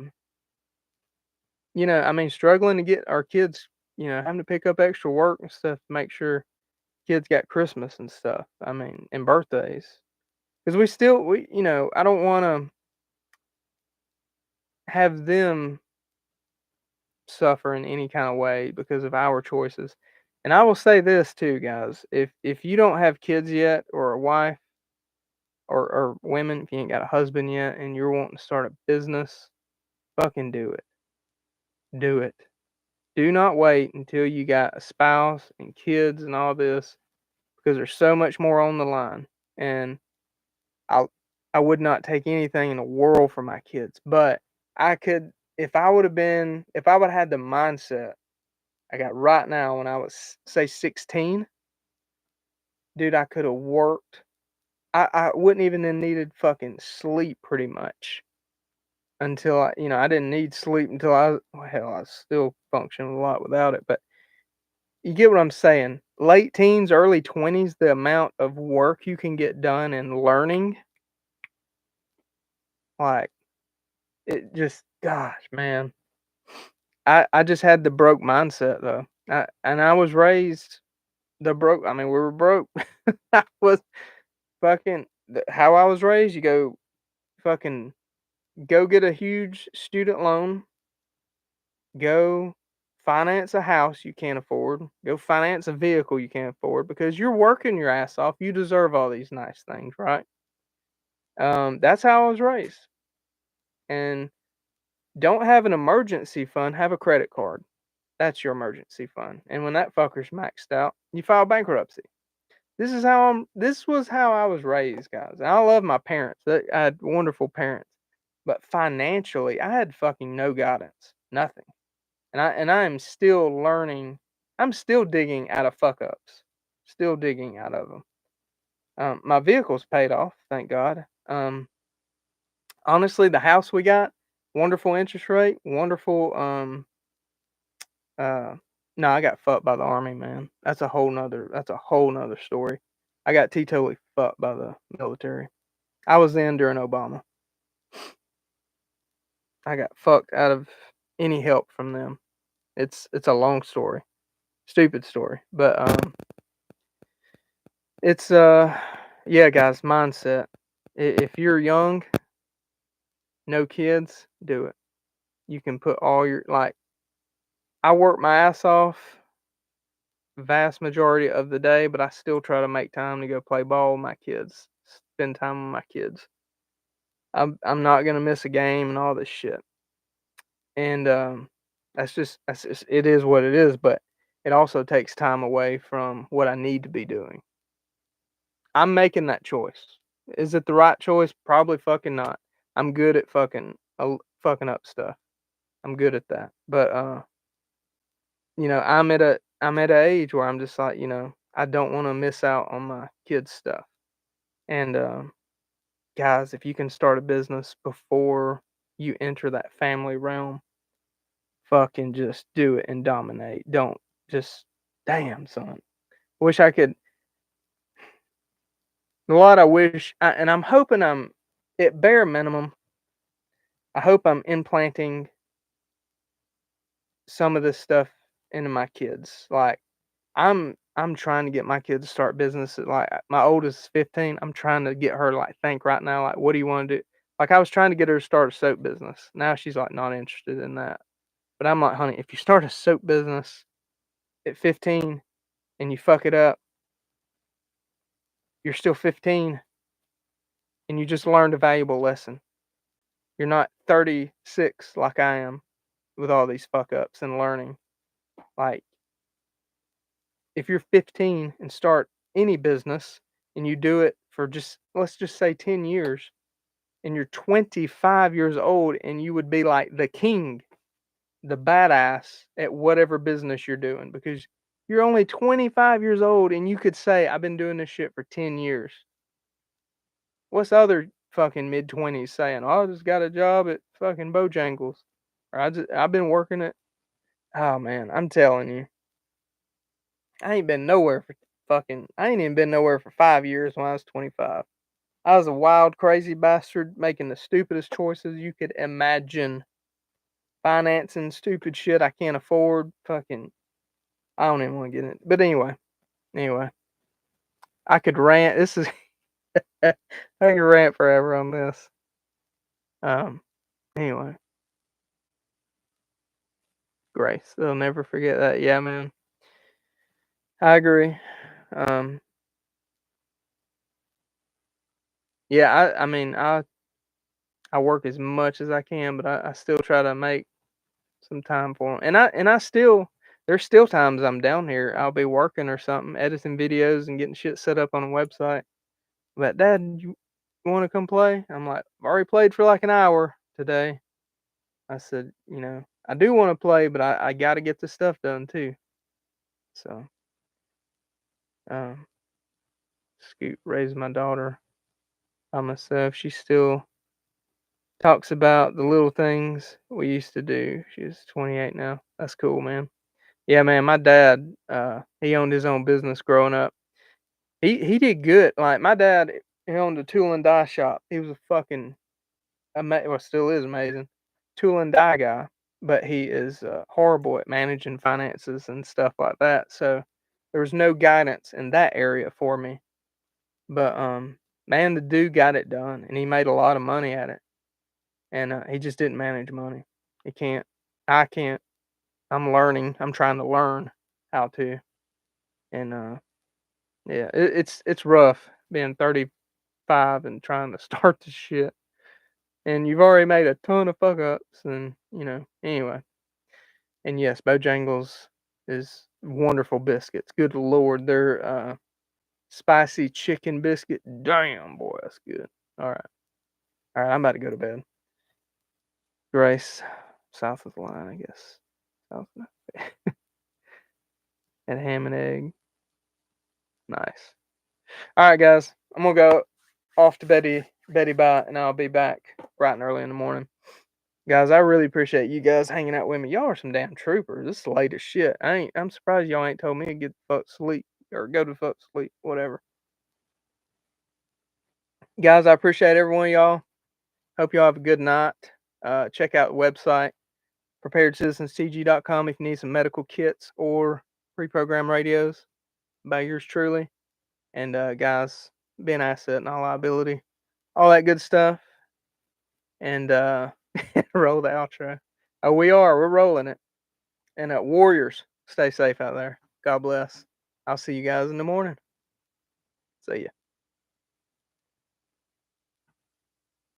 mean, struggling to get our kids, having to pick up extra work and stuff to make sure kids got Christmas and stuff. I mean, and birthdays. Because I don't want to have them suffer in any kind of way because of our choices. And I will say this too, guys. If you don't have kids yet or a wife or women, if you ain't got a husband yet and you're wanting to start a business, fucking do it. Do it. Do not wait until you got a spouse and kids and all this because there's so much more on the line. And I I would not take anything in the world for my kids, but I could if I would have had the mindset I got right now when I was, say, 16, dude, I could have worked. I wouldn't even have needed fucking sleep pretty much until I didn't need sleep until I still function a lot without it, but you get what I'm saying. Late teens, early 20s, the amount of work you can get done in learning, like, it just, gosh, man. I just had the broke mindset though. I was raised we were broke. I was fucking how I was raised. You fucking go get a huge student loan, go finance a house you can't afford, go finance a vehicle you can't afford because you're working your ass off. You deserve all these nice things, right? That's how I was raised. And don't have an emergency fund, have a credit card. That's your emergency fund. And when that fucker's maxed out, you file bankruptcy. This was how I was raised, guys. And I love my parents. I had wonderful parents. But financially, I had fucking no guidance. Nothing. And I am still learning. I'm still digging out of fuck ups. Still digging out of them. My vehicle's paid off, thank God. Honestly, the house we got, wonderful interest rate, wonderful no, I got fucked by the army, man. That's a whole nother story. I got totally fucked by the military. I was in during Obama. I got fucked out of any help from them. It's a long story. Stupid story. But it's yeah, guys, mindset. If you're young, no kids, do it. You can put all your I work my ass off vast majority of the day, but I still try to make time to go play ball with my kids, spend time with my kids. I'm not gonna miss a game and all this shit. And that's just it is what it is, but it also takes time away from what I need to be doing. I'm making that choice. Is it the right choice? Probably fucking not. I'm good at fucking up stuff. I'm good at that. But I'm at an age where I'm just like, I don't want to miss out on my kids' stuff. And guys, if you can start a business before you enter that family realm, fucking just do it and dominate. Don't just damn son. Wish I could. A lot I wish, and I'm hoping I'm at bare minimum. I hope I'm implanting some of this stuff into my kids. Like I'm trying to get my kids to start businesses. Like my oldest is 15. I'm trying to get her think right now. Like, what do you want to do? Like I was trying to get her to start a soap business. Now she's not interested in that. But I'm like, honey, if you start a soap business at 15 and you fuck it up, you're still 15 and you just learned a valuable lesson. You're not 36 like I am with all these fuck ups and learning. Like, if you're 15 and start any business and you do it for let's just say 10 years, and you're 25 years old and you would be like the king, the badass at whatever business you're doing because you're only 25 years old and you could say, I've been doing this shit for 10 years. What's other fucking mid-20s saying? Oh, I just got a job at fucking Bojangles. Or I've been working at. Oh, man, I'm telling you. I ain't been nowhere I ain't even been nowhere for 5 years when I was 25. I was a wild, crazy bastard making the stupidest choices you could imagine. Financing stupid shit I can't afford. Fucking, I don't even want to get in. But anyway, I could rant. This is, I could rant forever on this. Anyway, Grace, they'll never forget that. Yeah, man, I agree. Yeah, I mean, I work as much as I can, but I still try to make some time for them. And I still, there's still times I'm down here. I'll be working or something, editing videos and getting shit set up on a website. But Dad, you want to come play? I'm like, I've already played for like an hour today. I said, you know, I do want to play, but I got to get the stuff done too. So, Scoot raised my daughter by myself. She still talks about the little things we used to do. She's 28 now. That's cool, man. Yeah, man. My dad, he owned his own business growing up. He did good. Like my dad, he owned a tool and die shop. He was a fucking well, still is amazing tool and die guy. But he is horrible at managing finances and stuff like that. So there was no guidance in that area for me. But man, the dude got it done, and he made a lot of money at it. And he just didn't manage money. He can't. I can't. I'm learning. I'm trying to learn how to. And yeah, it's rough being 35 and trying to start the shit. And you've already made a ton of fuck ups, and anyway. And yes, Bojangles is wonderful biscuits. Good Lord, their spicy chicken biscuit. Damn, boy, that's good. All right, I'm about to go to bed. Grace, south of the line, I guess. South. And ham and egg. Nice. All right, guys, I'm gonna go off to Betty Bye, and I'll be back bright and early in the morning. Guys, I really appreciate you guys hanging out with me. Y'all are some damn troopers. This is late as shit. I'm surprised y'all ain't told me to get the fuck sleep or go to fuck sleep, whatever. Guys, I appreciate every one of y'all. Hope y'all have a good night. Check out the website, preparedcitizenstg.com if you need some medical kits or pre-programmed radios by yours truly. And guys, be an asset, not a liability. All that good stuff. And roll the outro. Oh, we're rolling it. And warriors, stay safe out there. God bless. I'll see you guys in the morning. See ya.